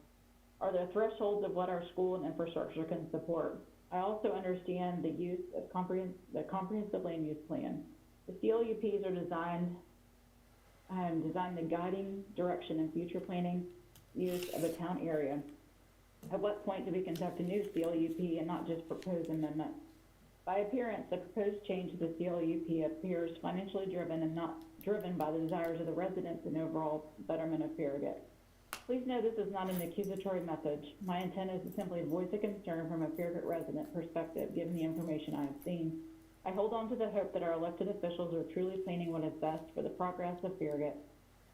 Are there thresholds of what our school and infrastructure can support? I also understand the use of the comprehensive land use plan. The CLUPs are designed the guiding direction in future planning use of a town area. At what point do we conduct a new CLUP and not just propose amendments? By appearance, the proposed change to the CLUP appears financially driven and not driven by the desires of the residents and overall betterment of Farragut. Please know this is not an accusatory message. My intent is to simply voice a concern from a Farragut resident perspective, given the information I have seen. I hold on to the hope that our elected officials are truly planning what is best for the progress of Farragut.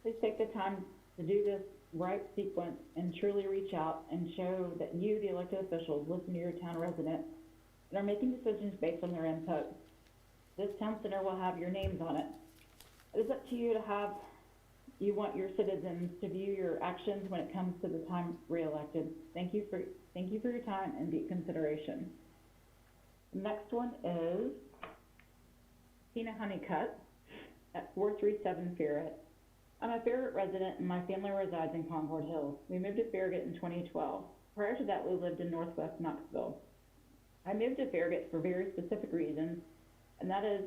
Please take the time to do this right sequence and truly reach out and show that you, the elected officials, listen to your town residents and are making decisions based on their input. This town center will have your names on it. It is up to you to have, you want your citizens to view your actions when it comes to the time re-elected. Thank you for your time and deep consideration. The next one is Tina Honeycutt at 437 Farragut. I'm a Farragut resident and my family resides in Concord Hills. We moved to Farragut in 2012. Prior to that, we lived in Northwest Knoxville. I moved to Farragut for very specific reasons, and that is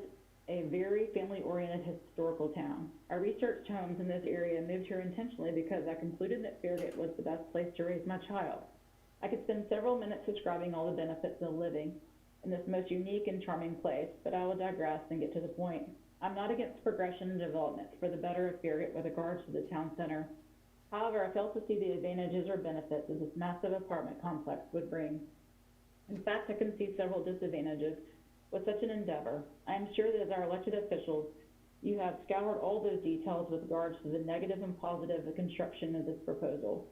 a very family-oriented historical town. I researched homes in this area and moved here intentionally because I concluded that Farragut was the best place to raise my child. I could spend several minutes describing all the benefits of living in this most unique and charming place, but I will digress and get to the point. I'm not against progression and development for the better of Farragut with regards to the town center. However, I fail to see the advantages or benefits that this massive apartment complex would bring. In fact, I can see several disadvantages with such an endeavor. I am sure that as our elected officials, you have scoured all those details with regards to the negative and positive of the construction of this proposal.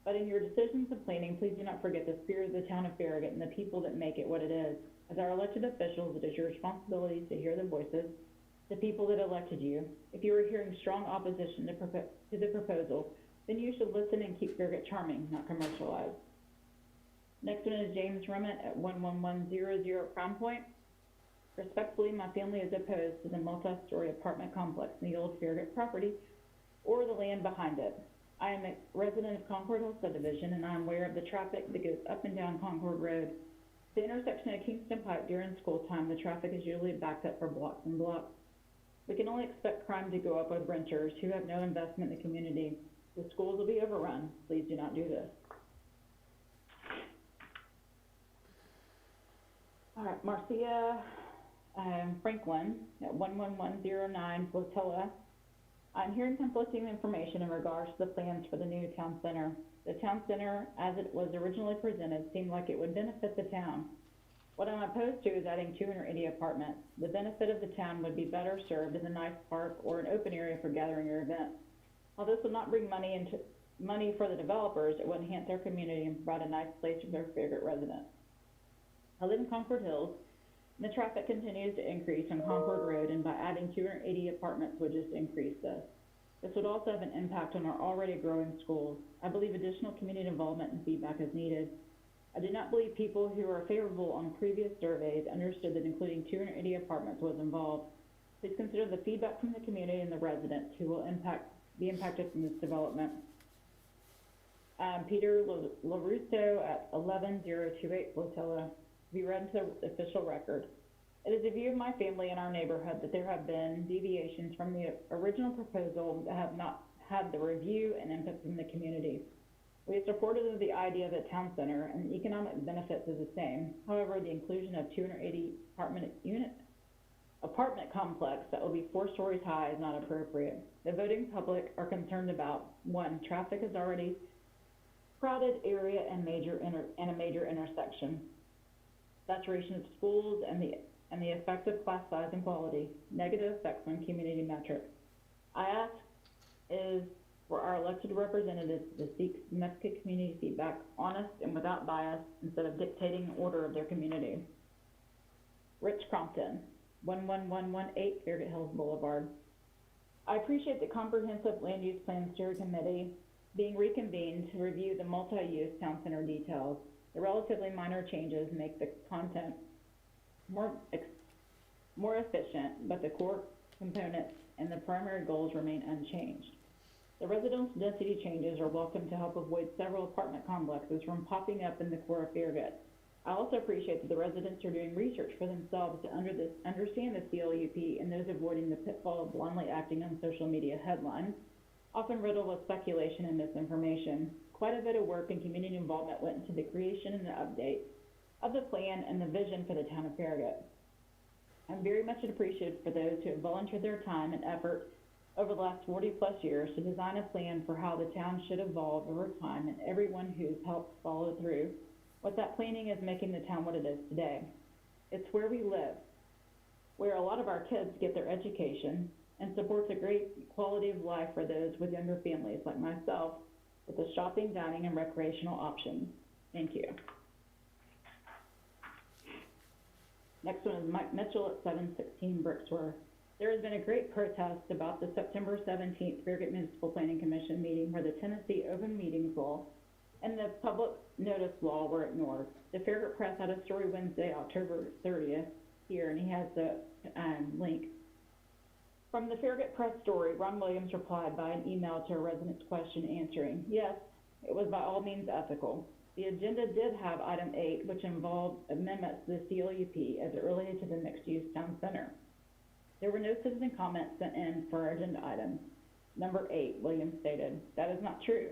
But in your decisions and planning, please do not forget the spirit of the town of Farragut and the people that make it what it is. As our elected officials, it is your responsibility to hear the voices, the people that elected you. If you are hearing strong opposition to the proposal, then you should listen and keep Farragut charming, not commercialized. Next one is James Rummett at 11100 Crown Point. Respectfully, my family is opposed to the multi-story apartment complex in the old Farragut property or the land behind it. I am a resident of Concord Hill subdivision and I am aware of the traffic that goes up and down Concord Road. The intersection of Kingston Pike during school time, the traffic is usually backed up for blocks and blocks. We can only expect crime to go up with renters who have no investment in the community. The schools will be overrun. Please do not do this. All right, Marcia Franklin at 11109 Flotilla. I'm hearing conflicting information in regards to the plans for the new town center. The town center, as it was originally presented, seemed like it would benefit the town. What I'm opposed to is adding 280 apartments. The benefit of the town would be better served in a nice park or an open area for gathering your events. While this would not bring money for the developers, it would enhance our community and provide a nice place for their favorite residents. I live in Concord Hills, The traffic continues to increase on Concord Road, and by adding 280 apartments would just increase this. This would also have an impact on our already growing schools. I believe additional community involvement and feedback is needed. I do not believe people who are favorable on previous surveys understood that including 280 apartments was involved. Please consider the feedback from the community and the residents who will be impacted from this development. Peter LaRusso at 11028 Flotilla, be read into the official record. It is a view of my family and our neighborhood that there have been deviations from the original proposal that have not had the review and input from the community. We have supported the idea of a town center, and the economic benefits is the same. However, the inclusion of 280 apartment complex that will be 4 stories high is not appropriate. The voting public are concerned about, 1, traffic is already crowded area and a major intersection, saturation of schools and the effect of class size and quality, negative effects on community metrics. I ask is for our elected representatives to seek significant community feedback, honest and without bias, instead of dictating the order of their community. Rich Crompton, 11118 Farragut Hills Boulevard. I appreciate the Comprehensive Land Use Plan Steering Committee being reconvened to review the multi-use town center details. The relatively minor changes make the content more efficient, but the core components and the primary goals remain unchanged. The residential density changes are welcome to help avoid several apartment complexes from popping up in the core of Farragut. I also appreciate that the residents are doing research for themselves to understand the CLUP and those avoiding the pitfall of blindly acting on social media headlines, often riddled with speculation and misinformation. Quite a bit of work and community involvement went into the creation and the update of the plan and the vision for the town of Farragut. I'm very much appreciative for those who have volunteered their time and effort over the last 40+ years to design a plan for how the town should evolve over time, and everyone who's helped follow through. What that planning is making the town what it is today. It's where we live, where a lot of our kids get their education, and supports a great quality of life for those with younger families like myself, with the shopping, dining, and recreational options. Thank you. Next one is Mike Mitchell at 716 Brixworth. There has been a great protest about the September 17th Farragut Municipal Planning Commission meeting where the Tennessee Open Meetings Law and the Public Notice Law were ignored. The Farragut Press had a story Wednesday, October 30th here, and he has the link. From the Farragut Press story, Ron Williams replied by an email to a resident's question answering, yes, it was by all means ethical. The agenda did have item 8, which involved amendments to the CLUP as it related to the mixed-use town center. There were no citizen comments sent in for our agenda items. Number 8, Williams stated, that is not true.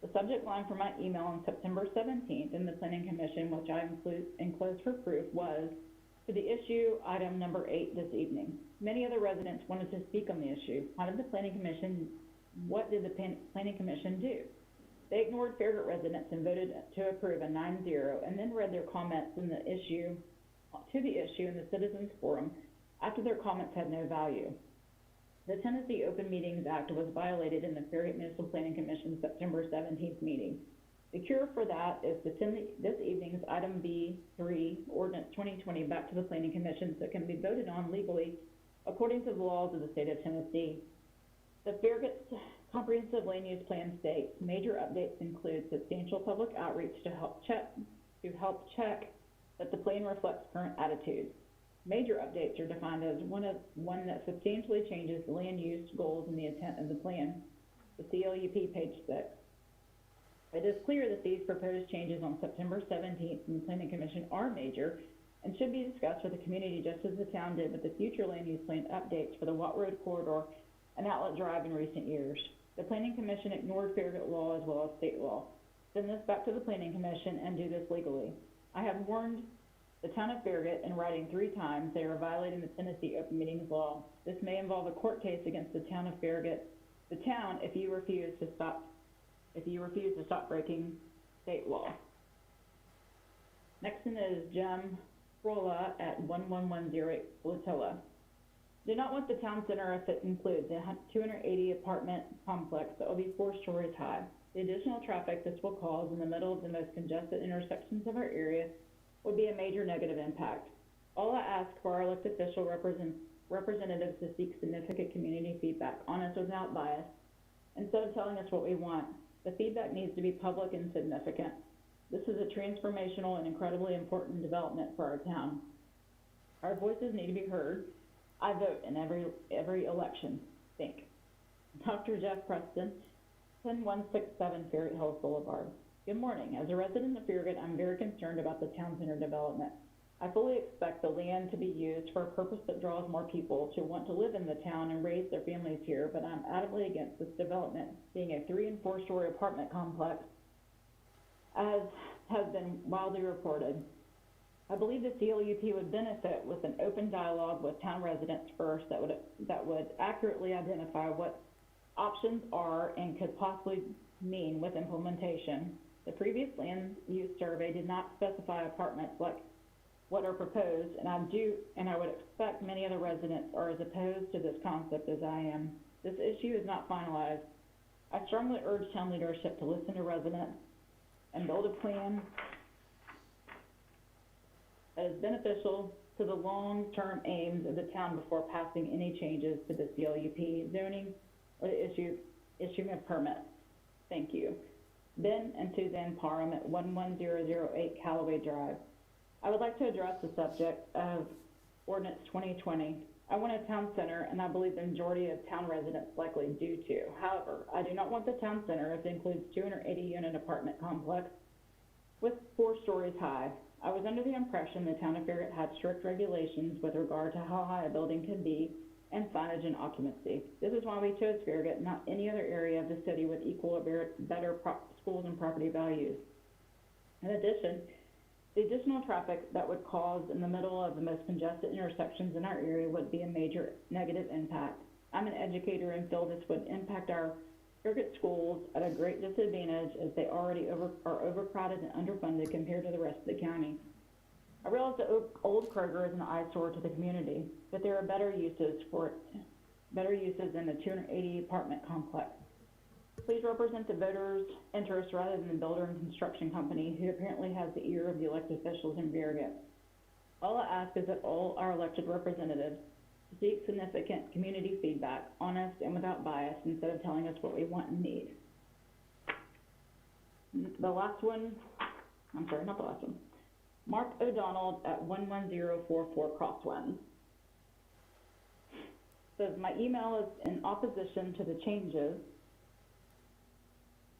The subject line for my email on September 17th in the Planning Commission, which I enclosed for proof, was to the issue item number 8 this evening. Many other residents wanted to speak on the issue. What did the Planning Commission do? They ignored Farragut residents and voted to approve a 9-0 and then read their comments in the issue in the Citizens Forum after their comments had no value. The Tennessee Open Meetings Act was violated in the Farragut Municipal Planning Commission September 17th meeting. The cure for that is to send this evening's item B3, Ordinance 2020, back to the Planning Commission so it can be voted on legally according to the laws of the state of Tennessee. The Farragut Comprehensive Land Use Plan states major updates include substantial public outreach to help check that the plan reflects current attitudes. Major updates are defined as one that substantially changes the land use goals and the intent of the plan. The CLUP, page 6. It is clear that these proposed changes on September 17th in the Planning Commission are major and should be discussed with the community just as the town did with the future land use plan updates for the Watt Road corridor and Outlet Drive in recent years. The Planning Commission ignored Farragut law as well as state law. Send this back to the Planning Commission and do this legally. I have warned the town of Farragut in writing 3 times they are violating the Tennessee Open Meetings Law. This may involve a court case against the town of Farragut, the town, if you refuse to stop breaking state law. Next one is Jim Frola at 11108 Flotilla. Do not want the town center if it includes a 280 apartment complex that will be 4 stories high. The additional traffic this will cause in the middle of the most congested intersections of our area would be a major negative impact. All I ask for our elected official representatives to seek significant community feedback, honest without bias, instead of telling us what we want. The feedback needs to be public and significant. This is a transformational and incredibly important development for our town. Our voices need to be heard. I vote in every election. Think. Dr. Jeff Preston, 10167 Ferret Hills Boulevard. Good morning. As a resident of Farragut, I'm very concerned about the town center development. I fully expect the land to be used for a purpose that draws more people to want to live in the town and raise their families here, but I'm adamantly against this development being a 3- and 4-story apartment complex, as has been widely reported. I believe the CLUP would benefit with an open dialogue with town residents first that would accurately identify what options are and could possibly mean with implementation. The previous land use survey did not specify apartments like what are proposed, and I would expect many other residents are as opposed to this concept as I am. This issue is not finalized. I strongly urge town leadership to listen to residents and build a plan that is beneficial to the long-term aims of the town before passing any changes to the CLUP zoning or the issuing of permits. Thank you. Ben and Suzanne Parham at 11008 Callaway Drive. I would like to address the subject of Ordinance 2020. I want a town center, and I believe the majority of town residents likely do too. However, I do not want the town center if it includes 280-unit apartment complex with 4 stories high. I was under the impression the town of Farragut had strict regulations with regard to how high a building could be and signage and occupancy. This is why we chose Farragut, not any other area of the city with equal or better schools and property values. In addition, the additional traffic that would cause in the middle of the most congested intersections in our area would be a major negative impact. I'm an educator and feel this would impact our Farragut schools at a great disadvantage as they already are overcrowded and underfunded compared to the rest of the county. I realize that old Kroger is an eyesore to the community, but there are better uses than the 280 apartment complex. Please represent the voters' interests rather than the builder and construction company who apparently has the ear of the elected officials in Farragut. All I ask is that all our elected representatives seek significant community feedback, honest and without bias, instead of telling us what we want and need. The last one, I'm sorry, not the last one. Mark O'Donnell at 11044 Crosswinds. Says, my email is in opposition to the changes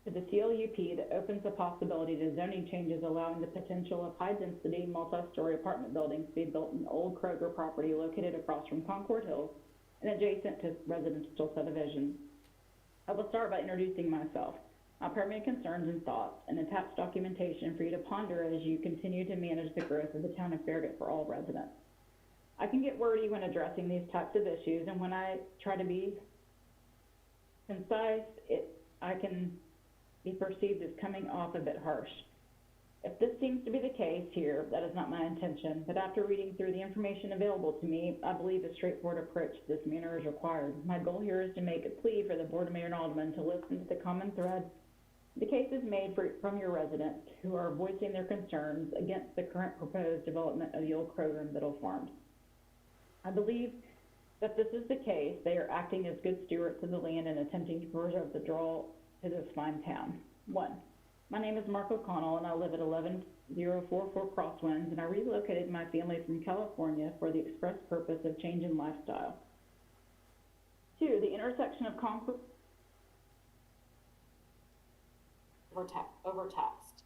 to the CLUP that opens the possibility to zoning changes allowing the potential of high-density, multi-story apartment buildings to be built in old Kroger property located across from Concord Hills and adjacent to residential subdivisions. I will start by introducing myself, my primary concerns and thoughts, and attached documentation for you to ponder as you continue to manage the growth of the town of Farragut for all residents. I can get wordy when addressing these types of issues, and when I try to be concise, I can be perceived as coming off a bit harsh. If this seems to be the case here, that is not my intention, but after reading through the information available to me, I believe a straightforward approach to this manner is required. My goal here is to make a plea for the Board of Mayor and Aldermen to listen to the common thread the cases made from your residents who are voicing their concerns against the current proposed development of the old Kroger and Biddle farms. I believe that this is the case. They are acting as good stewards of the land and attempting to preserve the draw to this fine town. 1. My name is Mark O'Connell and I live at 11044 Crosswinds, and I relocated my family from California for the express purpose of change in lifestyle. 2. The intersection of Concord overtaxed.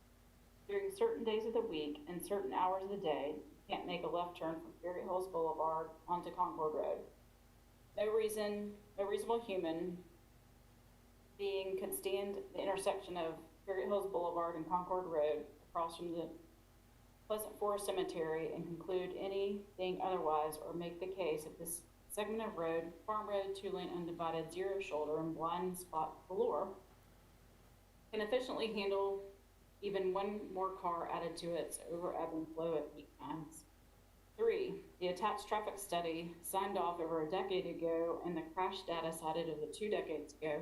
During certain days of the week and certain hours of the day, you can't make a left turn from Ferret Hills Boulevard onto Concord Road. No reasonable human being could stand the intersection of Farragut Hills Boulevard and Concord Road across from the Pleasant Forest Cemetery and conclude anything otherwise or make the case of this segment of road, farm road, 2-lane undivided, zero shoulder and blind spot galore, can efficiently handle even one more car added to its over ebb and flow at peak times. 3. The attached traffic study signed off over a decade ago and the crash data cited over 2 decades ago.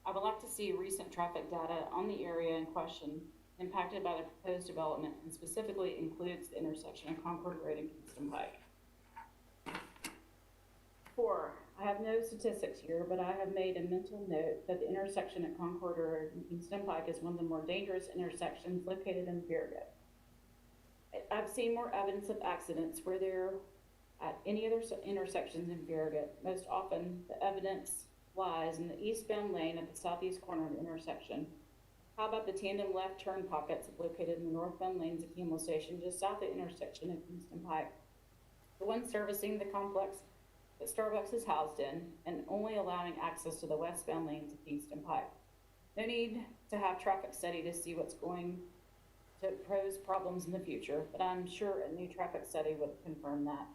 I would like to see recent traffic data on the area in question impacted by the proposed development and specifically includes the intersection of Concord Road and Kingston Pike. 4, I have no statistics here, but I have made a mental note that the intersection at Concord Road and Kingston Pike is one of the more dangerous intersections located in Farragut. I've seen more evidence of accidents where there at any other intersections in Farragut. Most often, the evidence lies in the eastbound lane at the southeast corner of the intersection. How about the tandem left turn pockets located in the northbound lanes of Campbell Station, just south of the intersection of Kingston Pike? The one servicing the complex that Starbucks is housed in, and only allowing access to the westbound lanes of Kingston Pike. No need to have traffic study to see what's going to pose problems in the future, but I'm sure a new traffic study would confirm that.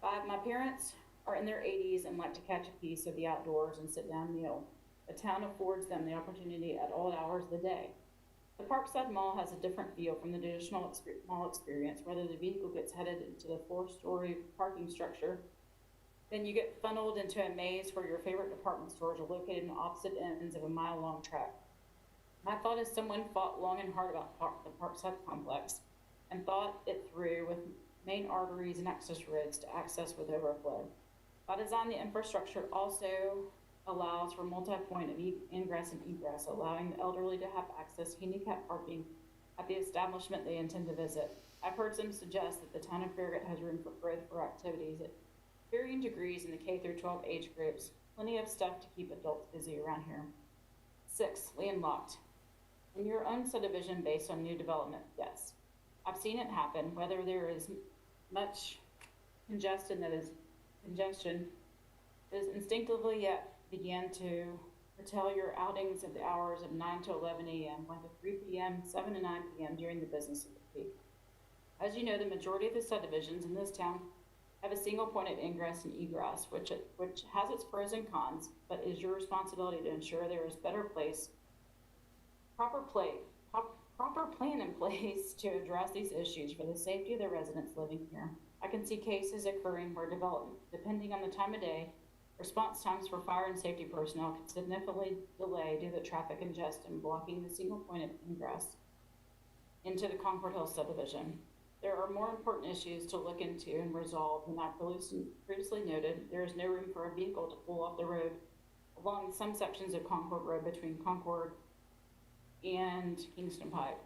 5, my parents are in their 80s and like to catch a piece of the outdoors and sit down meal. The town affords them the opportunity at all hours of the day. The Parkside Mall has a different feel from the traditional mall experience, whether the vehicle gets headed into the 4-story parking structure. Then you get funneled into a maze where your favorite department stores are located in opposite ends of a mile-long track. My thought is someone thought long and hard about the Parkside complex and thought it through with main arteries and access roads to access with overflow. By design, the infrastructure also allows for multi-point of ingress and egress, allowing the elderly to have access to handicap parking at the establishment they intend to visit. I've heard some suggest that the town of Farragut has room for growth for activities at varying degrees in the K through 12 age groups. Plenty of stuff to keep adults busy around here. 6, landlocked. In your own subdivision based on new development, yes. I've seen it happen, whether there is much congestion that is instinctively yet began to curtail your outings at the hours of 9 to 11 a.m., 1 to 3 p.m., 7 to 9 p.m. during the business of the peak. As you know, the majority of the subdivisions in this town have a single point of ingress and egress, which has its pros and cons, but is your responsibility to ensure there is proper plan in place to address these issues for the safety of the residents living here. I can see cases occurring where development, depending on the time of day, response times for fire and safety personnel can significantly delay due to traffic congestion blocking the single point of ingress into the Concord Hill subdivision. There are more important issues to look into and resolve than I previously noted. There is no room for a vehicle to pull off the road along some sections of Concord Road between Concord and Kingston Pike.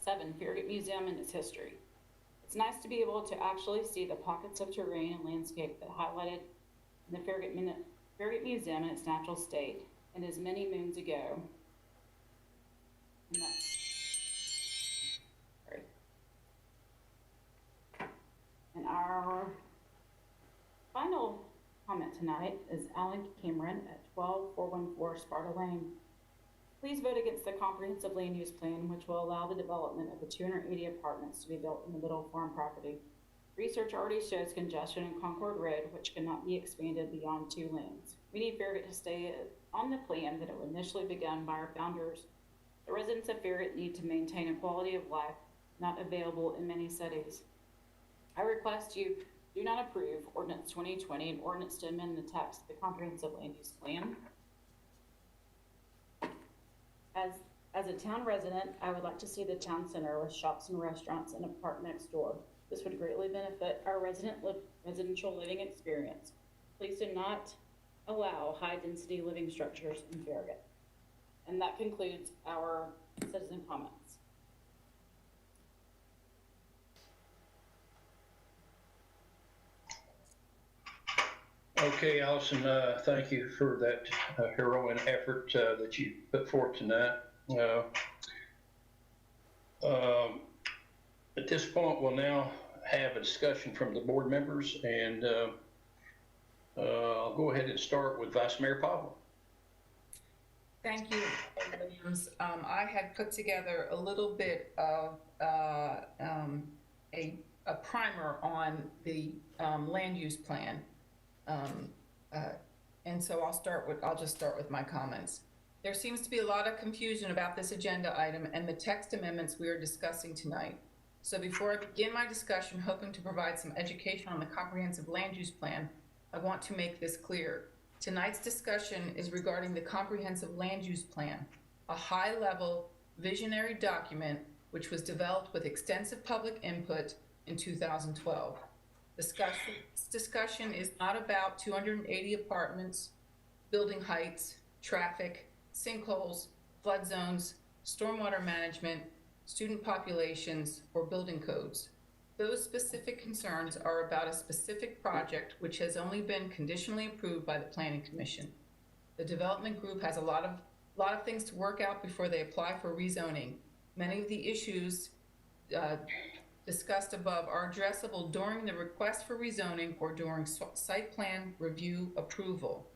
7, Farragut Museum and its history. It's nice to be able to actually see the pockets of terrain and landscape that highlighted in the Farragut Museum in its natural state, and as many moons ago. And And our final comment tonight is Alan Cameron at 12414 Sparta Lane. Please vote against the comprehensive land use plan, which will allow the development of the 280 apartments to be built in the middle farm property. Research already shows congestion in Concord Road, which cannot be expanded beyond 2 lanes. We need Farragut to stay on the plan that it was initially begun by our founders. The residents of Farragut need to maintain a quality of life not available in many cities. I request you do not approve Ordinance 2020, an ordinance to amend the text of the Comprehensive Land Use Plan. As a town resident, I would like to see the town center with shops and restaurants and a park next door. This would greatly benefit our residential living experience. Please do not allow high-density living structures in Farragut. And that concludes our citizen comments. Okay, Allison, thank you for that heroic effort that you put forth tonight. At this point, we'll now have a discussion from the board members, and I'll go ahead and start with Vice Mayor Pavel. Thank you, Williams. I had put together a little bit of a primer on the land use plan. And so I'll just start with my comments. There seems to be a lot of confusion about this agenda item and the text amendments we are discussing tonight. So before I begin my discussion, hoping to provide some education on the comprehensive land use plan, I want to make this clear. Tonight's discussion is regarding the comprehensive land use plan, a high-level visionary document, which was developed with extensive public input in 2012. Discussion is not about 280 apartments, building heights, traffic, sinkholes, flood zones, stormwater management, student populations, or building codes. Those specific concerns are about a specific project which has only been conditionally approved by the Planning Commission. The development group has a lot of things to work out before they apply for rezoning. Many of the issues discussed above are addressable during the request for rezoning or during site plan review approval.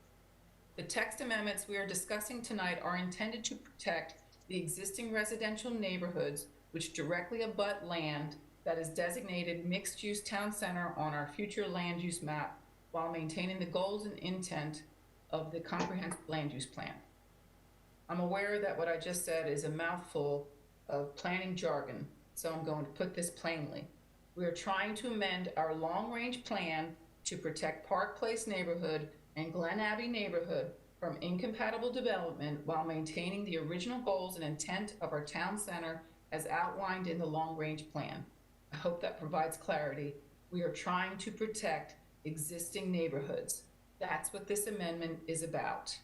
The text amendments we are discussing tonight are intended to protect the existing residential neighborhoods which directly abut land that is designated mixed-use town center on our future land use map while maintaining the goals and intent of the comprehensive land use plan. I'm aware that what I just said is a mouthful of planning jargon, so I'm going to put this plainly. We are trying to amend our long-range plan to protect Park Place neighborhood and Glen Abbey neighborhood from incompatible development while maintaining the original goals and intent of our town center as outlined in the long-range plan. I hope that provides clarity. We are trying to protect existing neighborhoods. That's what this amendment is about.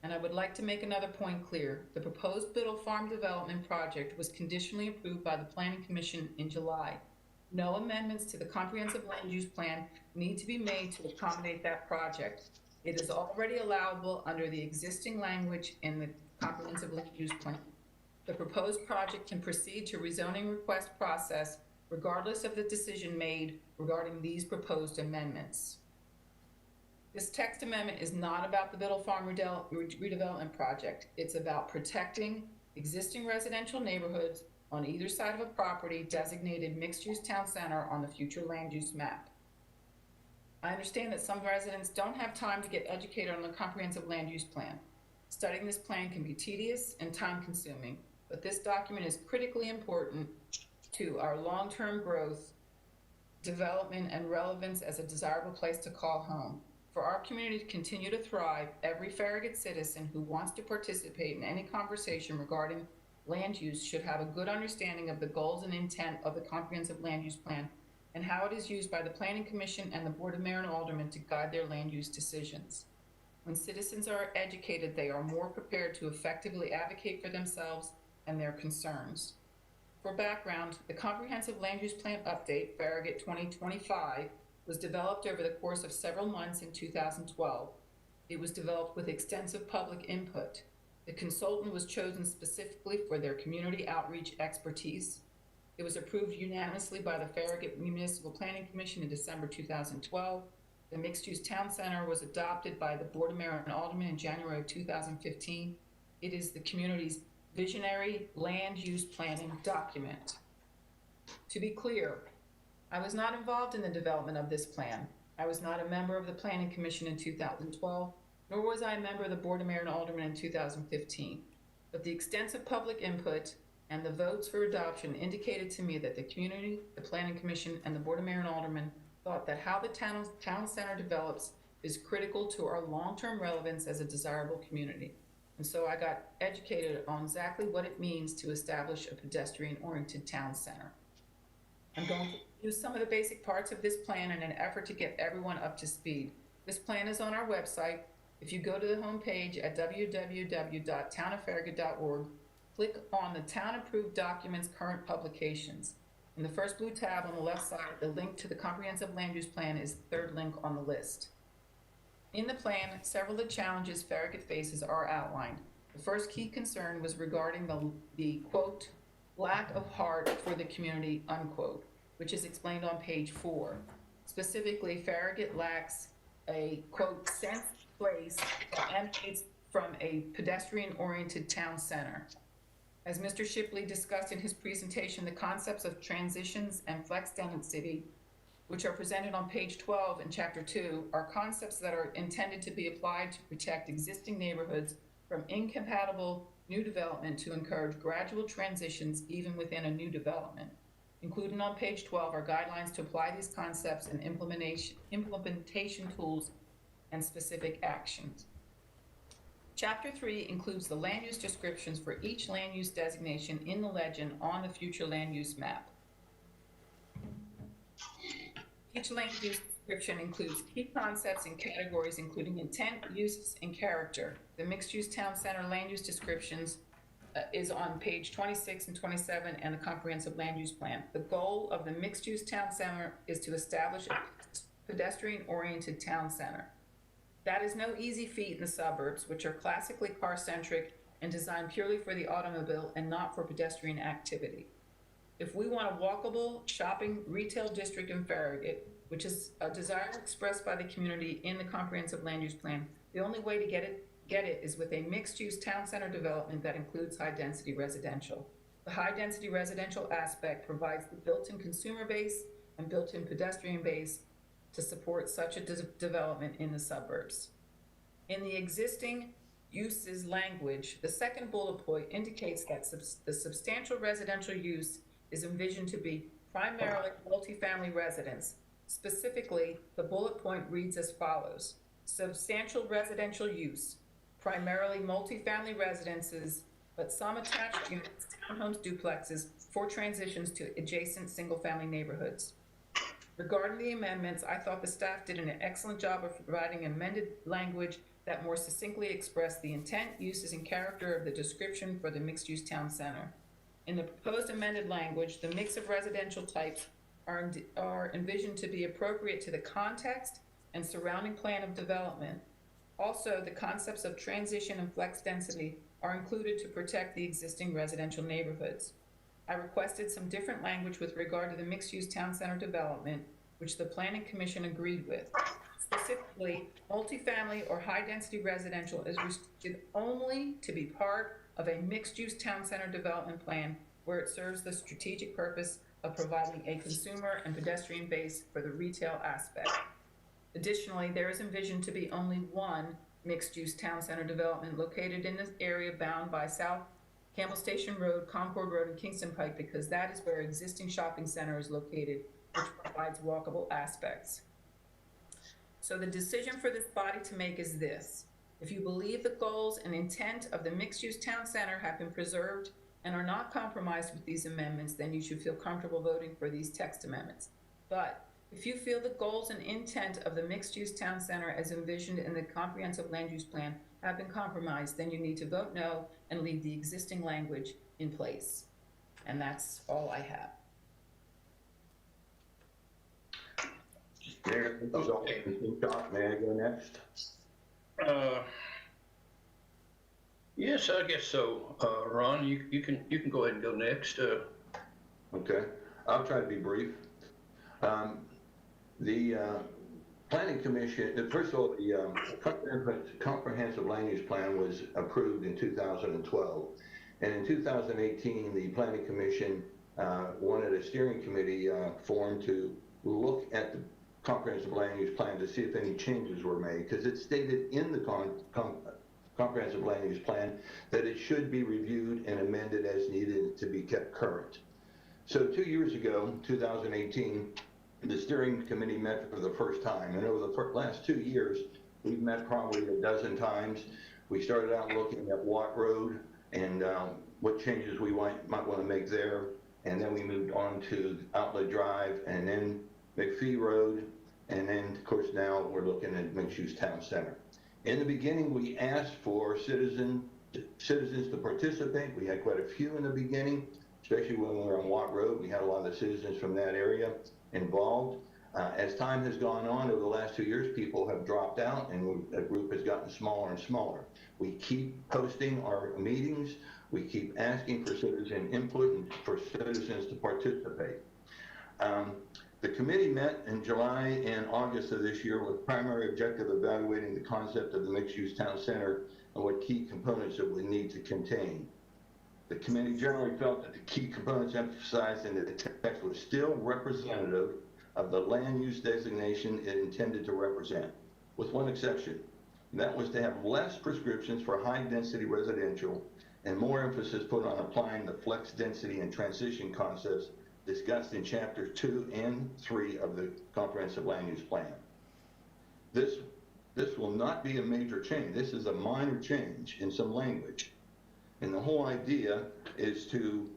And I would like to make another point clear. The proposed Biddle Farm development project was conditionally approved by the Planning Commission in July. No amendments to the comprehensive land use plan need to be made to accommodate that project. It is already allowable under the existing language in the comprehensive land use plan. The proposed project can proceed to rezoning request process regardless of the decision made regarding these proposed amendments. This text amendment is not about the Biddle Farm redevelopment project. It's about protecting existing residential neighborhoods on either side of a property designated mixed-use town center on the future land use map. I understand that some residents don't have time to get educated on the comprehensive land use plan. Studying this plan can be tedious and time-consuming, but this document is critically important to our long-term growth, development, and relevance as a desirable place to call home. For our community to continue to thrive, every Farragut citizen who wants to participate in any conversation regarding land use should have a good understanding of the goals and intent of the comprehensive land use plan and how it is used by the Planning Commission and the Board of Mayor and Aldermen to guide their land use decisions. When citizens are educated, they are more prepared to effectively advocate for themselves and their concerns. For background, the Comprehensive Land Use Plan Update, Farragut 2025, was developed over the course of several months in 2012. It was developed with extensive public input. The consultant was chosen specifically for their community outreach expertise. It was approved unanimously by the Farragut Municipal Planning Commission in December 2012. The mixed-use town center was adopted by the Board of Mayor and Aldermen in January of 2015. It is the community's visionary land use planning document. To be clear, I was not involved in the development of this plan. I was not a member of the Planning Commission in 2012, nor was I a member of the Board of Mayor and Aldermen in 2015. But the extensive public input and the votes for adoption indicated to me that the community, the Planning Commission, and the Board of Mayor and Aldermen thought that how the town center develops is critical to our long-term relevance as a desirable community. And so I got educated on exactly what it means to establish a pedestrian-oriented town center. I'm going to use some of the basic parts of this plan in an effort to get everyone up to speed. This plan is on our website. If you go to the homepage at www.townoffarragut.org, click on the Town Approved Documents Current Publications. In the first blue tab on the left side, the link to the Comprehensive Land Use Plan is the third link on the list. In the plan, several of the challenges Farragut faces are outlined. The first key concern was regarding the quote, lack of heart for the community, unquote, which is explained on page 4. Specifically, Farragut lacks a, quote, sense place that emanates from a pedestrian-oriented town center. As Mr. Shipley discussed in his presentation, the concepts of transitions and flex density, which are presented on page 12 in chapter 2, are concepts that are intended to be applied to protect existing neighborhoods from incompatible new development to encourage gradual transitions even within a new development. Included on page 12 are guidelines to apply these concepts and implementation tools and specific actions. Chapter 3 includes the land use descriptions for each land use designation in the legend on the future land use map. Each land use description includes key concepts and categories, including intent, uses, and character. The mixed-use town center land use descriptions is on page 26 and 27 and the comprehensive land use plan. The goal of the mixed-use town center is to establish a pedestrian-oriented town center. That is no easy feat in the suburbs, which are classically car-centric and designed purely for the automobile and not for pedestrian activity. If we want a walkable shopping retail district in Farragut, which is a desire expressed by the community in the comprehensive land use plan, the only way to get it is with a mixed-use town center development that includes high-density residential. The high-density residential aspect provides the built-in consumer base and built-in pedestrian base to support such a development in the suburbs. In the existing uses language, the second bullet point indicates that the substantial residential use is envisioned to be primarily multifamily residence. Specifically, the bullet point reads as follows: substantial residential use, primarily multifamily residences, but some attached units, townhomes, duplexes, for transitions to adjacent single-family neighborhoods. Regarding the amendments, I thought the staff did an excellent job of providing amended language that more succinctly expressed the intent, uses, and character of the description for the mixed-use town center. In the proposed amended language, the mix of residential types are envisioned to be appropriate to the context and surrounding plan of development. Also, the concepts of transition and flex density are included to protect the existing residential neighborhoods. I requested some different language with regard to the mixed-use town center development, which the Planning Commission agreed with. Specifically, multifamily or high-density residential is restricted only to be part of a mixed-use town center development plan where it serves the strategic purpose of providing a consumer and pedestrian base for the retail aspect. Additionally, there is envisioned to be only one mixed-use town center development located in this area bound by South Campbell Station Road, Concord Road, and Kingston Pike, because that is where existing shopping center is located, which provides walkable aspects. So the decision for this body to make is this: if you believe the goals and intent of the mixed-use town center have been preserved and are not compromised with these amendments, then you should feel comfortable voting for these text amendments. But if you feel the goals and intent of the mixed-use town center as envisioned in the comprehensive land use plan have been compromised, then you need to vote no and leave the existing language in place. And that's all I have. May I go next? Yes, I guess so. Ron, you can go ahead and go next. Okay, I'll try to be brief. The Planning Commission, first of all, the comprehensive land use plan was approved in 2012. And in 2018, the Planning Commission wanted a steering committee formed to look at the comprehensive land use plan to see if any changes were made, because it stated in the comprehensive land use plan that it should be reviewed and amended as needed to be kept current. So 2 years ago, 2018, the steering committee met for the first time, and over the last 2 years, we've met probably a dozen times. We started out looking at Watt Road and what changes we might want to make there, and then we moved on to Outlet Drive, and then McPhee Road, and then, of course, now we're looking at mixed-use town center. In the beginning, we asked for citizens to participate. We had quite a few in the beginning, especially when we were on Watt Road. We had a lot of the citizens from that area involved. As time has gone on over the last 2 years, people have dropped out and the group has gotten smaller and smaller. We keep posting our meetings. We keep asking for citizen input and for citizens to participate. The committee met in July and August of this year with primary objective evaluating the concept of the mixed-use town center and what key components it would need to contain. The committee generally felt that the key components emphasized in the text were still representative of the land use designation it intended to represent, with one exception. That was to have less prescriptions for high-density residential and more emphasis put on applying the flex density and transition concepts discussed in chapters 2 and 3 of the comprehensive land use plan. This This will not be a major change. This is a minor change in some language. And the whole idea is to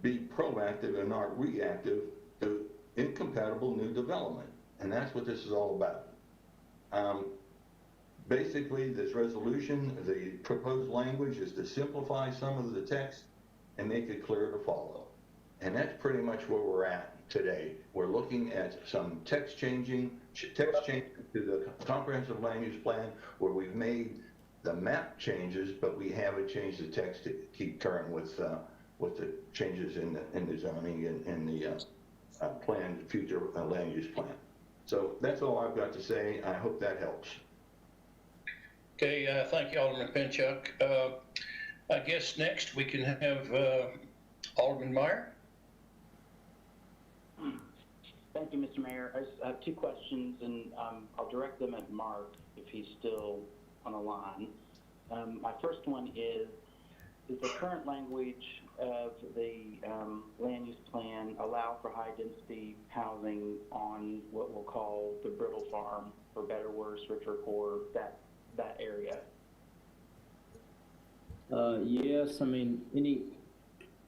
be proactive and not reactive to incompatible new development. And that's what this is all about. Basically, this resolution, the proposed language is to simplify some of the text and make it clear to follow. And that's pretty much where we're at today. We're looking at some text change to the comprehensive land use plan, where we've made the map changes, but we haven't changed the text to keep current with the changes in the zoning and the planned future land use plan. So that's all I've got to say. I hope that helps. Okay, thank you, Alderman Pinchuk. I guess next we can have Alderman Meyer. Thank you, Mr. Mayor. I just have two questions, and I'll direct them at Mark if he's still on the line. My first one is the current language of the land use plan allow for high-density housing on what we'll call the Brittle Farm, for better, worse, richer, poor, that area? Yes, I mean,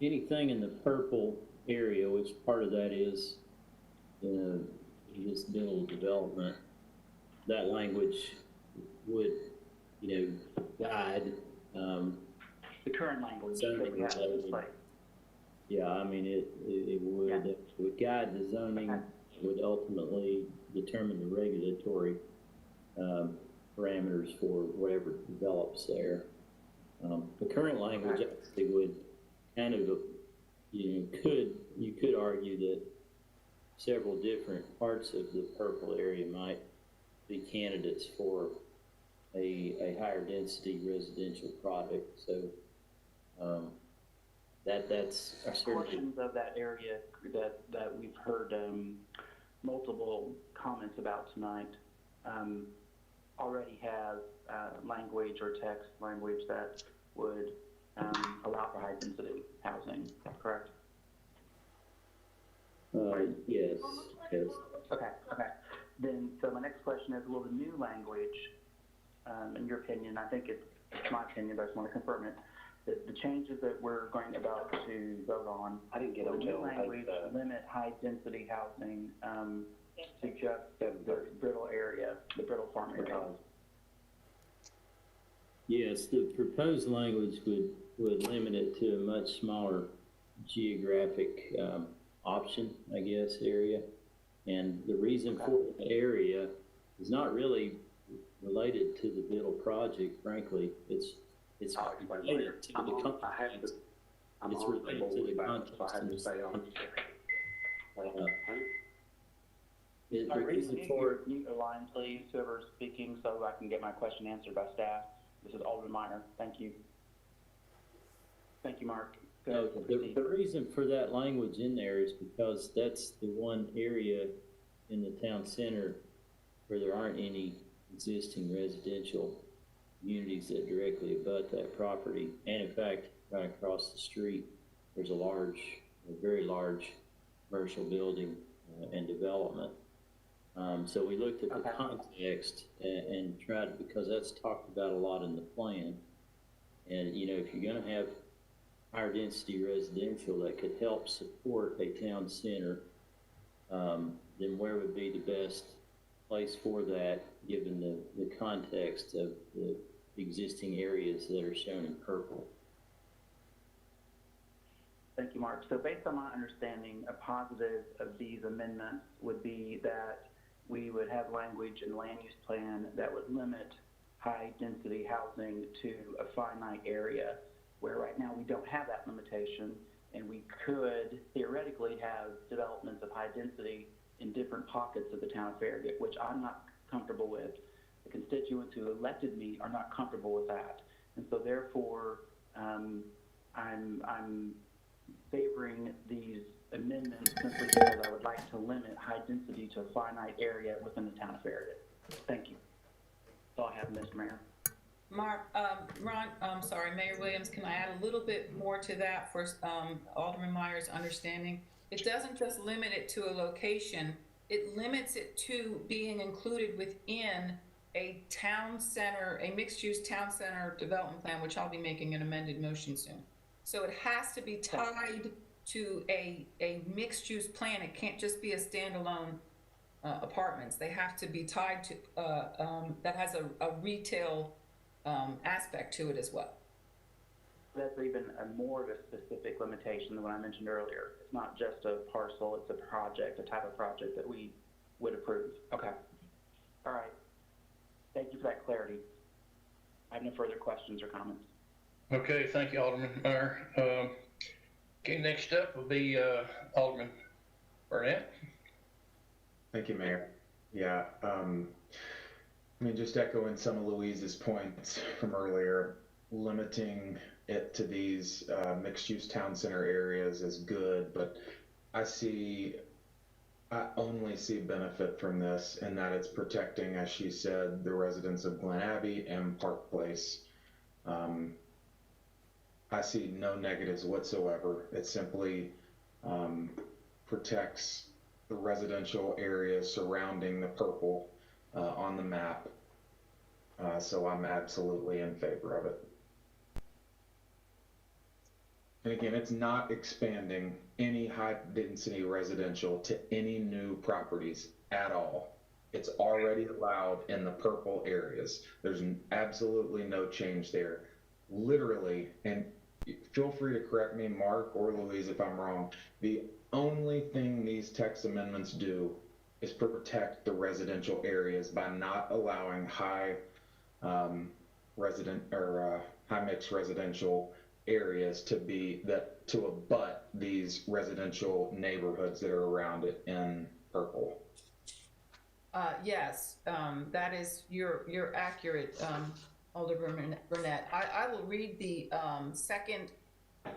anything in the purple area, which part of that is this middle development, that language would, guide. The current language that we have in this place. Yeah, I mean, it would guide the zoning, would ultimately determine the regulatory parameters for whatever develops there. The current language actually would kind of, you could argue that several different parts of the purple area might be candidates for a higher density residential project. So that's portions of that area that we've heard multiple comments about tonight already has language or text language that would allow for high density housing, correct? Yes. Okay. Then, so my next question is, will the new language, in your opinion, I think it's my opinion, but I just want to confirm it, that the changes that we're about to vote on, will the new language limit high density housing to just the Brittle area, the Brittle Farm area? Yes, the proposed language would limit it to a much smaller geographic option, I guess, area. And the reason for the area is not really related to the Biddle project, frankly. It's related to the context. It's related to the context. The reason for mute a line, please, whoever's speaking, so I can get my question answered by staff. This is Alderman Minor. Thank you. Thank you, Mark. No, the reason for that language in there is because that's the one area in the town center where there aren't any existing residential communities that directly abut that property. And in fact, right across the street, there's a very large commercial building and development. So we looked at the context and tried, because that's talked about a lot in the plan. And, if you're going to have higher density residential that could help support a town center, then where would be the best place for that, given the context of the existing areas that are shown in purple? Thank you, Mark. So based on my understanding, a positive of these amendments would be that we would have language in the land use plan that would limit high density housing to a finite area, where right now we don't have that limitation, and we could theoretically have developments of high density in different pockets of the town of Farragut, which I'm not comfortable with. The constituents who elected me are not comfortable with that. And so therefore, I'm favoring these amendments simply because I would like to limit high density to a finite area within the town of Farragut. Thank you. That's all I have, Mr. Mayor. Mark, Mayor Williams, can I add a little bit more to that for Alderman Meyer's understanding? It doesn't just limit it to a location, it limits it to being included within a town center, a mixed-use town center development plan, which I'll be making an amended motion soon. So it has to be tied to a mixed-use plan. It can't just be a standalone apartments. They have to be tied to, that has a retail aspect to it as well. That's even more of a specific limitation than what I mentioned earlier. It's not just a parcel, it's a project, a type of project that we would approve. Okay. All right. Thank you for that clarity. I have no further questions or comments. Okay, thank you, Alderman Meyer. Okay, next up will be Alderman Burnett. Thank you, Mayor. Yeah, I mean, just echoing some of Louise's points from earlier, limiting it to these mixed-use town center areas is good, but I only see benefit from this in that it's protecting, as she said, the residents of Glen Abbey and Park Place. I see no negatives whatsoever. It simply protects the residential areas surrounding the purple on the map. So I'm absolutely in favor of it. And again, it's not expanding any high density residential to any new properties at all. It's already allowed in the purple areas. There's absolutely no change there. Literally, and feel free to correct me, Mark or Louise, if I'm wrong, the only thing these text amendments do is protect the residential areas by not allowing high mixed residential areas to abut these residential neighborhoods that are around it in purple. Yes, that is, you're accurate, Alderman Burnett. I will read the second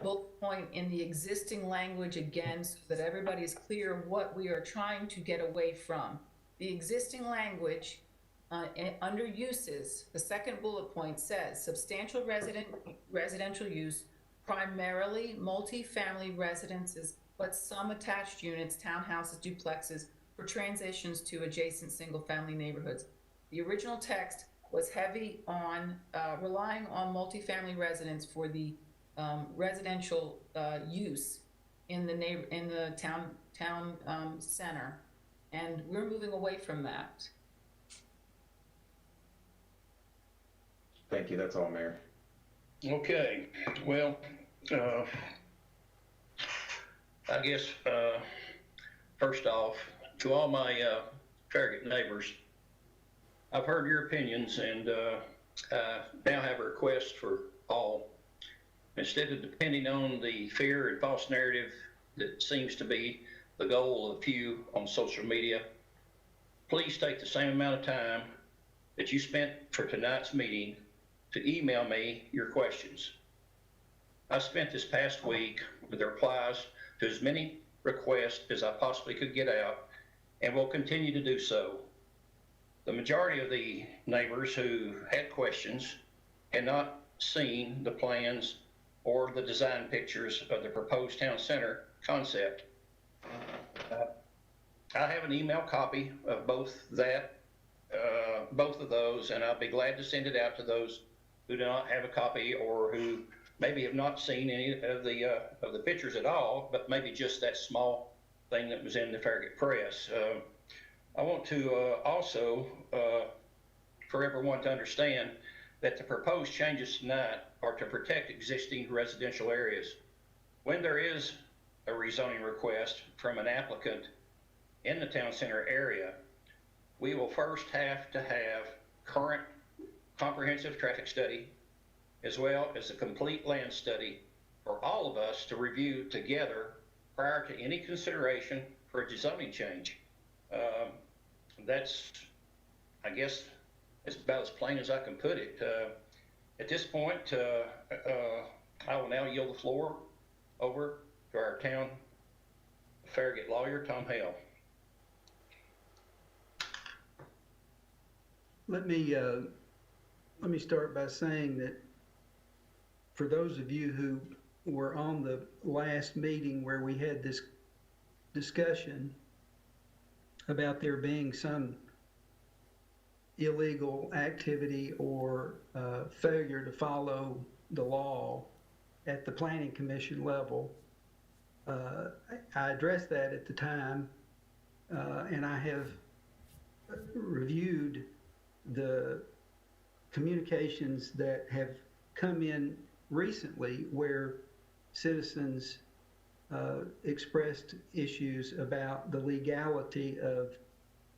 bullet point in the existing language again so that everybody's clear what we are trying to get away from. The existing language under uses, the second bullet point says substantial residential use, primarily multi-family residences, but some attached units, townhouses, duplexes, for transitions to adjacent single-family neighborhoods. The original text was heavy on relying on multifamily residents for the residential use in the town center, and we're moving away from that. Thank you. That's all, Mayor. Okay, well, I guess first off, to all my Farragut neighbors, I've heard your opinions, and now have a request for all. Instead of depending on the fear and false narrative that seems to be the goal of a few on social media, please take the same amount of time that you spent for tonight's meeting to email me your questions. I spent this past week with the replies to as many requests as I possibly could get out, and will continue to do so. The majority of the neighbors who had questions had not seen the plans or the design pictures of the proposed town center concept. I have an email copy of both of those, and I'll be glad to send it out to those who do not have a copy or who maybe have not seen any of the pictures at all, but maybe just that small thing that was in the Farragut Press. I want to also, for everyone to understand that the proposed changes tonight are to protect existing residential areas. When there is a rezoning request from an applicant in the town center area, we will first have to have current comprehensive traffic study, as well as a complete land study for all of us to review together prior to any consideration for a zoning change. That's, I guess, it's about as plain as I can put it. At this point, I will now yield the floor over to our town Farragut lawyer, Tom Hale. Let me start by saying that for those of you who were on the last meeting where we had this discussion about there being some illegal activity or failure to follow the law at the planning commission level. I addressed that at the time, and I have reviewed the communications that have come in recently where citizens expressed issues about the legality of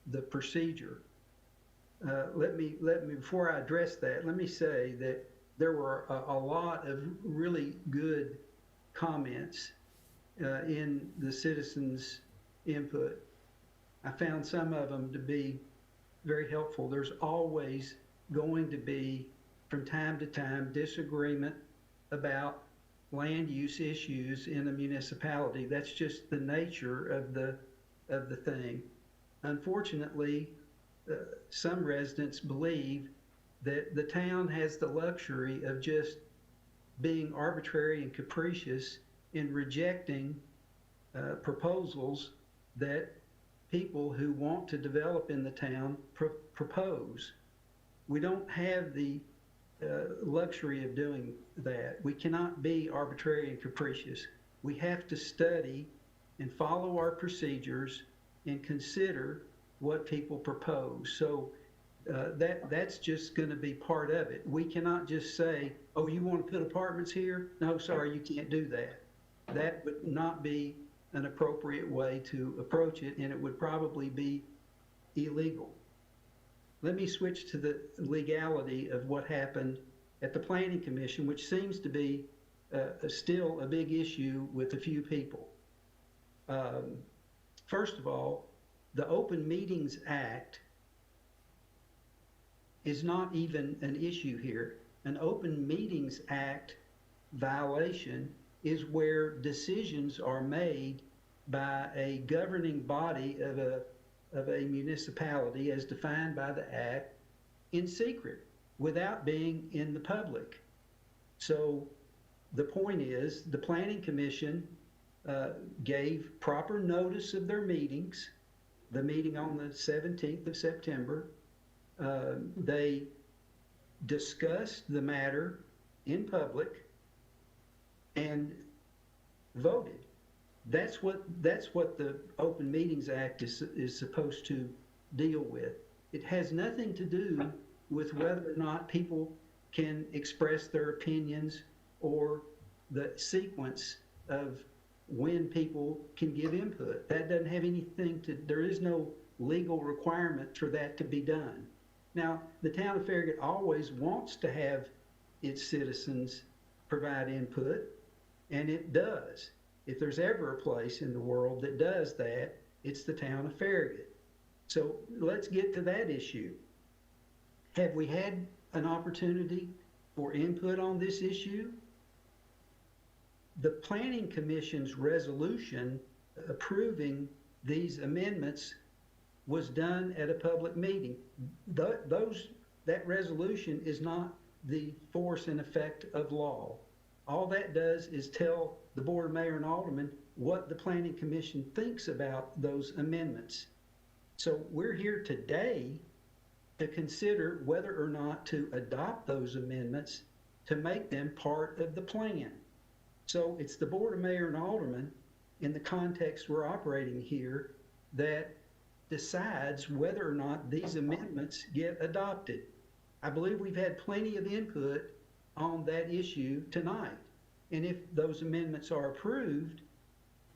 the procedure. Let me, before I address that, let me say that there were a lot of really good comments in the citizens' input. I found some of them to be very helpful. There's always going to be, from time to time, disagreement about land use issues in a municipality. That's just the nature of the thing. Unfortunately, some residents believe that the town has the luxury of just being arbitrary and capricious in rejecting proposals that people who want to develop in the town propose. We don't have the luxury of doing that. We cannot be arbitrary and capricious. We have to study and follow our procedures and consider what people propose. So that's just going to be part of it. We cannot just say, oh, you want to put apartments here? No, sorry, you can't do that. That would not be an appropriate way to approach it, and it would probably be illegal. Let me switch to the legality of what happened at the Planning Commission, which seems to be still a big issue with a few people. First of all, the Open Meetings Act is not even an issue here. An Open Meetings Act violation is where decisions are made by a governing body of a municipality as defined by the Act in secret without being in the public. So the point is the Planning Commission gave proper notice of their meetings, the meeting on the 17th of September. They discussed the matter in public and voted. That's what the Open Meetings Act is supposed to deal with. It has nothing to do with whether or not people can express their opinions or the sequence of when people can give input. That doesn't have anything to, there is no legal requirement for that to be done. Now, the town of Farragut always wants to have its citizens provide input, and it does. If there's ever a place in the world that does that, it's the town of Farragut. So let's get to that issue. Have we had an opportunity for input on this issue? The Planning Commission's resolution approving these amendments was done at a public meeting. That resolution is not the force and effect of law. All that does is tell the Board, Mayor, and Aldermen what the Planning Commission thinks about those amendments. So we're here today to consider whether or not to adopt those amendments to make them part of the plan. So it's the Board of Mayor and Aldermen, in the context we're operating here, that decides whether or not these amendments get adopted. I believe we've had plenty of input on that issue tonight. And if those amendments are approved,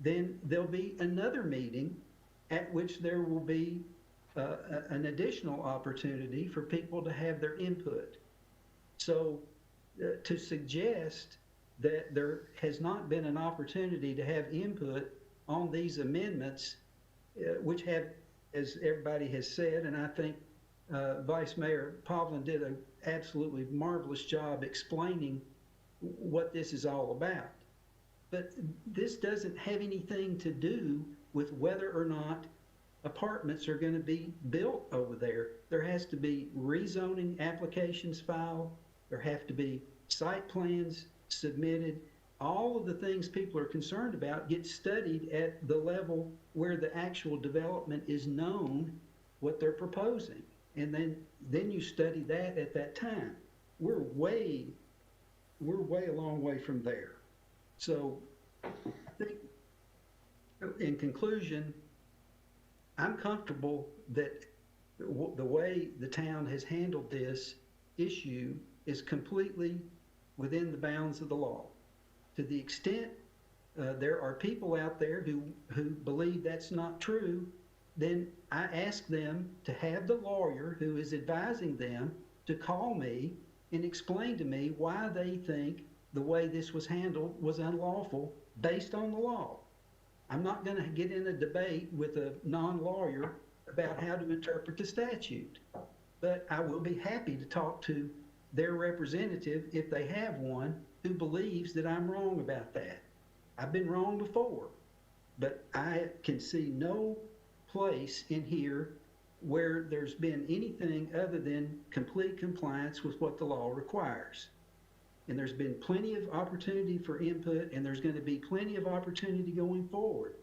then there'll be another meeting at which there will be an additional opportunity for people to have their input. So to suggest that there has not been an opportunity to have input on these amendments, which have, as everybody has said, and I think Vice Mayor Povlin did an absolutely marvelous job explaining what this is all about. But this doesn't have anything to do with whether or not apartments are going to be built over there. There has to be rezoning applications filed. There have to be site plans submitted. All of the things people are concerned about get studied at the level where the actual development is known what they're proposing. and then you study that at that time. We're way a long way from there. So I think, in conclusion, I'm comfortable that the way the town has handled this issue is completely within the bounds of the law. To the extent there are people out there who believe that's not true, then I ask them to have the lawyer who is advising them to call me and explain to me why they think the way this was handled was unlawful based on the law. I'm not going to get in a debate with a non-lawyer about how to interpret the statute, but I will be happy to talk to their representative, if they have one, who believes that I'm wrong about that. I've been wrong before, but I can see no place in here where there's been anything other than complete compliance with what the law requires. And there's been plenty of opportunity for input, and there's going to be plenty of opportunity going forward.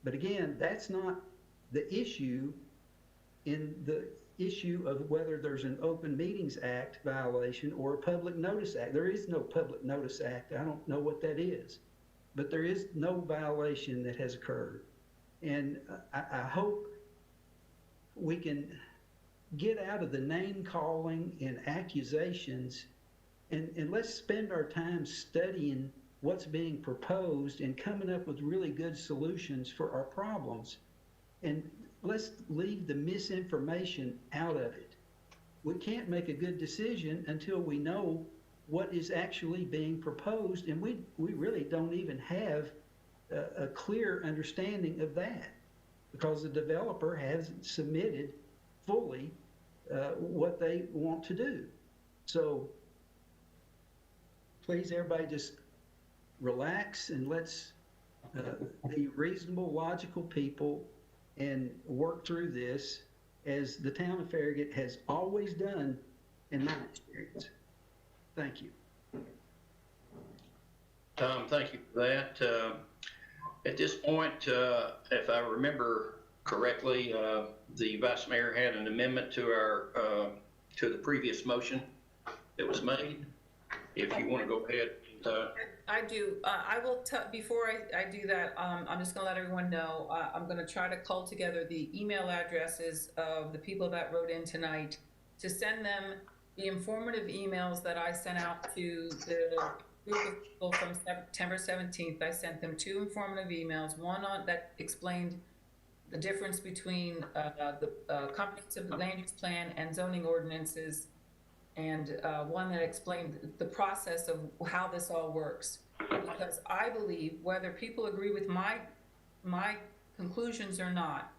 But again, that's not the issue in the issue of whether there's an Open Meetings Act violation or a Public Notice Act. There is no Public Notice Act. I don't know what that is. But there is no violation that has occurred. And I hope we can get out of the name calling and accusations, and let's spend our time studying what's being proposed and coming up with really good solutions for our problems. And let's leave the misinformation out of it. We can't make a good decision until we know what is actually being proposed, and we really don't even have a clear understanding of that, because the developer hasn't submitted fully what they want to do. So please, everybody, just relax and let's be reasonable, logical people and work through this as the town of Farragut has always done in my experience. Thank you. Tom, thank you for that. At this point, if I remember correctly, the vice mayor had an amendment to our to the previous motion that was made. If you want to go ahead. I do. I will tell, before I do that, I'm just gonna let everyone know, I'm gonna try to cull together the email addresses of the people that wrote in tonight to send them the informative emails that I sent out to the group of people from September 17th. I sent them 2 informative emails, one on that explained the difference between the comprehensive land use plan and zoning ordinances, and one that explained the process of how this all works. Because I believe, whether people agree with my conclusions or not,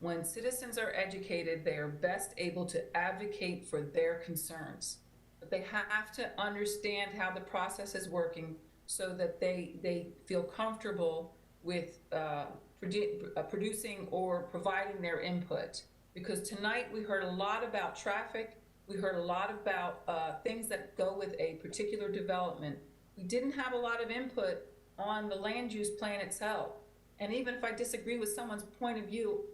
when citizens are educated, they are best able to advocate for their concerns. But they have to understand how the process is working so that they feel comfortable with producing or providing their input. Because tonight we heard a lot about traffic. We heard a lot about things that go with a particular development. We didn't have a lot of input on the land use plan itself. And even if I disagree with someone's point of view,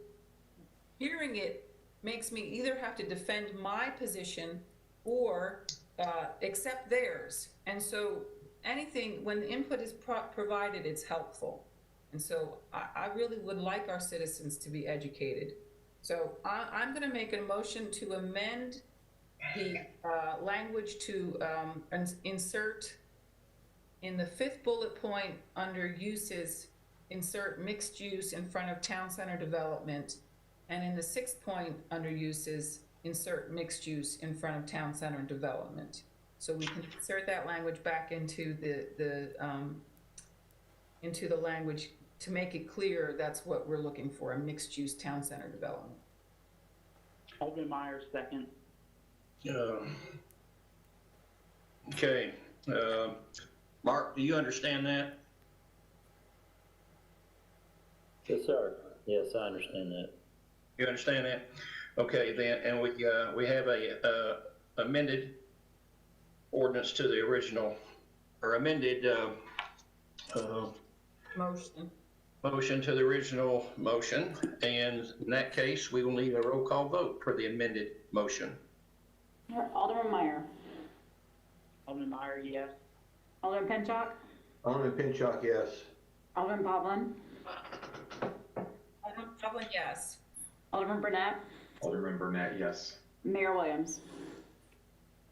hearing it makes me either have to defend my position or accept theirs. And so anything, when the input is provided, it's helpful. And so I really would like our citizens to be educated. So I'm gonna make a motion to amend the language to insert in the 5th bullet point under uses, insert mixed use in front of town center development, and in the 6th point under uses, insert mixed use in front of town center development. So we can insert that language back into the language to make it clear that's what we're looking for, a mixed use town center development. Alderman Myers, second. Okay. Mark, do you understand that? Yes, sir. Yes, I understand that. You understand that? Okay, then, and we have a amended ordinance to the original, or amended Motion. Motion to the original motion, and in that case, we will need a roll call vote for the amended motion. Alderman Meyer. Alderman Meyer, yes. Alderman Pinchuk. Alderman Pinchuk, yes. Alderman Pavlin. Alderman Pavlin, yes. Alderman Burnett. Alderman Burnett, yes. Mayor Williams.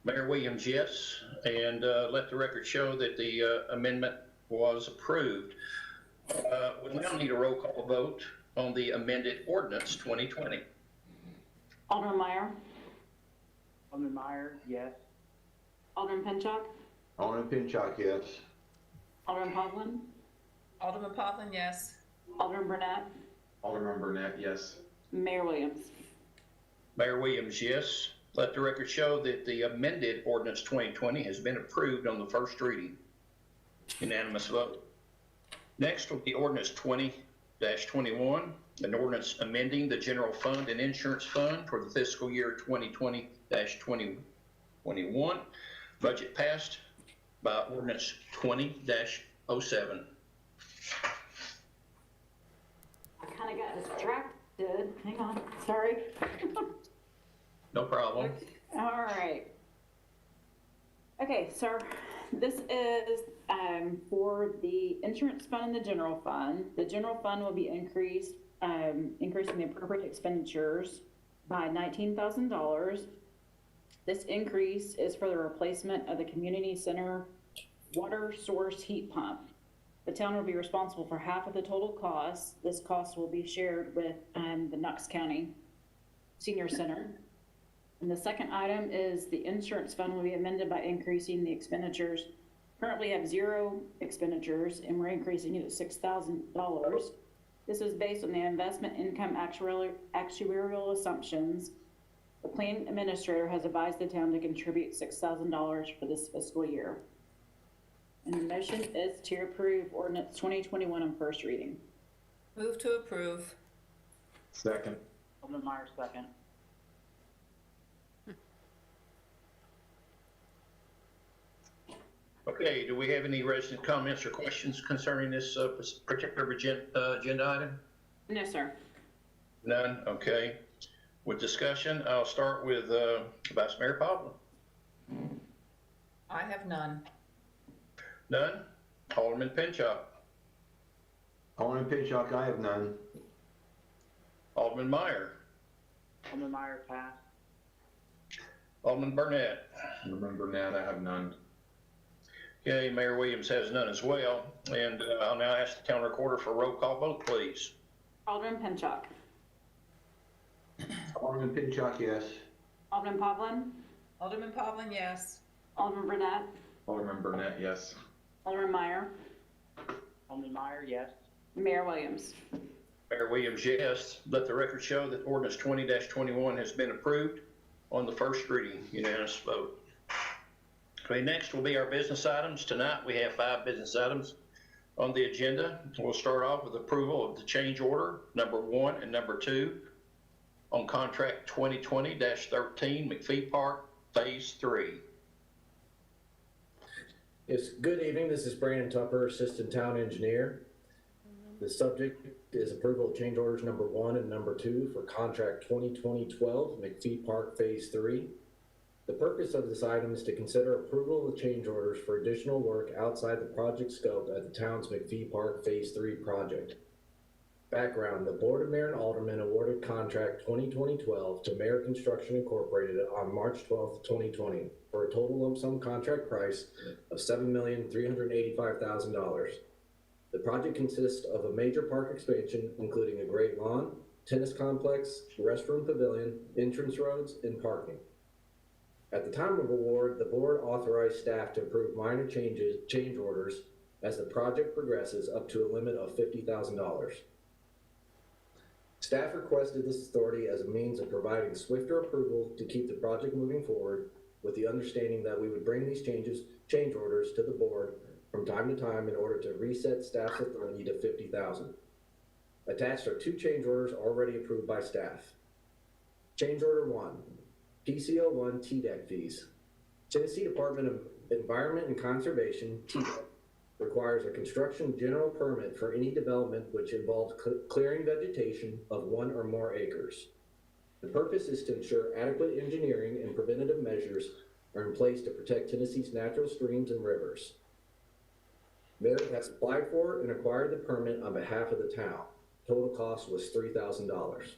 Mayor Williams, yes, and let the record show that the amendment was approved. We now need a roll call vote on the amended ordinance 2020. Alderman Meyer. Alderman Meyer, yes. Alderman Pinchuk. Alderman Pinchuk, yes. Alderman Pavlin. Alderman Pavlin, yes. Alderman Burnett. Alderman Burnett, yes. Mayor Williams. Mayor Williams, yes. Let the record show that the amended ordinance 2020 has been approved on the first reading. Unanimous vote. Next will be ordinance 20-21, an ordinance amending the general fund and insurance fund for the fiscal year 2020-2021. Budget passed by ordinance 20-07. I kind of got distracted. Hang on, sorry. No problem. All right. Okay, so this is for the insurance fund and the general fund. The general fund will be increasing the appropriate expenditures by $19,000. This increase is for the replacement of the community center water source heat pump. The town will be responsible for half of the total cost. This cost will be shared with the Knox County Senior Center. And the second item is the insurance fund will be amended by increasing the expenditures. Currently have 0 expenditures, and we're increasing it to $6,000. This is based on the investment income actuarial assumptions. The plan administrator has advised the town to contribute $6,000 for this fiscal year. And the motion is to approve ordinance 2021 on first reading. Move to approve. Second. Alderman Meyer, second. Okay, do we have any resident comments or questions concerning this particular agenda item? No, sir. None, okay. With discussion, I'll start with Vice Mayor Pavlin. I have none. None? Alderman Pinchuk. Alderman Pinchuk, I have none. Alderman Meyer. Alderman Meyer, pass. Alderman Burnett. Alderman Burnett, I have none. Okay, Mayor Williams has none as well. And I'll now ask the town recorder for a roll call vote, please. Alderman Pinchuk. Alderman Pinchuk, yes. Alderman Pavlin. Alderman Pavlin, yes. Alderman Burnett. Alderman Burnett, yes. Alderman Meyer. Alderman Meyer, yes. Mayor Williams. Mayor Williams, yes. Let the record show that ordinance 20-21 has been approved on the first reading. Unanimous vote. Okay, next will be our business items. Tonight we have 5 business items on the agenda. We'll start off with approval of the change order number 1 and number 2 on contract 2020-13 McPhee Park Phase 3. Yes, good evening. This is Brandon Tupper, Assistant Town Engineer. The subject is approval of change orders number 1 and number 2 for contract 2020-12 McPhee Park Phase 3. The purpose of this item is to consider approval of the change orders for additional work outside the project scope at the town's McPhee Park Phase 3 project. Background: the Board of Mayor and Aldermen awarded contract 2020-12 to Mayor Construction Incorporated on March 12, 2020 for a total lump sum contract price of $7,385,000. The project consists of a major park expansion, including a great lawn, tennis complex, restroom pavilion, entrance roads, and parking. At the time of award, the board authorized staff to approve minor change orders as the project progresses up to a limit of $50,000. Staff requested this authority as a means of providing swifter approval to keep the project moving forward, with the understanding that we would bring these change orders to the board from time to time in order to reset staff's authority to $50,000. Attached are 2 change orders already approved by staff. Change order 1, PCO1 TDEC fees. Tennessee Department of Environment and Conservation, TDEC, requires a construction general permit for any development which involves clearing vegetation of 1 or more acres. The purpose is to ensure adequate engineering and preventative measures are in place to protect Tennessee's natural streams and rivers. Merit has applied for and acquired the permit on behalf of the town. Total cost was $3,000.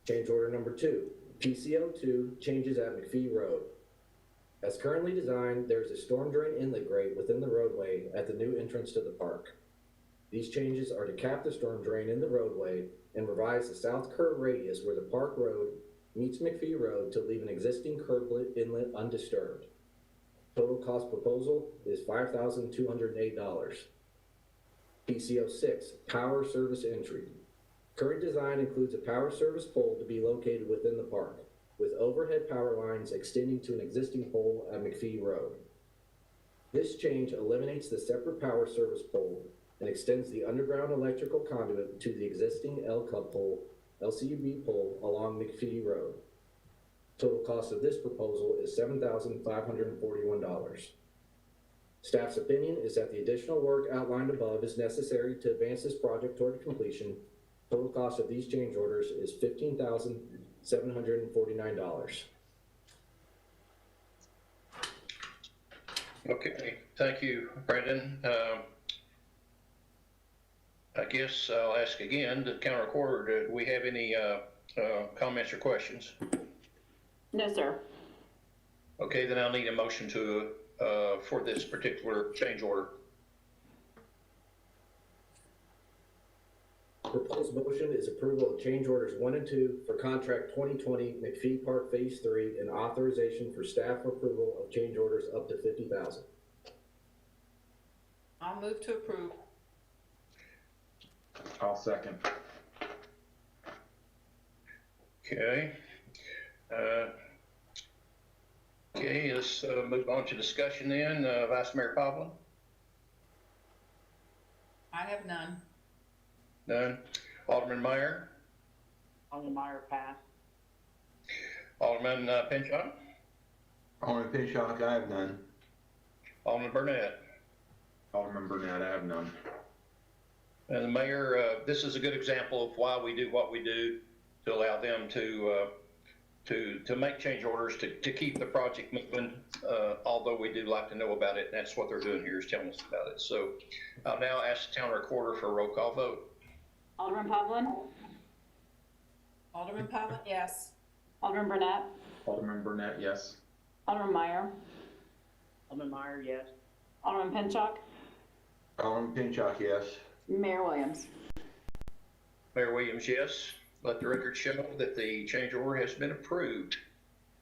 Change order number 2, PCO2 changes at McPhee Road. As currently designed, there is a storm drain inlet grate within the roadway at the new entrance to the park. These changes are to cap the storm drain in the roadway and revise the south curve radius where the park road meets McPhee Road to leave an existing curb inlet undisturbed. Total cost proposal is $5,208. PCO6, power service entry. Current design includes a power service pole to be located within the park, with overhead power lines extending to an existing pole at McPhee Road. This change eliminates the separate power service pole and extends the underground electrical conduit to the existing LCUB pole along McPhee Road. Total cost of this proposal is $7,541. Staff's opinion is that the additional work outlined above is necessary to advance this project toward completion. Total cost of these change orders is $15,749. Okay, thank you, Brandon. I guess I'll ask again, the counter recorder, do we have any comments or questions? No, sir. Okay, then I'll need a motion to for this particular change order. Proposed motion is approval of change orders 1 and 2 for contract 2020 McPhee Park Phase 3 and authorization for staff approval of change orders up to $50,000. I'll move to approve. I'll second. Okay. Okay, let's move on to discussion then. Vice Mayor Pavlin? I have none. None. Alderman Meyer? Alderman Meyer, pass. Alderman Pinchot? Alderman Pinchot, I have none. Alderman Burnett? Alderman Burnett, I have none. And the mayor, this is a good example of why we do what we do, to allow them to make change orders to keep the project moving. Although we do like to know about it, and that's what they're doing here, is telling us about it. So I'll now ask the town recorder for a roll call vote. Alderman Pavlin? Alderman Pavlin, yes. Alderman Burnett? Alderman Burnett, yes. Alderman Meyer? Alderman Meyer, yes. Alderman Pinchot? Alderman Pinchot, yes. Mayor Williams? Mayor Williams, yes. Let the record show that the change order has been approved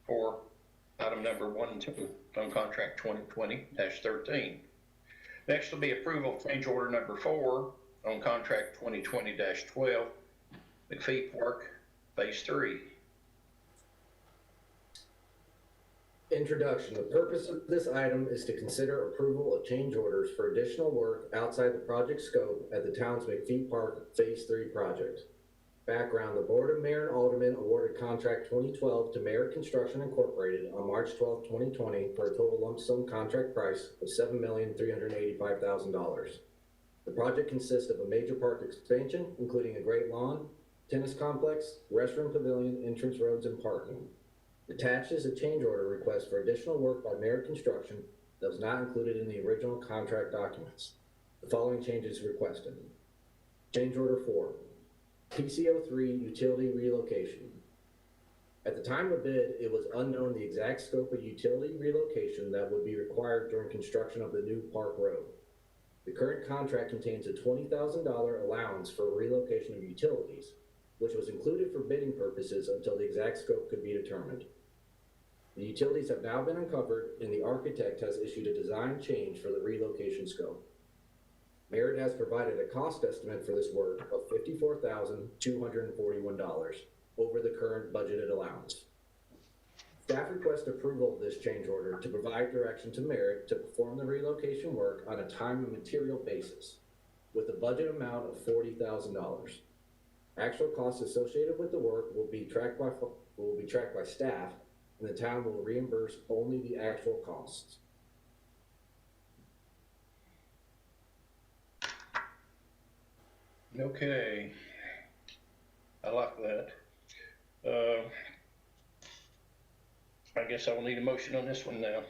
for item number 1 and 2 on contract 2020-13. Next will be approval of change order number 4 on contract 2020-12, McPhee Park Phase 3. Introduction. The purpose of this item is to consider approval of change orders for additional work outside the project scope at the town's McPhee Park Phase 3 project. Background: the Board of Mayor and Aldermen awarded contract 2012 to Merit Construction Incorporated on March 12, 2020 for a total lump sum contract price of $7,385,000. The project consists of a major park expansion, including a great lawn, tennis complex, restroom pavilion, entrance roads, and parking. Attached is a change order request for additional work by Merit Construction that was not included in the original contract documents. The following changes requested. Change order 4. PCO3 utility relocation. At the time of bid, it was unknown the exact scope of utility relocation that would be required during construction of the new park road. The current contract contains a $20,000 allowance for relocation of utilities, which was included for bidding purposes until the exact scope could be determined. The utilities have now been uncovered, and the architect has issued a design change for the relocation scope. Merit has provided a cost estimate for this work of $54,241 over the current budgeted allowance. Staff requests approval of this change order to provide direction to Merit to perform the relocation work on a time and material basis, with a budget amount of $40,000. Actual costs associated with the work will be tracked by staff, and the town will reimburse only the actual costs. Okay. I like that. I guess I will need a motion on this one now.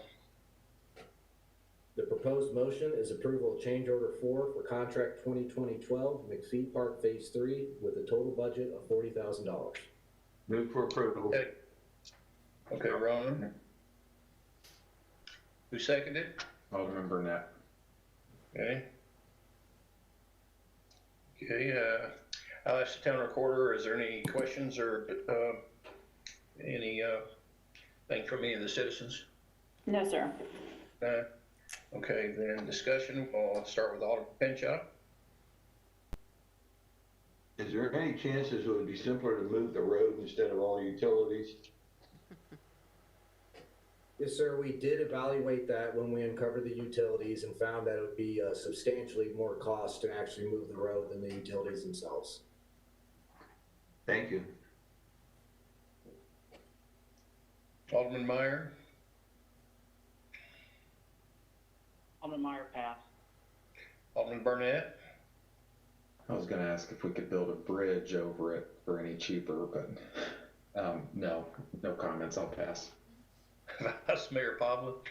The proposed motion is approval of change order 4 for contract 2020-12 McPhee Park Phase 3 with a total budget of $40,000. Move for approval. Okay, Ron. Who seconded? Alderman Burnett. Okay. Okay, I'll ask the town recorder, is there any questions or, any, thing from any of the citizens? No, sir. Okay, then discussion, I'll start with Alderman Pinchot. Is there any chances it would be simpler to move the road instead of all utilities? Yes, sir. We did evaluate that when we uncovered the utilities and found that it would be substantially more cost to actually move the road than the utilities themselves. Thank you. Alderman Meyer, Alderman Meyer, pass. Alderman Burnett, I was gonna ask if we could build a bridge over it for any cheaper, but, no comments, I'll pass. Vice Mayor Pavlik.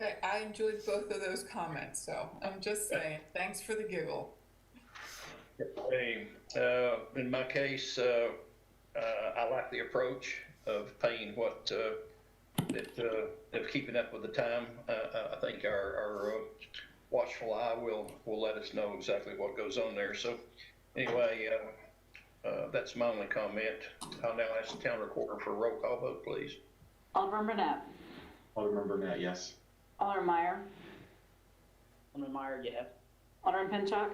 Okay, I enjoyed both of those comments, so I'm just saying, thanks for the giggle. Hey, in my case, I like the approach of paying what, of keeping up with the time. I think our watchful eye will let us know exactly what goes on there. So anyway, that's my only comment. I'll now ask the town recorder for a roll call vote, please. Alderman Burnett. Alderman Burnett, yes. Alderman Meyer. Alderman Meyer, yes. Alderman Pinchot.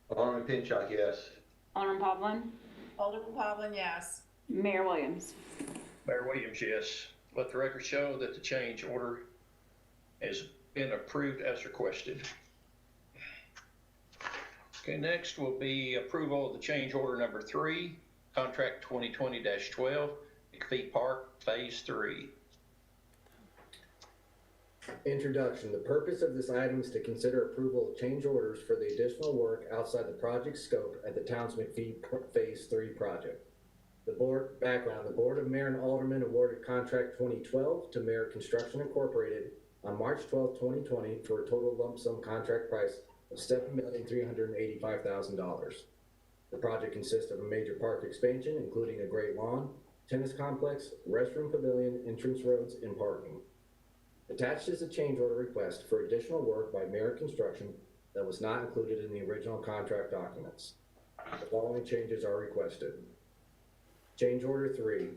Alderman Pinchot, yes. Alderman Pavlin. Alderman Pavlin, yes. Mayor Williams. Mayor Williams, yes. Let the record show that the change order has been approved as requested. Okay, next will be approval of the change order number 3, contract 2020-12, McPhee Park Phase 3. Introduction. The purpose of this item is to consider approval of change orders for the additional work outside the project scope at the town's McPhee Phase 3 project. The board of Mayor and Aldermen awarded contract 2012 to Merit Construction Incorporated on March 12, 2020 for a total lump sum contract price of $7,385,000. The project consists of a major park expansion, including a great lawn, tennis complex, restroom pavilion, entrance roads, and parking. Attached is a change order request for additional work by Merit Construction that was not included in the original contract documents. The following changes are requested. Change order 3,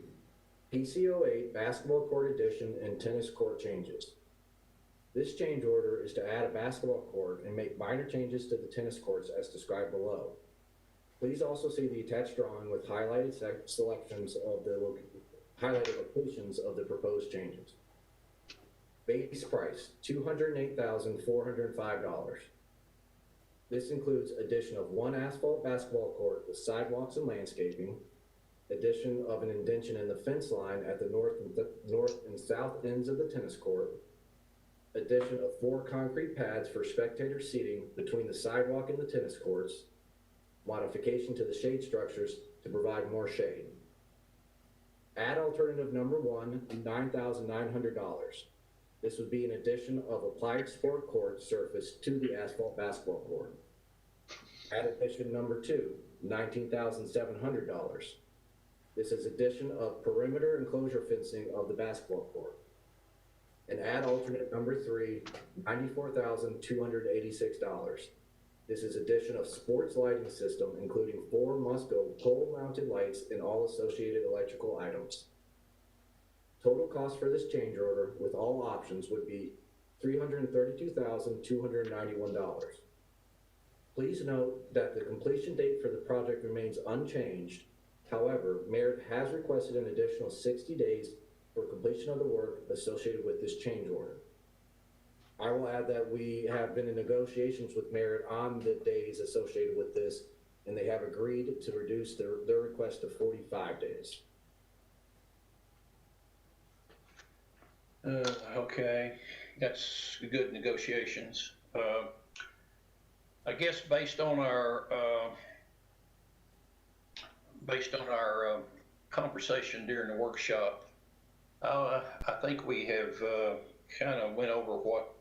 PCO8 basketball court addition and tennis court changes. This change order is to add a basketball court and make minor changes to the tennis courts as described below. Please also see the attached drawing with highlighted selections of the highlighted locations of the proposed changes. Base price, $208,405. This includes addition of 1 asphalt basketball court with sidewalks and landscaping, addition of an indention in the fence line at the north and south ends of the tennis court, addition of 4 concrete pads for spectator seating between the sidewalk and the tennis courts, modification to the shade structures to provide more shade. Add alternative number 1, $9,900. This would be an addition of applied sport court surface to the asphalt basketball court. Add addition number 2, $19,700. This is addition of perimeter enclosure fencing of the basketball court. And add alternate number 3, $94,286. This is addition of sports lighting system, including 4 must-go pole-mounted lights and all associated electrical items. Total cost for this change order with all options would be $332,291. Please note that the completion date for the project remains unchanged. However, Merit has requested an additional 60 days for completion of the work associated with this change order. I will add that we have been in negotiations with Merit on the days associated with this, and they have agreed to reduce their request to 45 days. Okay, that's good negotiations. I guess based on our conversation during the workshop, I think we have kind of went over what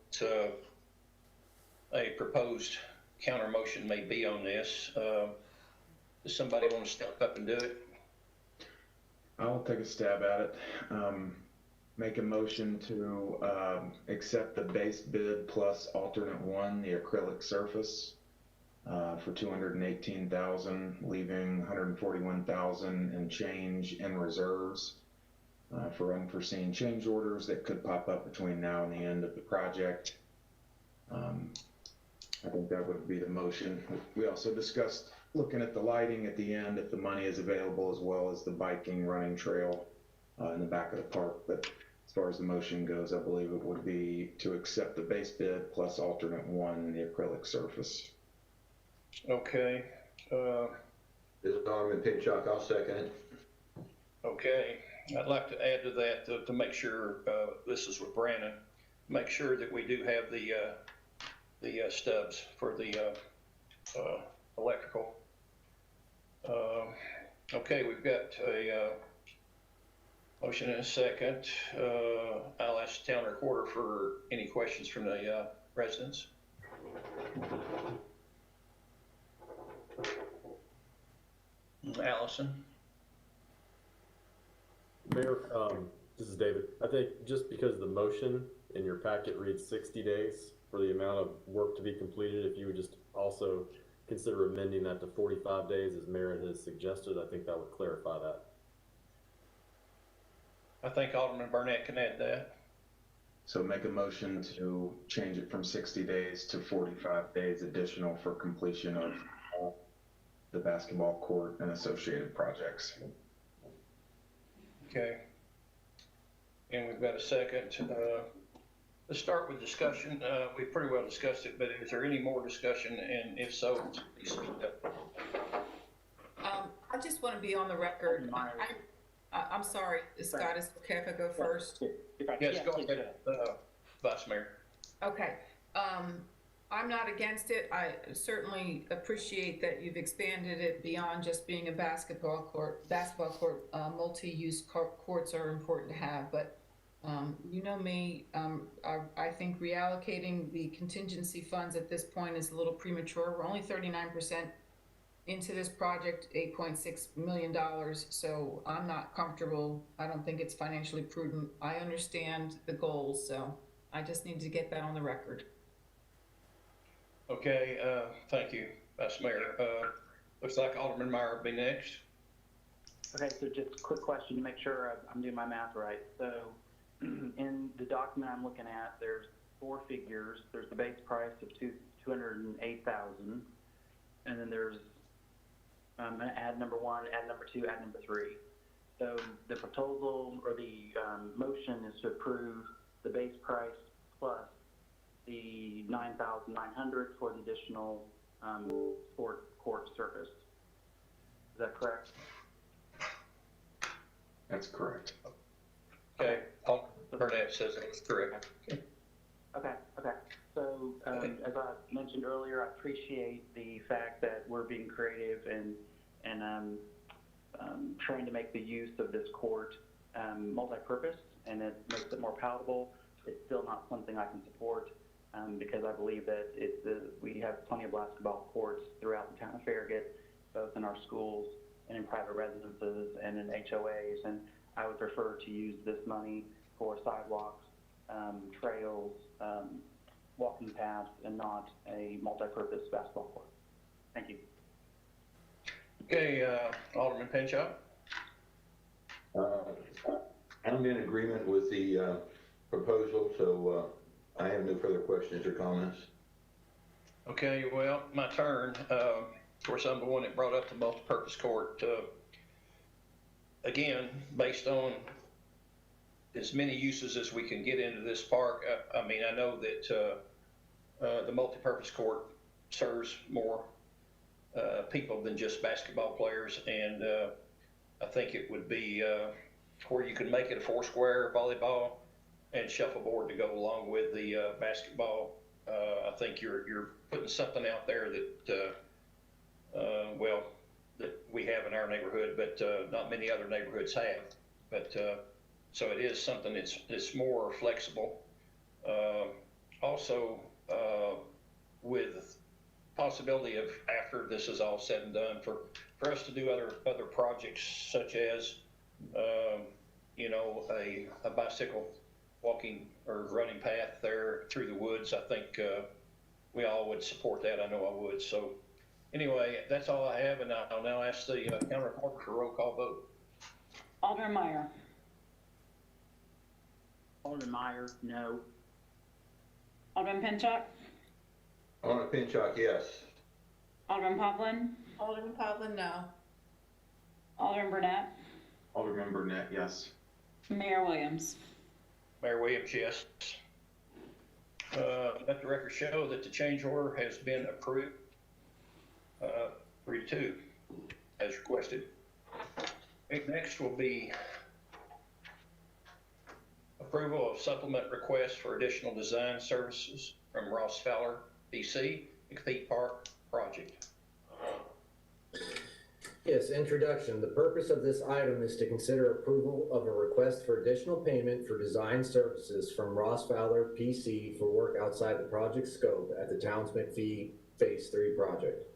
a proposed counter motion may be on this. Does somebody want to step up and do it? I'll take a stab at it. Make a motion to accept the base bid plus alternate one, the acrylic surface, for $218,000, leaving $141,000 and change in reserves for unforeseen change orders that could pop up between now and the end of the project. I think that would be the motion. We also discussed looking at the lighting at the end if the money is available, as well as the biking running trail in the back of the park. But as far as the motion goes, I believe it would be to accept the base bid plus alternate one, the acrylic surface. Okay. This is Alderman Pinchuk, I'll second it. Okay. I'd like to add to that to make sure, this is with Brandon, make sure that we do have the stubs for the electrical. Okay, we've got a motion and a second. I'll ask the town recorder for any questions from the residents. Allison? Mayor, this is David. I think just because the motion in your packet reads 60 days for the amount of work to be completed, if you would just also consider amending that to 45 days as Mayor has suggested, I think that would clarify that. I think Alderman Burnett can add that. So make a motion to change it from 60 days to 45 days additional for completion of the basketball court and associated projects. Okay. And we've got a second. Let's start with discussion. We pretty well discussed it, but is there any more discussion? And if so, please speak up. I just want to be on the record. I'm sorry, Scott, is it okay if I go first? Yes, go ahead, Vice Mayor. Okay. I'm not against it. I certainly appreciate that you've expanded it beyond just being a basketball court. Multi-use courts are important to have, but you know me, I think reallocating the contingency funds at this point is a little premature. We're only 39% into this project, $8.6 million, so I'm not comfortable. I don't think it's financially prudent. I understand the goals, so I just need to get that on the record. Okay, thank you, Vice Mayor. Looks like Alderman Meyer will be next. Okay, so just a quick question to make sure I'm doing my math right. So in the document I'm looking at, there's 4 figures. There's the base price of $208,000, and then there's I'm going to add number 1, add number 2, add number 3. So the proposal or the motion is to approve the base price plus the $9,900 for the additional sport court surface. Is that correct? That's correct. Okay, Alderman Burnett says it's correct. Okay. So as I mentioned earlier, I appreciate the fact that we're being creative and trying to make the use of this court multi-purpose, and it makes it more palatable. It's still not something I can support because I believe that we have plenty of basketball courts throughout the town of Farragut, both in our schools and in private residences and in HOAs, and I would prefer to use this money for sidewalks, trails, walking paths, and not a multi-purpose basketball court. Thank you. Okay, Alderman Pinchuk. I'm in agreement with the proposal, so I have no further questions or comments. Okay, well, my turn. Of course, I'm the one that brought up the multi-purpose court. Again, based on as many uses as we can get into this park, I mean, I know that the multi-purpose court serves more people than just basketball players, and I think it would be where you can make it a 4-square volleyball and shuffleboard to go along with the basketball I think you're putting something out there that, well, that we have in our neighborhood, but not many other neighborhoods have. But so it is something that's more flexible. Also, with possibility of, after this is all said and done, for us to do other projects such as you know, a bicycle walking or running path there through the woods. I think we all would support that. I know I would. So anyway, that's all I have, and I'll now ask the county reporter for a roll call vote. Alderman Meyer. Alderman Meyer, no. Alderman Pinchuk. Alderman Pinchuk, yes. Alderman Poplin. Alderman Pavlin, no. Alderman Burnett. Alderman Burnett, yes. Mayor Williams. Mayor Williams, yes. Let the record show that the change order has been approved. 3-2, as requested. Next will be approval of supplement request for additional design services from Ross Fowler, PC, McPhee Park project. Yes, introduction. The purpose of this item is to consider approval of a request for additional payment for design services from Ross Fowler, PC, for work outside the project scope at the town's McPhee Phase 3 project.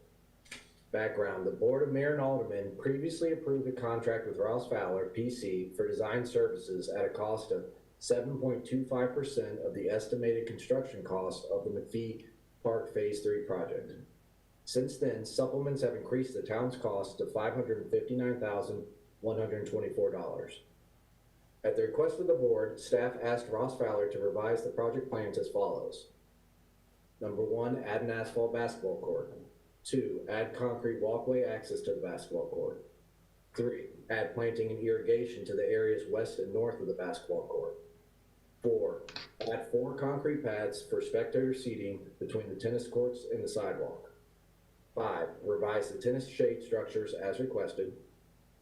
Background: the Board of Mayor and Aldermen previously approved a contract with Ross Fowler, PC, for design services at a cost of 7.25% of the estimated construction cost of the McPhee Park Phase 3 project. Since then, supplements have increased the town's cost to $559,124. At the request of the board, staff asked Ross Fowler to revise the project plans as follows. Number 1, add an asphalt basketball court. 2, add concrete walkway access to the basketball court. 3, add planting and irrigation to the areas west and north of the basketball court. 4, add 4 concrete pads for spectator seating between the tennis courts and the sidewalk. 5, revise the tennis shade structures as requested.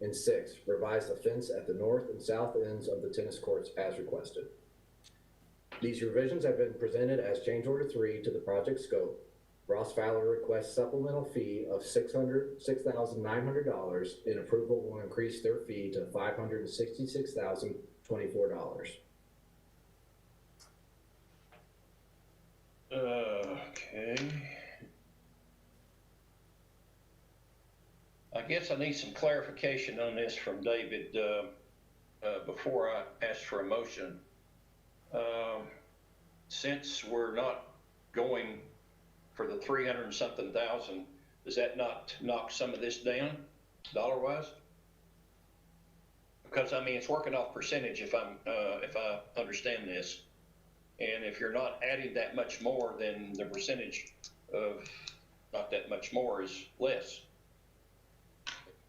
And 6, revise the fence at the north and south ends of the tennis courts as requested. These revisions have been presented as change order 3 to the project scope. Ross Fowler requests supplemental fee of $6,900, and approval will increase their fee to $566,024. Okay. I guess I need some clarification on this from David before I ask for a motion. Since we're not going for the 300 and something thousand, does that not knock some of this down dollar-wise? Because I mean, it's working off percentage if I understand this. And if you're not adding that much more, then the percentage of not that much more is less.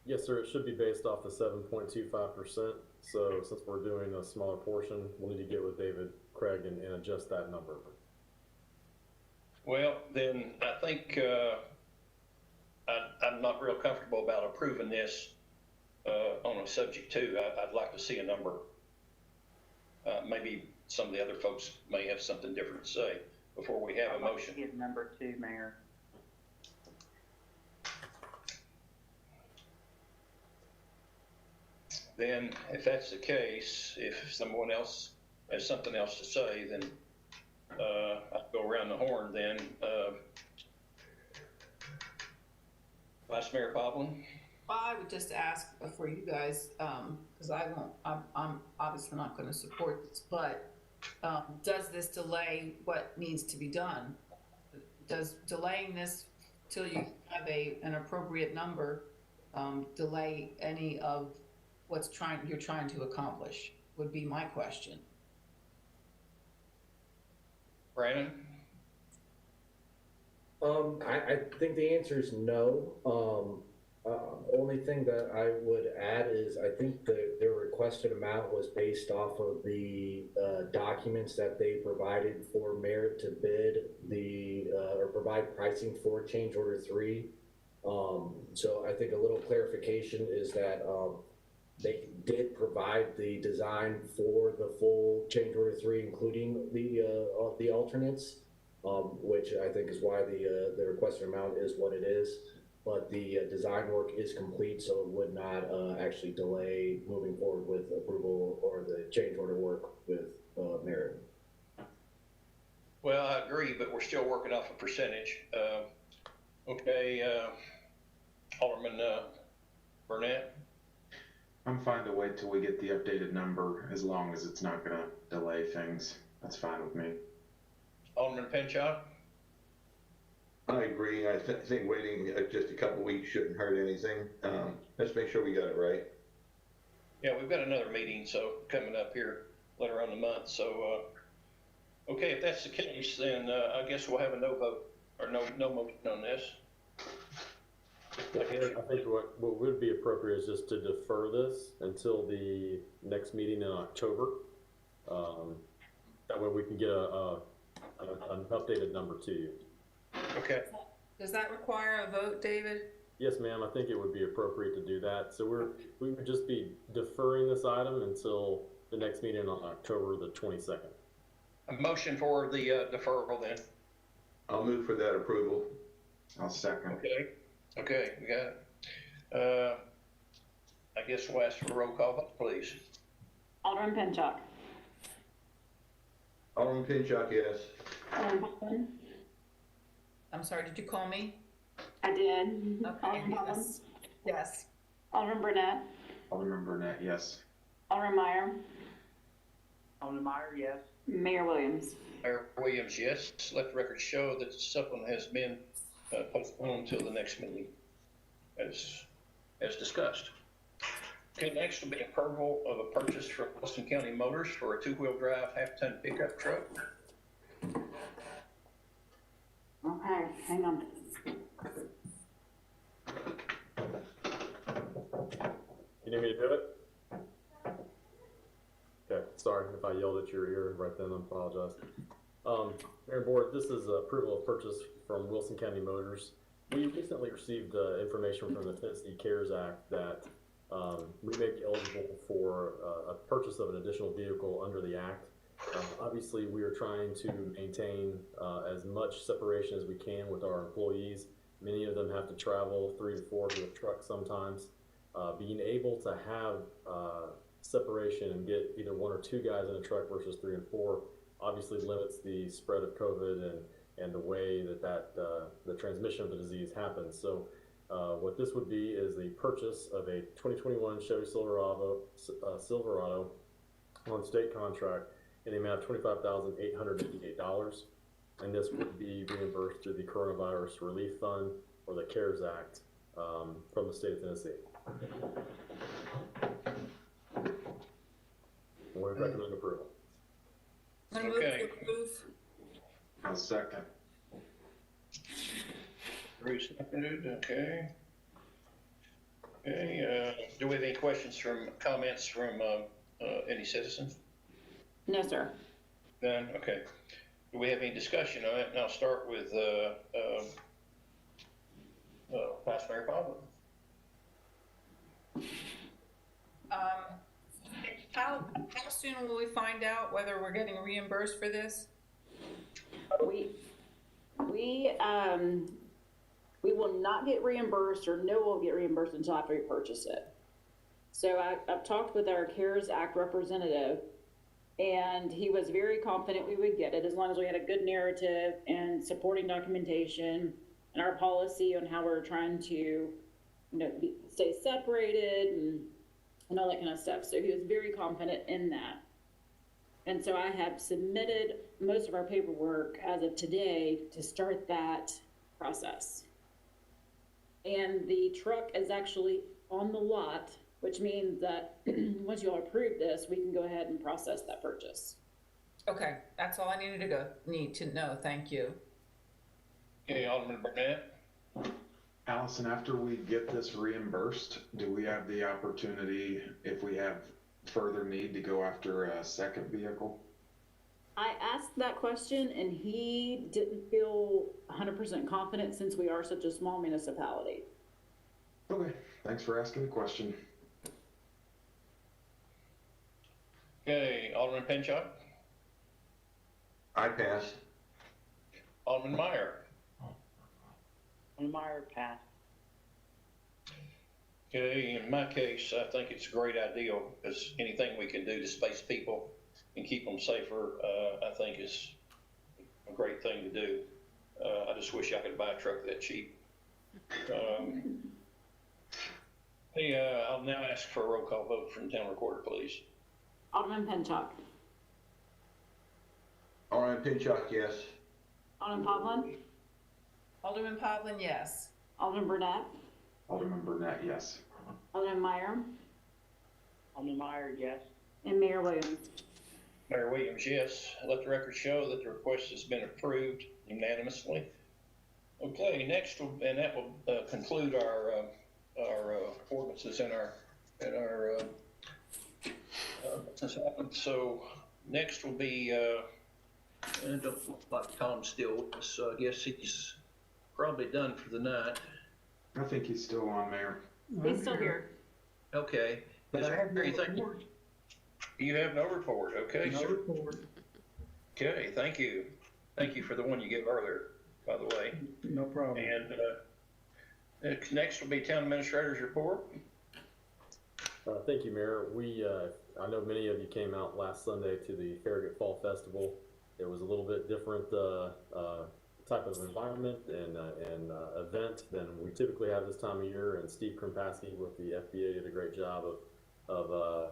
Yes, sir, it should be based off the 7.25%. So since we're doing a smaller portion, we'll need to get with David Craig and adjust that number. Well, then I think I'm not real comfortable about approving this on a subject to. I'd like to see a number. Maybe some of the other folks may have something different to say before we have a motion. I'd like to see number 2, Mayor. Then, if that's the case, if someone else has something else to say, then I'll go around the horn then. Vice Mayor Poplin? Well, I would just ask for you guys, because I'm obviously not going to support this, but does this delay what needs to be done? Does delaying this till you have an appropriate number delay any of what's you're trying to accomplish, would be my question. Brandon? I think the answer is no. Only thing that I would add is I think their requested amount was based off of the documents that they provided for merit to bid or provide pricing for change order 3. So I think a little clarification is that they did provide the design for the full change order 3, including the alternates. which I think is why the requested amount is what it is. But the design work is complete, so it would not actually delay moving forward with approval or the change order work with Merit. Well, I agree, but we're still working off a percentage. Okay, Alderman Burnett? I'm fine to wait till we get the updated number, as long as it's not gonna delay things. That's fine with me. Alderman Pinchot? I agree. I think waiting just a couple weeks shouldn't hurt anything. Let's make sure we got it right. Yeah, we've got another meeting, so coming up here later on in the month. So, okay, if that's the case, then I guess we'll have a no vote or no motion on this. I think what would be appropriate is just to defer this until the next meeting in October. That way we can get an updated number to you. Okay. Does that require a vote, David? Yes, ma'am. I think it would be appropriate to do that. So we would just be deferring this item until the next meeting on October the 22nd. A motion for the deferral then. I'll move for that approval. I'll second. Okay, we got it. I guess we'll ask for a roll call vote, please. Alderman Pinchot. Alderman Pinchot, yes. Alderman Holland. I'm sorry, did you call me? I did. Okay, Alderman Holland. yes. Yes. Alderman Burnett. Alderman Burnett, yes. Alderman Meyer. Alderman Meyer, yes. Mayor Williams. Mayor Williams, yes. Let the record show that the supplement has been postponed until the next meeting, as discussed. Okay, next will be approval of a purchase from Wilson County Motors for a two-wheel drive half-ton pickup truck. Okay, hang on. You need me to do it? Okay, sorry if I yelled at your ear right then, I apologize. Mayor and Board, this is approval of purchase from Wilson County Motors. We recently received information from the Tennessee CARES Act that we may be eligible for a purchase of an additional vehicle under the act. Obviously, we are trying to maintain as much separation as we can with our employees. Many of them have to travel 3 to 4 to a truck sometimes. Being able to have separation and get either 1 or 2 guys in a truck versus 3 and 4 obviously limits the spread of COVID and the way that the transmission of the disease happens. So what this would be is the purchase of a 2021 Chevy Silverado on state contract in the amount of $25,888, and this would be reimbursed through the Coronavirus Relief Fund or the CARES Act from the state of Tennessee. We recommend approval. I move Okay. to approve. I'll second. Bruce seconded, okay. Okay, do we have any questions comments from any citizens? No, sir. None, okay. Do we have any discussion on it? And I'll start with Vice Mayor Baldwin. How soon will we find out whether we're getting reimbursed for this? We will not get reimbursed, or no, we'll get reimbursed until after we purchase it. So I've talked with our CARES Act representative, and he was very confident we would get it as long as we had a good narrative and supporting documentation and our policy on how we're trying to, stay separated and all that kind of stuff. So he was very confident in that. And so I have submitted most of our paperwork as of today to start that process. And the truck is actually on the lot, which means that once you all approve this, we can go ahead and process that purchase. Okay, that's all I need to know. Thank you. Okay, Alderman Burnett. Allison, after we get this reimbursed, do we have the opportunity, if we have further need, to go after a second vehicle? I asked that question and he didn't feel 100% confident since we are such a small municipality. Okay, thanks for asking the question. Okay, Alderman Pinchot. I pass. Alderman Meyer. Alderman Meyer, pass. Okay, in my case, I think it's a great idea, because anything we can do to space people and keep them safer, I think is a great thing to do. I just wish I could buy a truck that cheap. Hey, I'll now ask for a roll call vote from town recorder, please. Alderman Pinchuk. Alderman Pinchuk, yes. Alderman Pavlin. Alderman Pavlin, yes. Alderman Burnett. Alderman Burnett, yes. Alderman Meyer. Alderman Meyer, yes. And Mayor Williams. Mayor Williams, yes. Let the record show that the request has been approved unanimously. Okay, next, and that will conclude our ordinances and our business items. So next will be, and don't look like Tom's still with us, so I guess he's probably done for the night. I think he's still on, Mayor. He's still here. Okay. But Is I there have no anything? report. You have no report, okay, No sir. report. Okay, thank you. Thank you for the one you gave earlier, by the way. No problem. And next will be town administrator's report. Thank you, Mayor. I know many of you came out last Sunday to the Farragut Fall Festival. It was a little bit different type of environment and event than we typically have this time of year. And Steve Krimpaski with the FBA did a great job of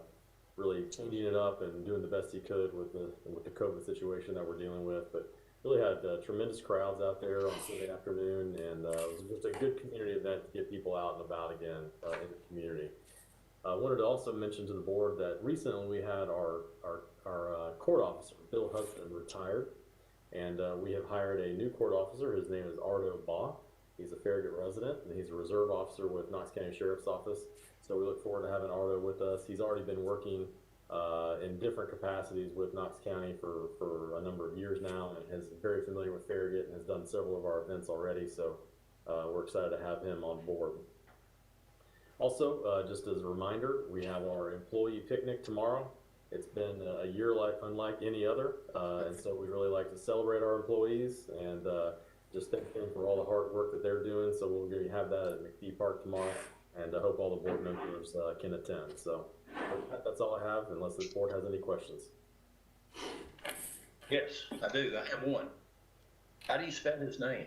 really changing it up and doing the best he could with the COVID situation that we're dealing with. But really had tremendous crowds out there on Sunday afternoon, and it was just a good community event to get people out and about again in the community. I wanted to also mention to the board that recently we had our court officer, Bill Hudson, retired, and we have hired a new court officer. His name is Ardo Baugh. He's a Farragut resident, and he's a reserve officer with Knox County Sheriff's Office. So we look forward to having Ardo with us. He's already been working in different capacities with Knox County for a number of years now, and is very familiar with Farragut and has done several of our events already. So we're excited to have him on board. Also, just as a reminder, we have our employee picnic tomorrow. It's been a year unlike any other, and so we really like to celebrate our employees and just thank them for all the hard work that they're doing. So we're going to have that at McPhee Park tomorrow, and I hope all the board members can attend. So that's all I have, unless the board has any questions. Yes, I do. I have one. How do you spell his name?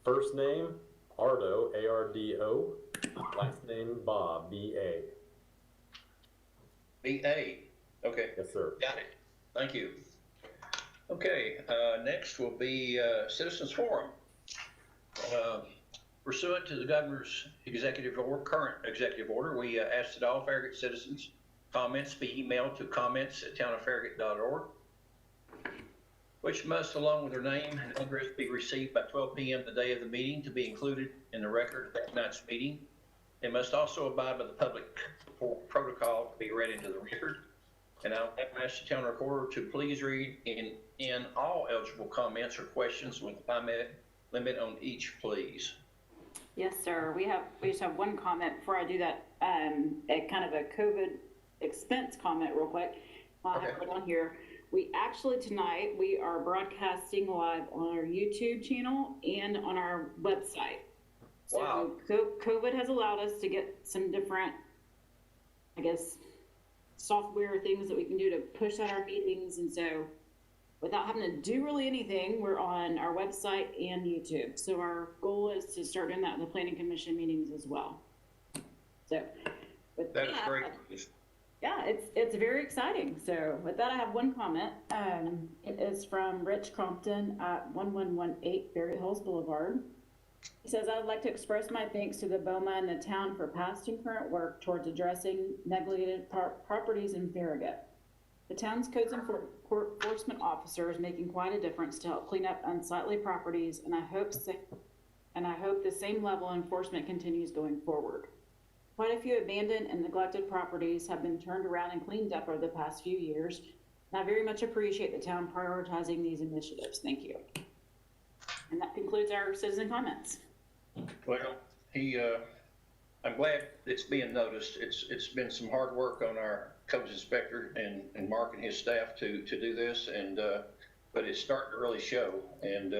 First name, Ardo, A-R-D-O. Last name, Baugh, B-A. B-A. Okay. Yes, sir. Got it. Thank you. Okay, next will be Citizens Forum. Pursuant to the governor's executive order, current executive order, we asked that all Farragut citizens' comments be emailed to comments@townoffarragut.org, which must, along with their name and address, be received by 12 p.m. the day of the meeting to be included in the record of that night's meeting. They must also abide by the public protocol to be read into the record. And I'll ask the town recorder to please read in all eligible comments or questions with a 5-minute limit on each, please. Yes, sir. We just have one comment before I do that. A kind of a COVID expense comment real quick. While I have it on here. We actually tonight, we are broadcasting live on our YouTube channel and on our website. Wow. So COVID has allowed us to get some different, I guess, software things that we can do to push out our meetings. And so without having to do really anything, we're on our website and YouTube. So our goal is to start doing that in the Planning Commission meetings as well. So with That is great. yeah, it's very exciting. So with that, I have one comment. It is from Rich Crompton at 1118 Farragut Hills Boulevard. He says, I would like to express my thanks to the BOMA and the town for past and current work towards addressing neglected properties in Farragut. The town's codes enforcement officer is making quite a difference to help clean up unsightly properties, and I hope the same level of enforcement continues going forward. Quite a few abandoned and neglected properties have been turned around and cleaned up over the past few years, and I very much appreciate the town prioritizing these initiatives. Thank you. And that concludes our citizen comments. Well, I'm glad it's being noticed. It's been some hard work on our codes inspector and Mark and his staff to do this, and but it's starting to really show. And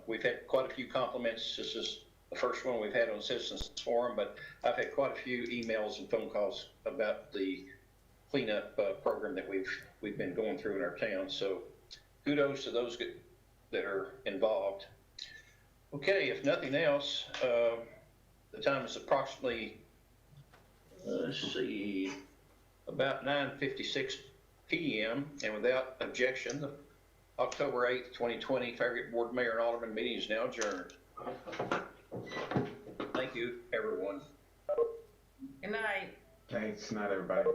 we've had quite a few compliments. This is the first one we've had on Citizens Forum, but I've had quite a few emails and phone calls about the cleanup program that we've been going through in our town. So kudos to those that are involved. Okay, if nothing else, the time is approximately, let's see, about 9:56 p.m. And without objection, the October 8th, 2020 Farragut Board Mayor and Alderman meeting is now adjourned. Thank you, everyone. Good night. Thanks, not everybody.